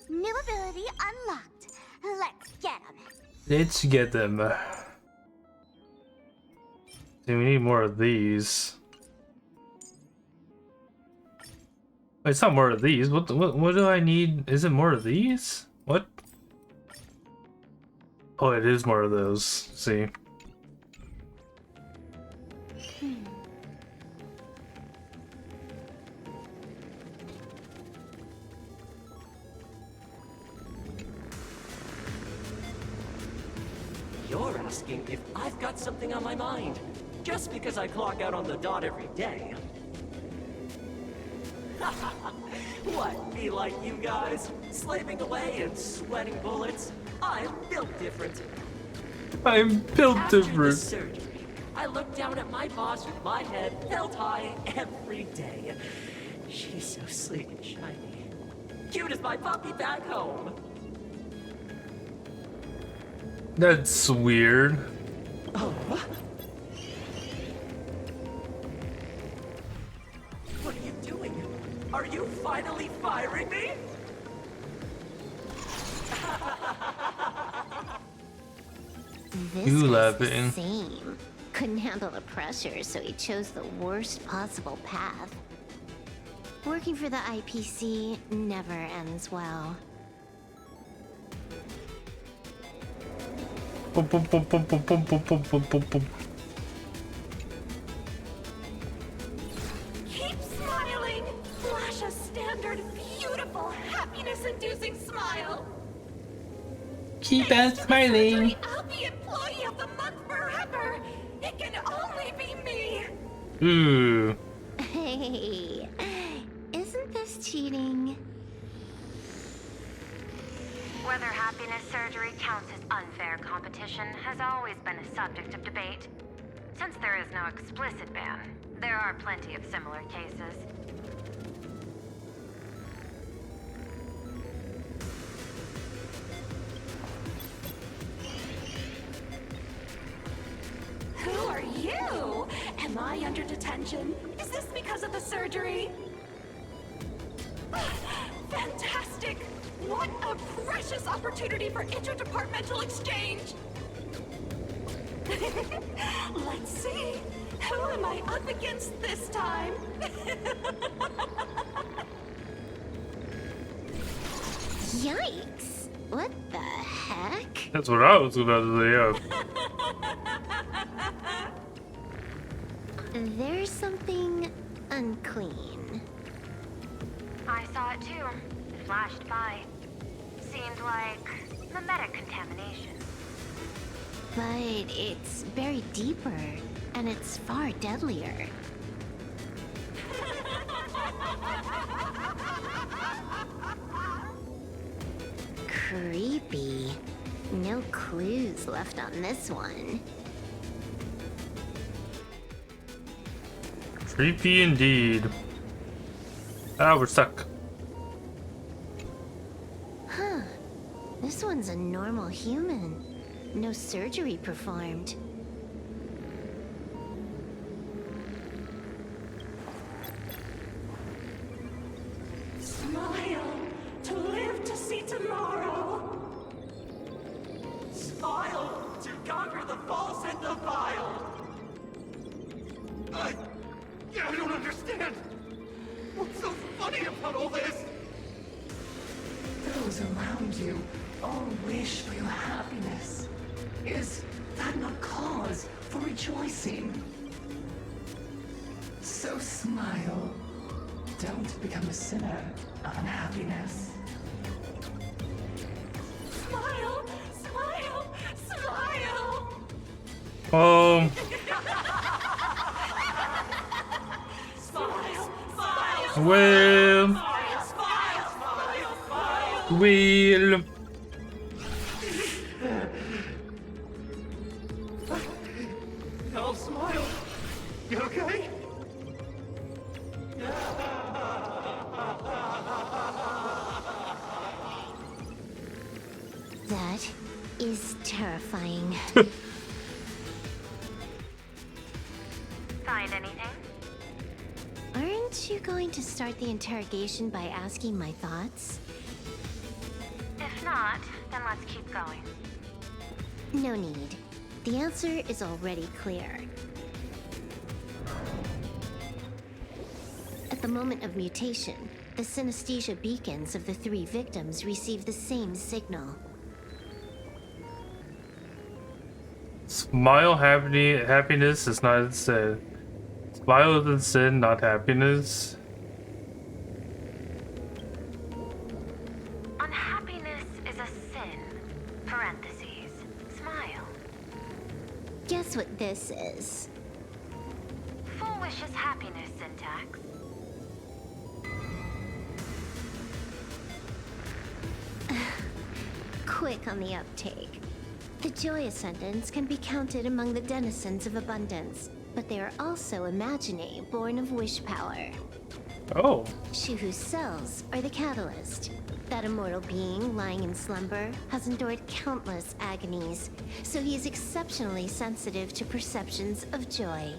S6: New ability unlocked. Let's get them.
S2: Let's get them. Dude, we need more of these. Wait, it's not more of these. What do I need? Is it more of these? What? Oh, it is more of those. See.
S8: You're asking if I've got something on my mind, just because I clock out on the dot every day. What, be like you guys? Slaving away and sweating bullets? I'm built different.
S2: I'm built
S8: After
S2: different.
S8: the surgery, I look down at my boss with my head held high every day. She's so sleek and shiny. Cute as my puppy back home.
S2: That's weird.
S8: Oh. What are you doing? Are you finally firing me?
S6: This
S2: You
S6: guy's
S2: laughing.
S6: the same. Couldn't handle the pressure, so he chose the worst possible path. Working for the IPC never ends well.
S2: Boom, boom, boom, boom, boom, boom, boom, boom, boom, boom, boom.
S19: Keep smiling! Flash a standard, beautiful, happiness-inducing smile!
S2: Keep on smiling.
S19: I'll be employee of the month forever! It can only be me!
S2: Ooh.
S6: Hey, isn't this cheating?
S3: Whether happiness surgery counts as unfair competition has always been a subject of debate. Since there is no explicit ban, there are plenty of similar cases.
S19: Who are you? Am I under detention? Is this because of the surgery? Fantastic! What a precious opportunity for interdepartmental exchange! Let's see. Who am I up against this time?
S6: Yikes! What the heck?
S2: That's what I was about to say, yeah.
S6: There's something unclean.
S3: I saw it too. It flashed by. Seemed like mimetic contamination.
S6: But it's buried deeper, and it's far deadlier. Creepy. No clues left on this one.
S2: Creepy indeed. Ah, we're stuck.
S6: Huh. This one's a normal human. No surgery performed.
S8: Smile to live to see tomorrow. Smile to conquer the false and the vile.
S13: I don't understand. What's so funny about all this?
S8: Those around you all wish for your happiness. Is that not cause for rejoicing? So smile. Don't become a sinner of unhappiness.
S19: Smile! Smile! Smile!
S2: Um.
S19: Smile! Smile!
S2: Well. Well.
S13: No, smile.
S16: You okay?
S6: That is terrifying.
S3: Find anything?
S6: Aren't you going to start the interrogation by asking my thoughts?
S3: If not, then let's keep going.
S6: No need. The answer is already clear. At the moment of mutation, the synesthesia beacons of the 3 victims receive the same signal.
S2: Smile, happiness is not sin. Smile is sin, not happiness.
S3: Unhappiness is a sin. Parentheses. Smile.
S6: Guess what this is?
S3: Full wish is happiness syntax.
S6: Quick on the uptake. The Joy Ascendants can be counted among the denizens of abundance, but they are also imaginae born of wish power.
S2: Oh.
S6: Shuhu's cells are the catalyst. That immortal being lying in slumber has endured countless agonies, so he is exceptionally sensitive to perceptions of joy.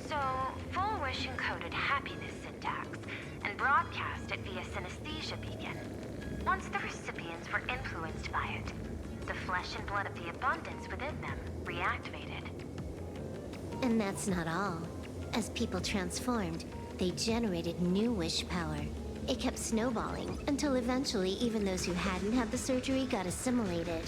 S3: So, full wish encoded happiness syntax and broadcast it via synesthesia beacon. Once the recipients were influenced by it, the flesh and blood of the abundance within them reactivated.
S6: And that's not all. As people transformed, they generated new wish power. It kept snowballing until eventually even those who hadn't had the surgery got assimilated.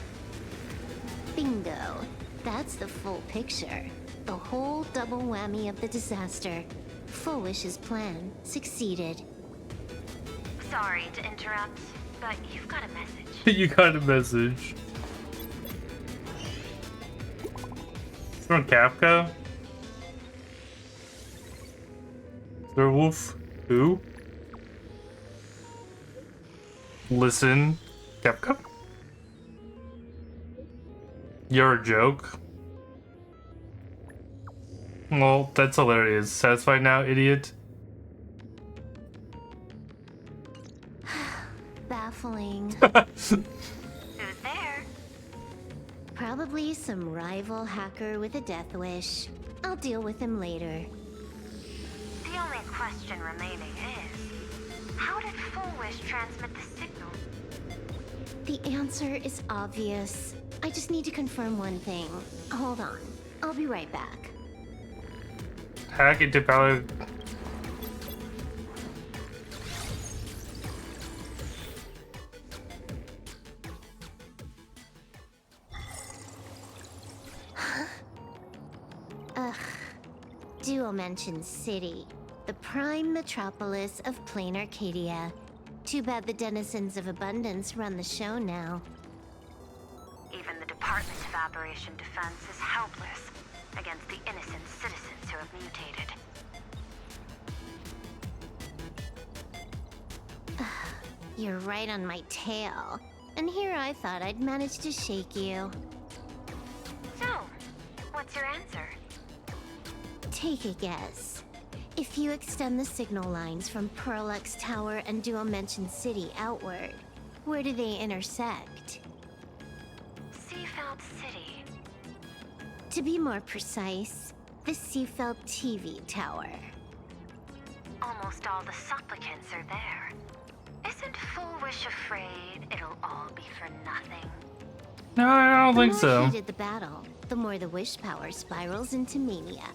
S6: Bingo. That's the full picture. The whole double whammy of the disaster. Full Wish's plan succeeded.
S3: Sorry to interrupt, but you've got a message.
S2: You got a message. From Kafka? Sir Wolf? Who? Listen, Kafka? You're a joke. Well, that's hilarious. Satisfied now, idiot?
S6: Baffling.
S3: Who's there?
S6: Probably some rival hacker with a death wish. I'll deal with him later.
S3: The only question remaining is, how did Full Wish transmit the signal?
S6: The answer is obvious. I just need to confirm one thing. Hold on. I'll be right back.
S2: Hack into power.
S6: Ugh. Dual-Mention City. The prime metropolis of plain Arcadia. Too bad the denizens of abundance run the show now.
S3: Even the Department of Aberration Defense is helpless against the innocent citizens who have mutated.
S6: You're right on my tail. And here I thought I'd manage to shake you.
S3: So, what's your answer?
S6: Take a guess. If you extend the signal lines from Pearlux Tower and Dual-Mention City outward, where do they intersect?
S3: Seafeld City.
S6: To be more precise, the Seafeld TV Tower.
S3: Almost all the supplicants are there. Isn't Full Wish afraid it'll all be for nothing?
S2: No, I don't think
S6: The
S2: so.
S6: more heated the battle, the more the wish power spirals into mania.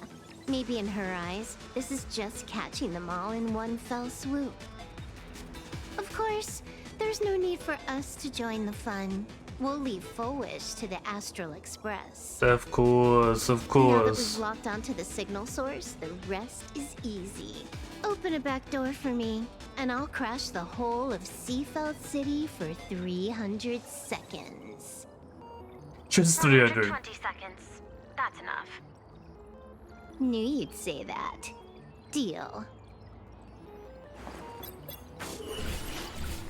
S6: Maybe in her eyes, this is just catching them all in one fell swoop. Of course, there's no need for us to join the fun. We'll leave Full Wish to the Astral Express.
S2: Of course, of
S6: Now that
S2: course.
S6: we've locked onto the signal source, the rest is easy. Open a back door for me, and I'll crash the whole of Seafeld City for 300 seconds.
S2: Just 300.
S3: 20 seconds. That's enough.
S6: Knew you'd say that. Deal.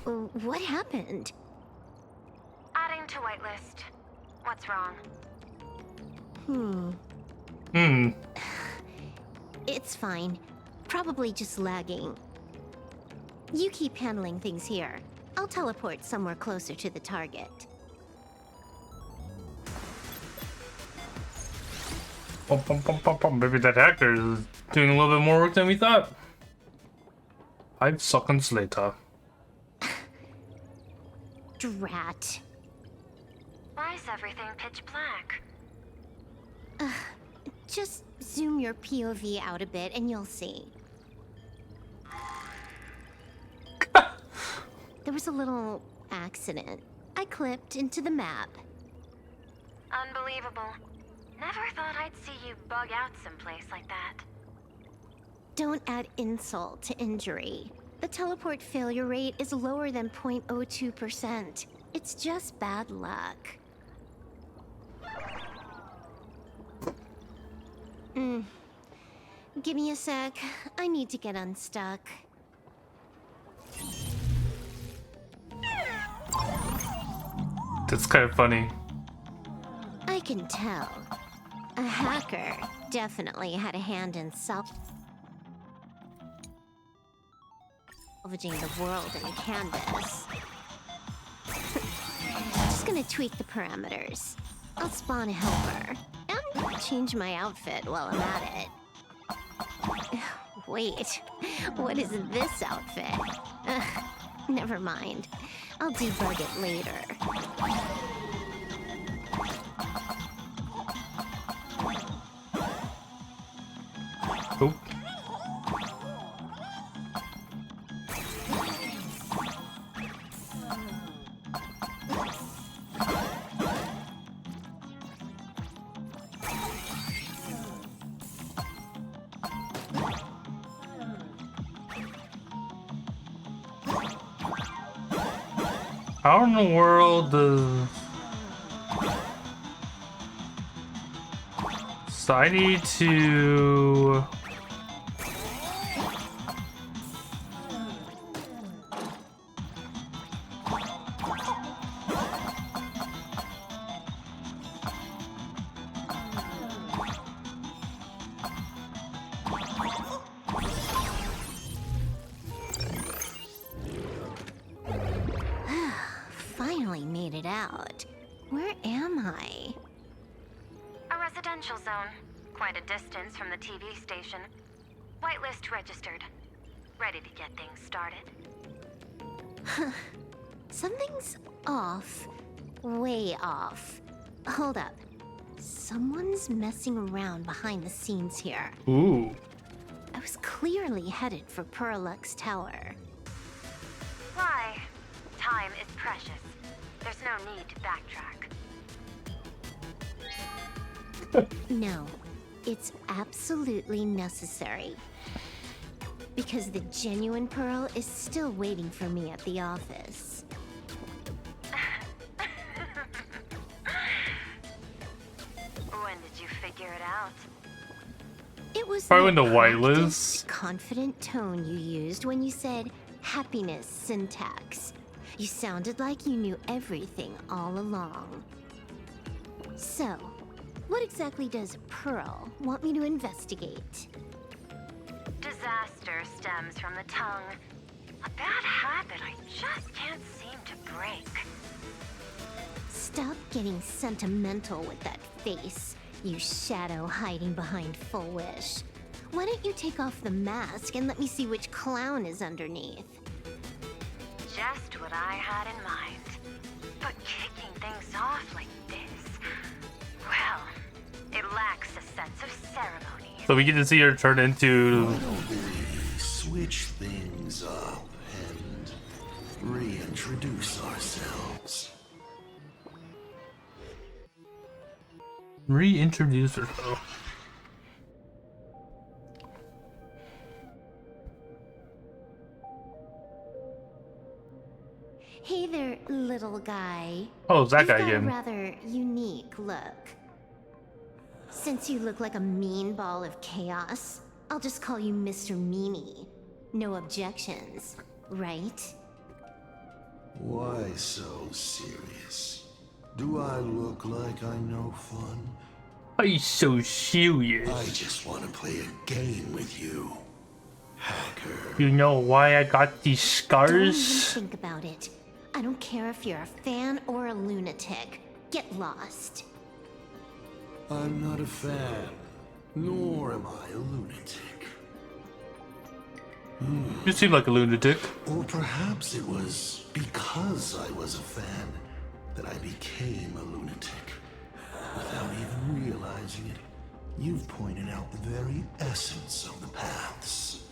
S6: What happened?
S3: Adding to whitelist. What's wrong?
S6: Hmm.
S14: It's fine. Probably just lagging. You keep handling things here. I'll teleport somewhere closer to the target.
S2: Maybe that hacker is doing a little bit more work than we thought. 5 seconds later.
S14: Drat.
S20: Why is everything pitch black?
S14: Just zoom your POV out a bit and you'll see. There was a little accident. I clipped into the map.
S20: Unbelievable. Never thought I'd see you bug out someplace like that.
S14: Don't add insult to injury. The teleport failure rate is lower than 0.02%. It's just bad luck. Give me a sec. I need to get unstuck.
S2: That's kind of funny.
S14: I can tell. A hacker definitely had a hand in salvaging the world in Canvas. Just gonna tweak the parameters. I'll spawn a helper and change my outfit while I'm at it. Wait, what is this outfit? Never mind. I'll debug it later.
S2: Oh. How in the world does... So I need to...
S14: Finally made it out. Where am I?
S20: A residential zone. Quite a distance from the TV station. Whitelist registered. Ready to get things started.
S14: Something's off. Way off. Hold up. Someone's messing around behind the scenes here.
S2: Ooh.
S14: I was clearly headed for Perlux Tower.
S20: Why? Time is precious. There's no need to backtrack.
S14: No, it's absolutely necessary. Because the genuine Pearl is still waiting for me at the office.
S20: When did you figure it out?
S14: It was
S2: Probably
S14: the
S2: in the whitelist.
S14: confident tone you used when you said happiness syntax. You sounded like you knew everything all along. So, what exactly does Pearl want me to investigate?
S20: Disaster stems from the tongue. A bad habit I just can't seem to break.
S14: Stop getting sentimental with that face, you shadow hiding behind Full Wish. Why don't you take off the mask and let me see which clown is underneath?
S20: Just what I had in mind. But kicking things off like this, well, it lacks a sense of ceremony.
S2: So we get to see her turn into...
S22: Why don't we switch things up and reintroduce ourselves?
S2: Reintroduce herself.
S14: Hey there, little guy.
S2: Oh, it's that
S14: You've
S2: guy
S14: got
S2: again.
S14: a rather unique look. Since you look like a mean ball of chaos, I'll just call you Mr. Meanie. No objections, right?
S22: Why so serious? Do I look like I'm no fun?
S2: Are you so serious?
S22: I just want to play a game with you, hacker.
S2: You know why I got these
S14: Don't even
S2: scars?
S14: think about it. I don't care if you're a fan or a lunatic. Get lost.
S22: I'm not a fan, nor am I a lunatic.
S2: You seem like a lunatic.
S22: Or perhaps it was because I was a fan that I became a lunatic. Without even realizing it, you've pointed out the very essence of the paths.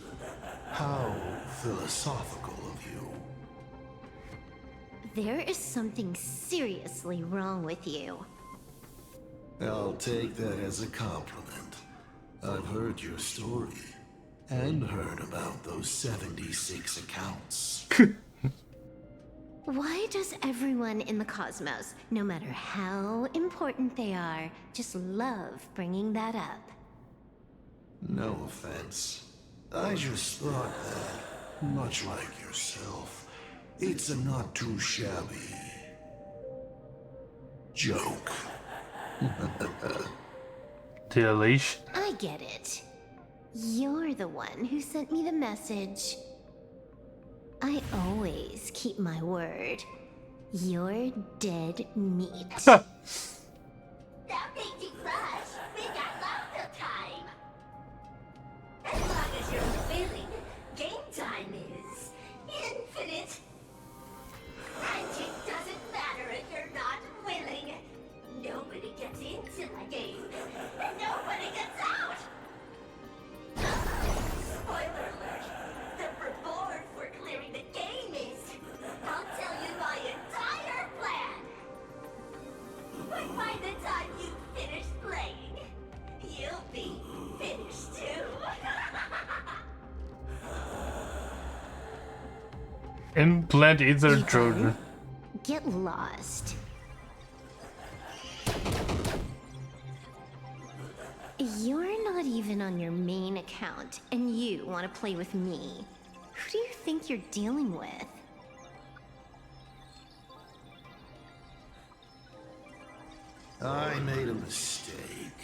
S22: How philosophical of you.
S14: There is something seriously wrong with you.
S22: I'll take that as a compliment. I've heard your story, and heard about those 76 accounts.
S14: Why does everyone in the cosmos, no matter how important they are, just love bringing that up?
S22: No offense. I just thought that, much like yourself, it's a not too shabby joke.
S2: The elation.
S14: I get it. You're the one who sent me the message. I always keep my word. You're dead meat.
S6: That made you rush. We got lots of time. As long as you're willing, game time is infinite. Magic doesn't matter if you're not willing. Nobody gets into my game, and nobody gets out. Spoiler alert. The reward for clearing the game is, I'll tell you my entire plan. But by the time you finish playing, you'll be finished too.
S2: Implant either children.
S14: Get lost. You're not even on your main account, and you want to play with me. Who do you think you're dealing with?
S22: I made a mistake.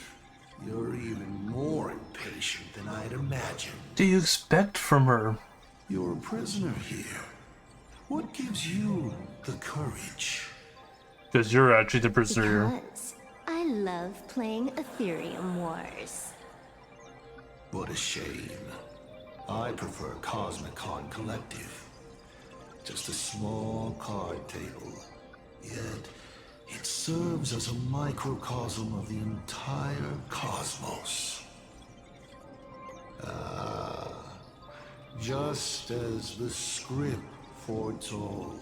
S22: You're even more impatient than I'd imagined.
S2: What do you expect from her?
S22: You're a prisoner here. What gives you the courage?
S2: Because you're actually the prisoner.
S14: Because I love playing Ethereum Wars.
S22: What a shame. I prefer Cosmicon Collective. Just a small card table. Yet, it serves as a microcosm of the entire cosmos. Just as the script foretold.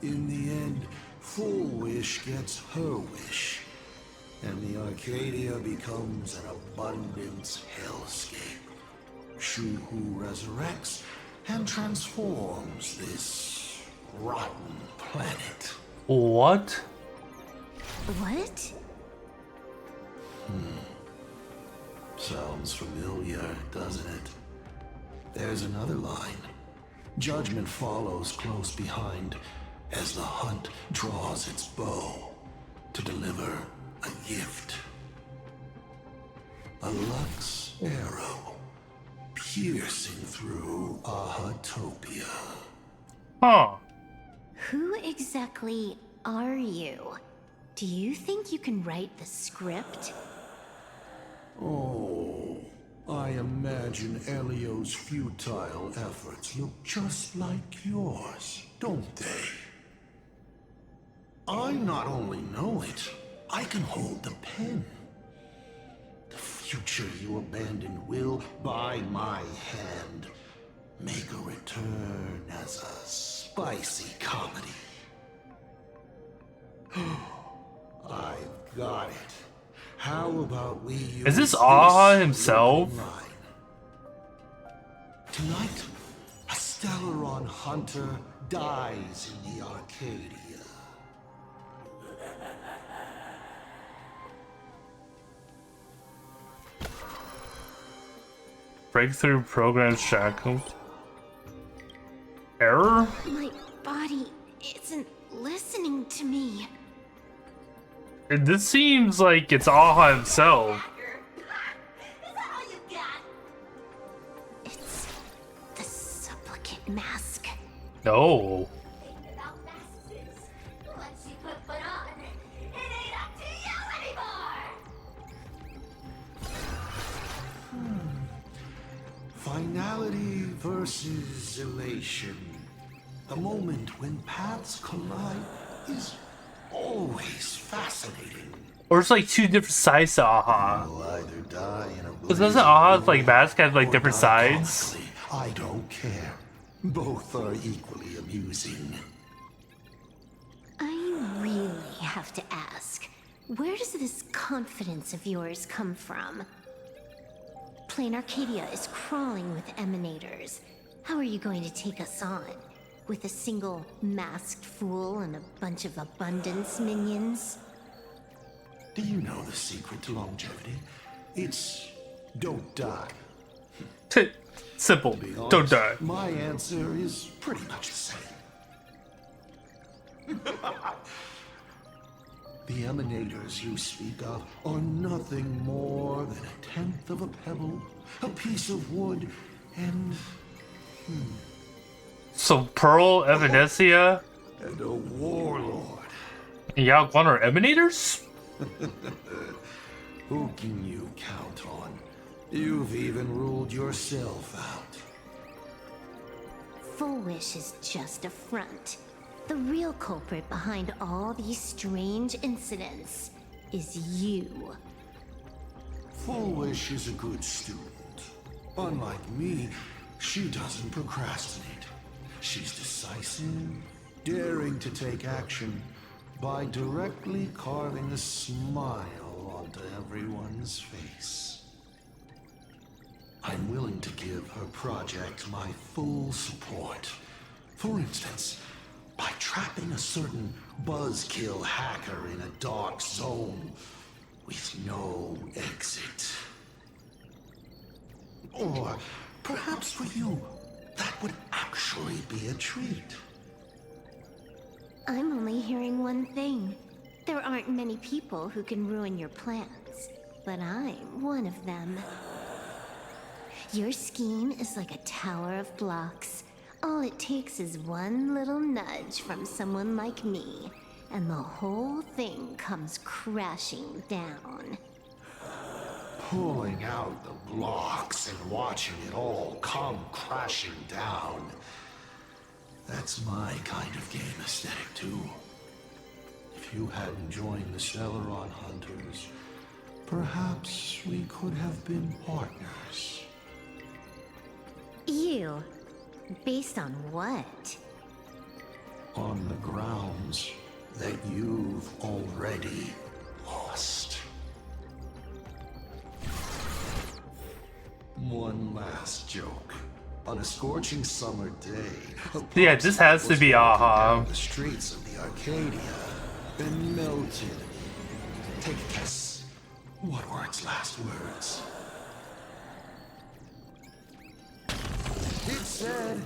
S22: In the end, Full Wish gets her wish. And the Arcadia becomes an abundance hellscape. Shuhu resurrects and transforms this rotten planet.
S2: What?
S14: What?
S22: Sounds familiar, doesn't it? There's another line. Judgment follows close behind as the hunt draws its bow to deliver a gift. A Lux arrow piercing through Ahatopia.
S2: Huh.
S14: Who exactly are you? Do you think you can write the script?
S22: Oh, I imagine Elio's futile efforts look just like yours, don't they? I not only know it, I can hold the pen. The future you abandoned will, by my hand, make a return as a spicy comedy. I've got it. How about we use
S2: Is this Ah himself?
S22: line? Tonight, a Stellaron hunter dies in the Arcadia.
S2: Breakthrough program shackled. Error?
S14: My body isn't listening to me.
S2: This seems like it's Aha himself.
S14: It's the supplicant mask.
S2: No.
S22: Finality versus elation. The moment when paths collide is always fascinating.
S2: Or it's like two different sides to Aha.
S22: You'll either die in a
S2: Because doesn't Aha's like mask have like different sides?
S22: I don't care. Both are equally amusing.
S14: I really have to ask, where does this confidence of yours come from? Plain Arcadia is crawling with emanators. How are you going to take us on? With a single masked fool and a bunch of abundance minions?
S22: Do you know the secret to longevity? It's don't die.
S2: Simple.
S22: To be honest,
S2: Don't die.
S22: My answer is pretty much the same. The emanators you speak of are nothing more than a tenth of a pebble, a piece of wood, and...
S2: So Pearl, Evanesia,
S22: and a warlord.
S2: and Yao Guan are emanators?
S22: Who can you count on? You've even ruled yourself out.
S14: Full Wish is just a front. The real culprit behind all these strange incidents is you.
S22: Full Wish is a good student. Unlike me, she doesn't procrastinate. She's decisive, daring to take action by directly carving a smile onto everyone's face. I'm willing to give her project my full support. For instance, by trapping a certain buzzkill hacker in a dark zone with no exit. Or perhaps for you, that would actually be a treat.
S14: I'm only hearing one thing. There aren't many people who can ruin your plans, but I'm one of them. Your scheme is like a tower of blocks. All it takes is one little nudge from someone like me, and the whole thing comes crashing down.
S22: Pulling out the blocks and watching it all come crashing down. That's my kind of game aesthetic, too. If you hadn't joined the Stellaron Hunters, perhaps we could have been partners.
S14: You? Based on what?
S22: On the grounds that you've already lost. One last joke. On a scorching summer day,
S2: Yeah, this has to be Aha.
S22: the streets of the Arcadia and melted. Take a guess. What were its last words? It said,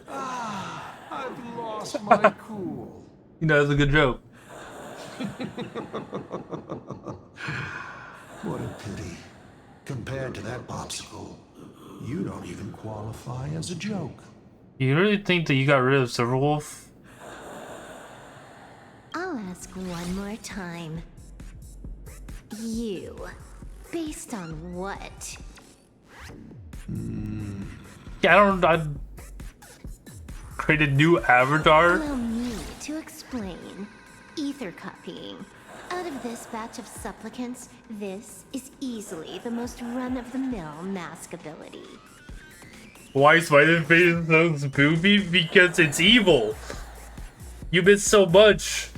S22: I've lost my cool.
S2: You know, that's a good joke.
S22: What a pity. Compared to that popsicle, you don't even qualify as a joke.
S2: You really think that you got rid of Silverwolf?
S14: I'll ask one more time. You? Based on what?
S2: Yeah, I created new avatar.
S14: Allow me to explain. Ether copying. Out of this batch of supplicants, this is easily the most run-of-the-mill mask ability.
S2: Why is Spider-Face so spooky? Because it's evil. You miss so much.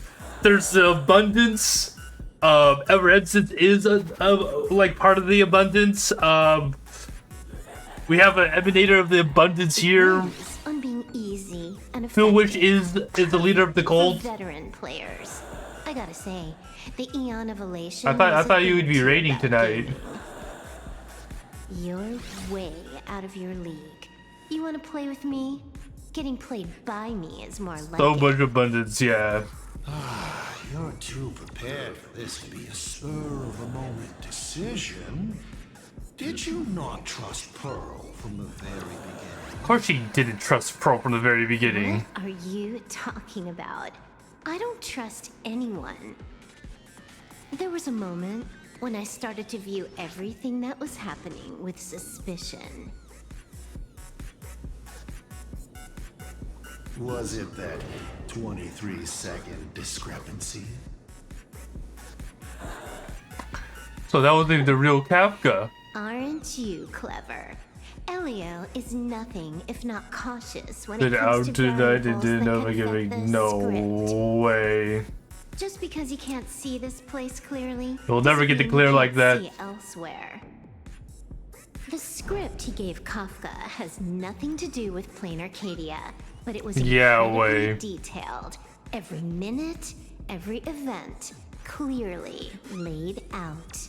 S2: There's the abundance. Evanescence is like part of the abundance. We have an emanator of the abundance here.
S14: On being easy and
S2: Phil Wish is the leader of the cult.
S14: Veteran players. I gotta say, the Eon of Elation.
S2: I thought you would be raiding tonight.
S14: You're way out of your league. You wanna play with me? Getting played by me is more like
S2: So much abundance, yeah.
S22: You're too prepared for this to be a spur-of-the-moment decision. Did you not trust Pearl from the very beginning?
S2: Of course she didn't trust Pearl from the very beginning.
S14: What are you talking about? I don't trust anyone. There was a moment when I started to view everything that was happening with suspicion.
S22: Was it that 23-second discrepancy?
S2: So that wasn't the real Kafka.
S14: Aren't you clever? Elio is nothing if not cautious when
S2: Did
S14: it comes
S2: out
S14: to
S2: tonight
S14: variables
S2: didn't
S14: that
S2: ever
S14: can
S2: give
S14: affect
S2: me
S14: the
S2: no
S14: script.
S2: way.
S14: Just because you can't see this place clearly,
S2: You'll never get to
S14: doesn't
S2: clear
S14: mean you
S2: like
S14: can't
S2: that.
S14: see elsewhere. The script he gave Kafka has nothing to do with Plain Arcadia, but it was incredibly detailed. Every minute, every event, clearly laid out.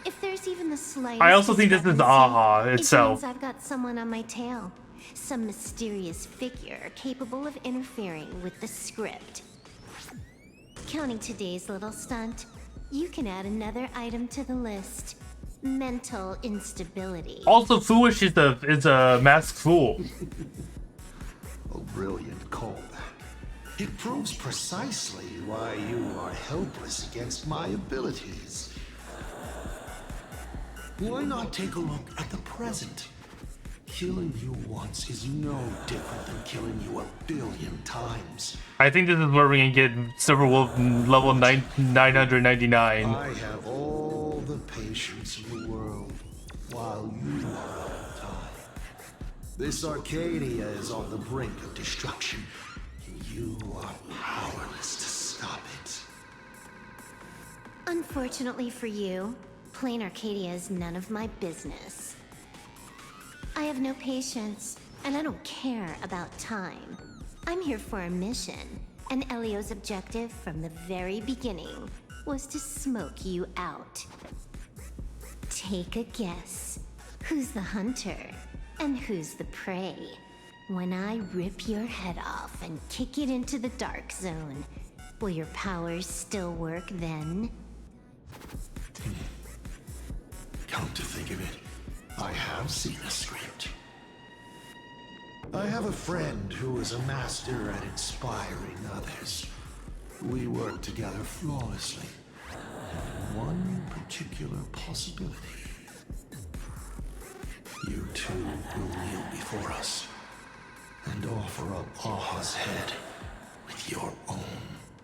S14: If there's even the slightest
S2: I also think this is Aha itself.
S14: it means I've got someone on my tail. Some mysterious figure capable of interfering with the script. Counting today's little stunt, you can add another item to the list. Mental instability.
S2: Also, Foolish is a masked fool.
S22: A brilliant callback. It proves precisely why you are helpless against my abilities. Why not take a look at the present? Killing you once is no different than killing you 1,000,000,000 times.
S2: I think this is where we're gonna get Silver Wolf level 999.
S22: I have all the patience in the world, while you are out of time. This Arcadia is on the brink of destruction, and you are powerless to stop it.
S14: Unfortunately for you, Plain Arcadia is none of my business. I have no patience, and I don't care about time. I'm here for a mission, and Elio's objective from the very beginning was to smoke you out. Take a guess. Who's the hunter, and who's the prey? When I rip your head off and kick it into the dark zone, will your powers still work then?
S22: Come to think of it, I have seen a script. I have a friend who is a master at inspiring others. We work together flawlessly. One particular possibility. You two will kneel before us and offer up Aha's head with your own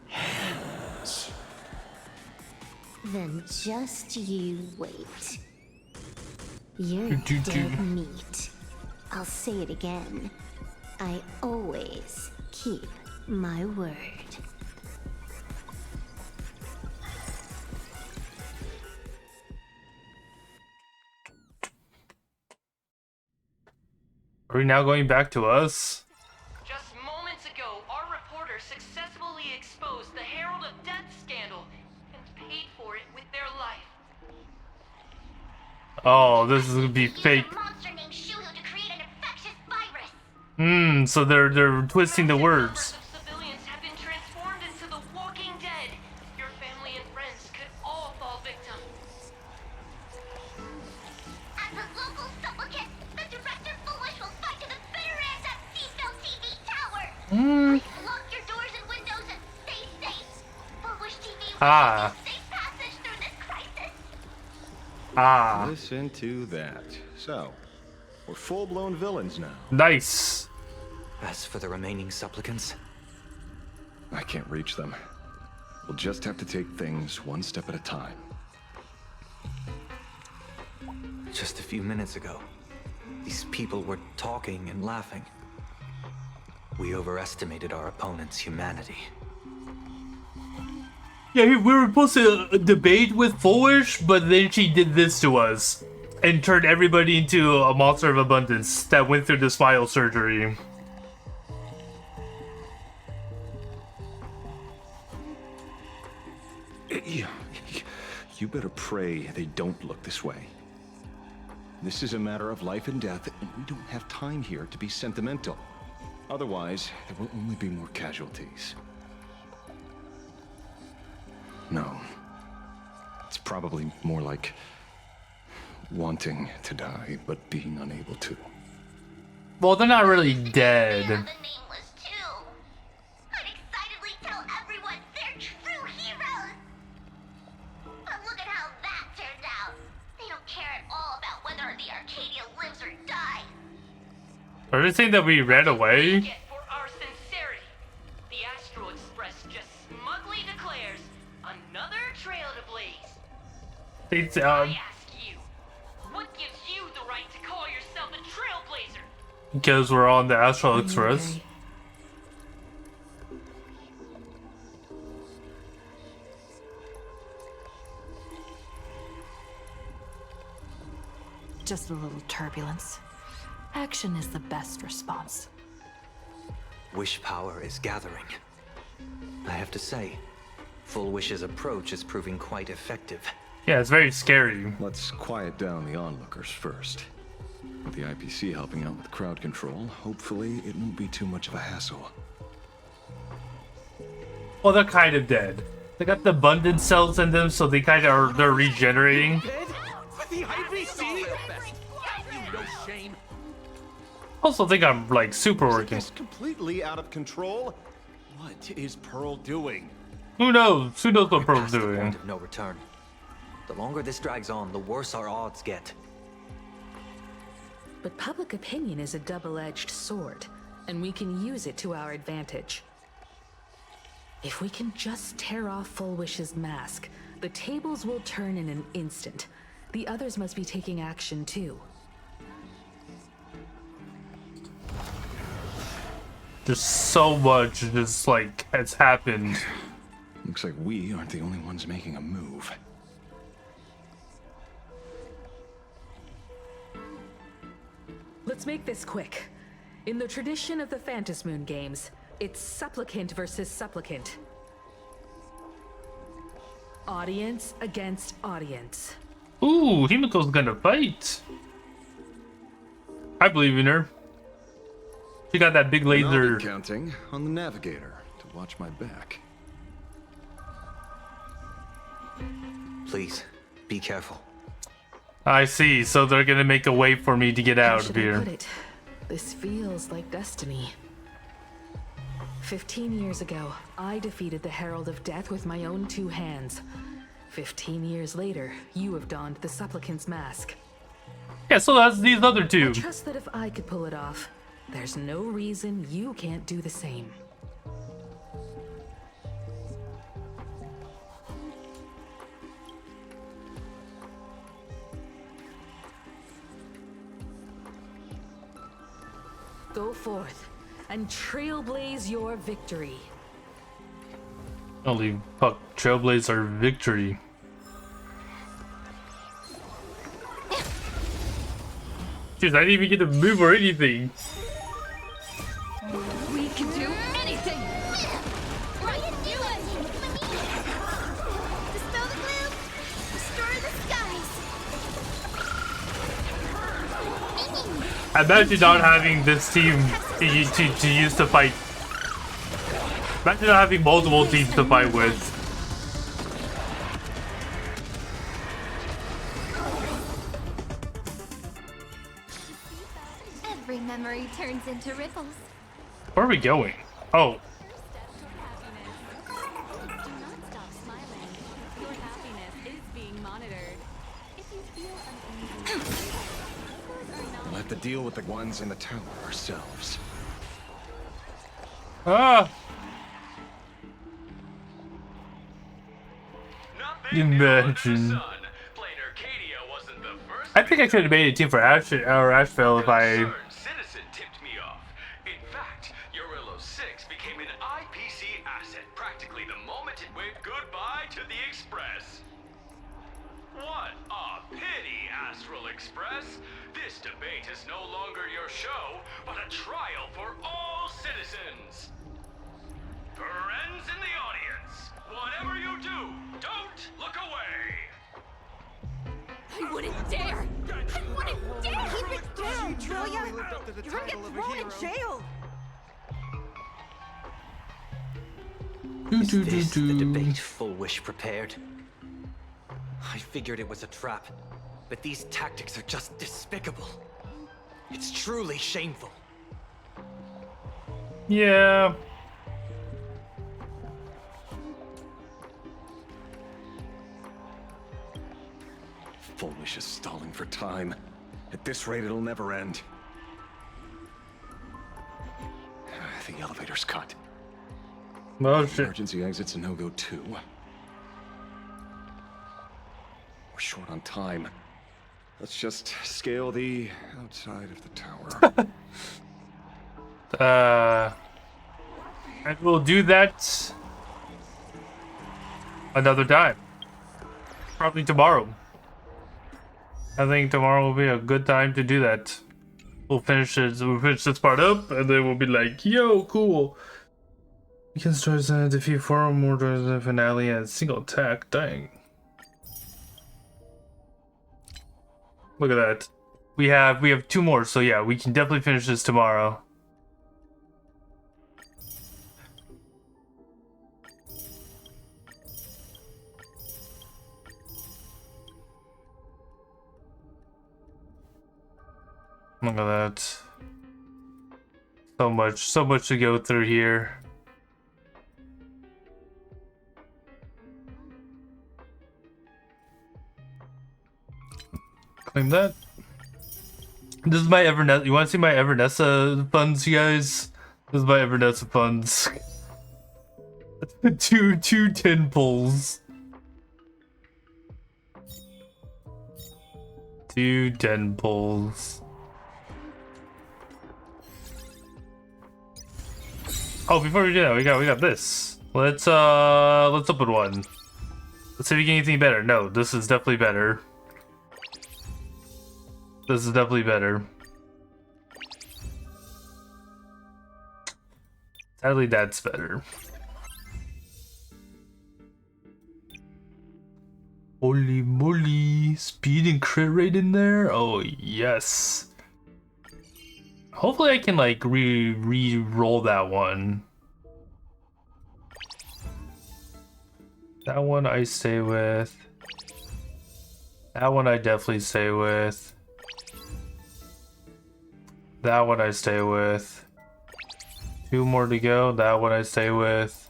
S22: hands.
S14: Then just you wait. You're dead meat. I'll say it again. I always keep my word.
S2: Are we now going back to us?
S15: Just moments ago, our reporter successfully exposed the Herald of Death scandal and paid for it with their life.
S2: Oh, this is gonna be fake. So they're twisting the words.
S15: Civilians have been transformed into the Walking Dead. Your family and friends could all fall victim.
S6: As a local supplicant, the director Foolish will fight to the bitter end at Seafell TV Tower. Lock your doors and windows and stay safe. Foolish TV will give you safe passage through this crisis.
S21: Listen to that. So, we're full-blown villains now.
S2: Nice.
S12: As for the remaining supplicants,
S21: I can't reach them. We'll just have to take things one step at a time.
S12: just a few minutes ago, these people were talking and laughing. We overestimated our opponent's humanity.
S2: Yeah, we were supposed to debate with Foolish, but then she did this to us. And turned everybody into a monster of abundance that went through this spinal surgery.
S21: You better pray they don't look this way. This is a matter of life and death, and we don't have time here to be sentimental. Otherwise, there will only be more casualties. probably more like wanting to die, but being unable to.
S2: Well, they're not really dead.
S6: I'd excitedly tell everyone they're true heroes. But look at how that turned out. They don't care at all about whether the Arcadia lives or dies.
S2: Are they saying that we ran away?
S15: For our sincerity, the Astral Express just smugly declares another trail to blaze.
S2: It's,
S15: I ask you, what gives you the right to call yourself a trailblazer?
S2: because we're on the Astral Express.
S9: Just a little turbulence. Action is the best response.
S12: Wish power is gathering. I have to say, Full Wish's approach is proving quite effective.
S2: Yeah, it's very scary.
S21: Let's quiet down the onlookers first. With the IPC helping out with crowd control, hopefully it won't be too much of a hassle.
S2: Well, they're kind of dead. They got the abundant cells in them, so they kind of they're regenerating.
S13: The IPC? You no shame.
S2: Also think I'm like super working.
S13: Is this completely out of control? What is Pearl doing?
S2: Who knows? Who knows what Pearl's
S12: Past the
S2: doing?
S12: point of no return. The longer this drags on, the worse our odds get.
S5: But public opinion is a double-edged sword, and we can use it to our advantage. If we can just tear off Full Wish's mask, the tables will turn in an instant. The others must be taking action too.
S2: There's so much just like has happened.
S21: Looks like we aren't the only ones making a move.
S5: Let's make this quick. In the tradition of the Phantasmoon games, it's supplicant versus supplicant. Audience against audience.
S2: Ooh, Himiko's gonna fight. I believe in her. She got that big
S21: And I'll
S2: laser.
S21: be counting on the navigator to watch my back.
S12: Please, be careful.
S2: I see. So they're gonna make a way for me to get
S5: How
S2: out of
S5: should I
S2: here.
S5: put it? This feels like destiny. 15 years ago, I defeated the Herald of Death with my own 2 hands. 15 years later, you have donned the supplicant's mask.
S2: Yeah, so that's these other two.
S5: I trust that if I could pull it off, there's no reason you can't do the same. Go forth and trailblaze your victory.
S2: Only fuck trailblaze our victory. Jeez, I didn't even get to move or anything.
S9: We can do anything!
S6: Right, do it! Dispel the gloom! Destroy the skies!
S2: I imagine not having this team to use to fight. Imagine not having multiple teams to fight with.
S6: Every memory turns into ripples.
S2: Where are we going? Oh.
S21: We'll have to deal with the ones in the tower ourselves.
S2: Ah! Imagine. I think I could have made a team for Asheville if I.
S17: Citizen tipped me off. In fact, Urillo 6 became an IPC asset practically the moment it waved goodbye to the Express. What a pity, Astral Express. This debate is no longer your show, but a trial for all citizens. Friends in the audience, whatever you do, don't look away.
S6: I wouldn't dare! I wouldn't dare! Keep it down, Julia! You're gonna get thrown in jail!
S12: Is this the debate Full Wish prepared? I figured it was a trap, but these tactics are just despicable. It's truly shameful.
S2: Yeah.
S21: Foolish is stalling for time. At this rate, it'll never end. The elevator's cut.
S2: Oh shit.
S21: Emergency exit's a no-go too. We're short on time. Let's just scale the outside of the tower.
S2: And we'll do that another time. Probably tomorrow. I think tomorrow will be a good time to do that. We'll finish this part up, and then we'll be like, yo, cool. We can start to defeat 4 more during the finale at single attack. Dang. Look at that. We have 2 more, so yeah, we can definitely finish this tomorrow. Look at that. So much to go through here. Claim that. This is my Evernessa. You want to see my Evernessa funds, you guys? This is my Evernessa funds. 2 10 pulls. 2 10 pulls. Oh, before we do that, we got this. Let's open one. Let's see if we get anything better. No, this is definitely better. This is definitely better. Sadly, that's better. Holy moly, speed and crit rate in there? Oh yes. Hopefully I can like re-roll that one. That one I stay with. That one I definitely stay with. That one I stay with. 2 more to go. That one I stay with.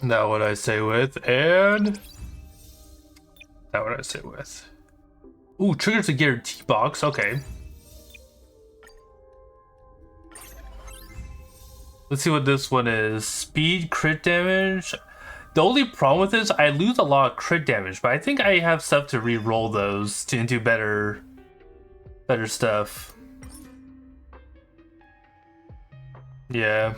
S2: That one I stay with. And that one I stay with. Ooh, triggers a guarantee box. Okay. Let's see what this one is. Speed, crit damage. The only problem with this, I lose a lot of crit damage, but I think I have stuff to re-roll those into better stuff. Yeah.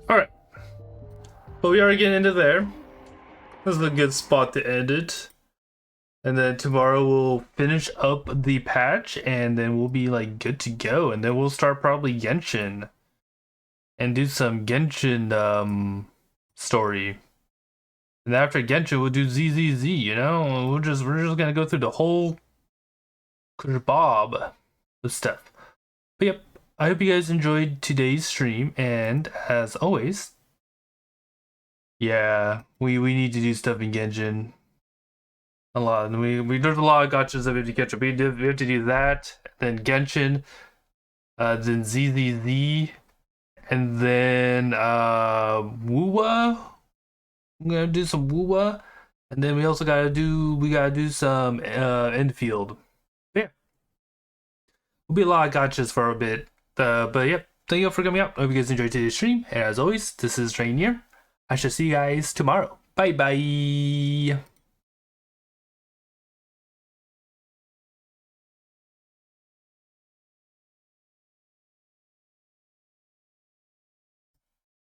S2: Alright. But we are getting into there. This is a good spot to end it. And then tomorrow we'll finish up the patch and then we'll be like good to go. And then we'll start probably Genshin. And do some Genshin story. And after Genshin we'll do ZZZ, you know? We're just gonna go through the whole kebab of stuff. But yep. I hope you guys enjoyed today's stream, and as always, yeah, we need to do stuff in Genshin. A lot. There's a lot of gotchas that we have to catch up. We have to do that, then Genshin, then ZZZ, and then Wuwa. We're gonna do some Wuwa, and then we also gotta do some Enfield. Yeah, will be a lot of gotchas for a bit. But yep, thank you all for coming out. I hope you guys enjoyed today's stream. And as always, this is Rainier. I shall see you guys tomorrow. Bye bye.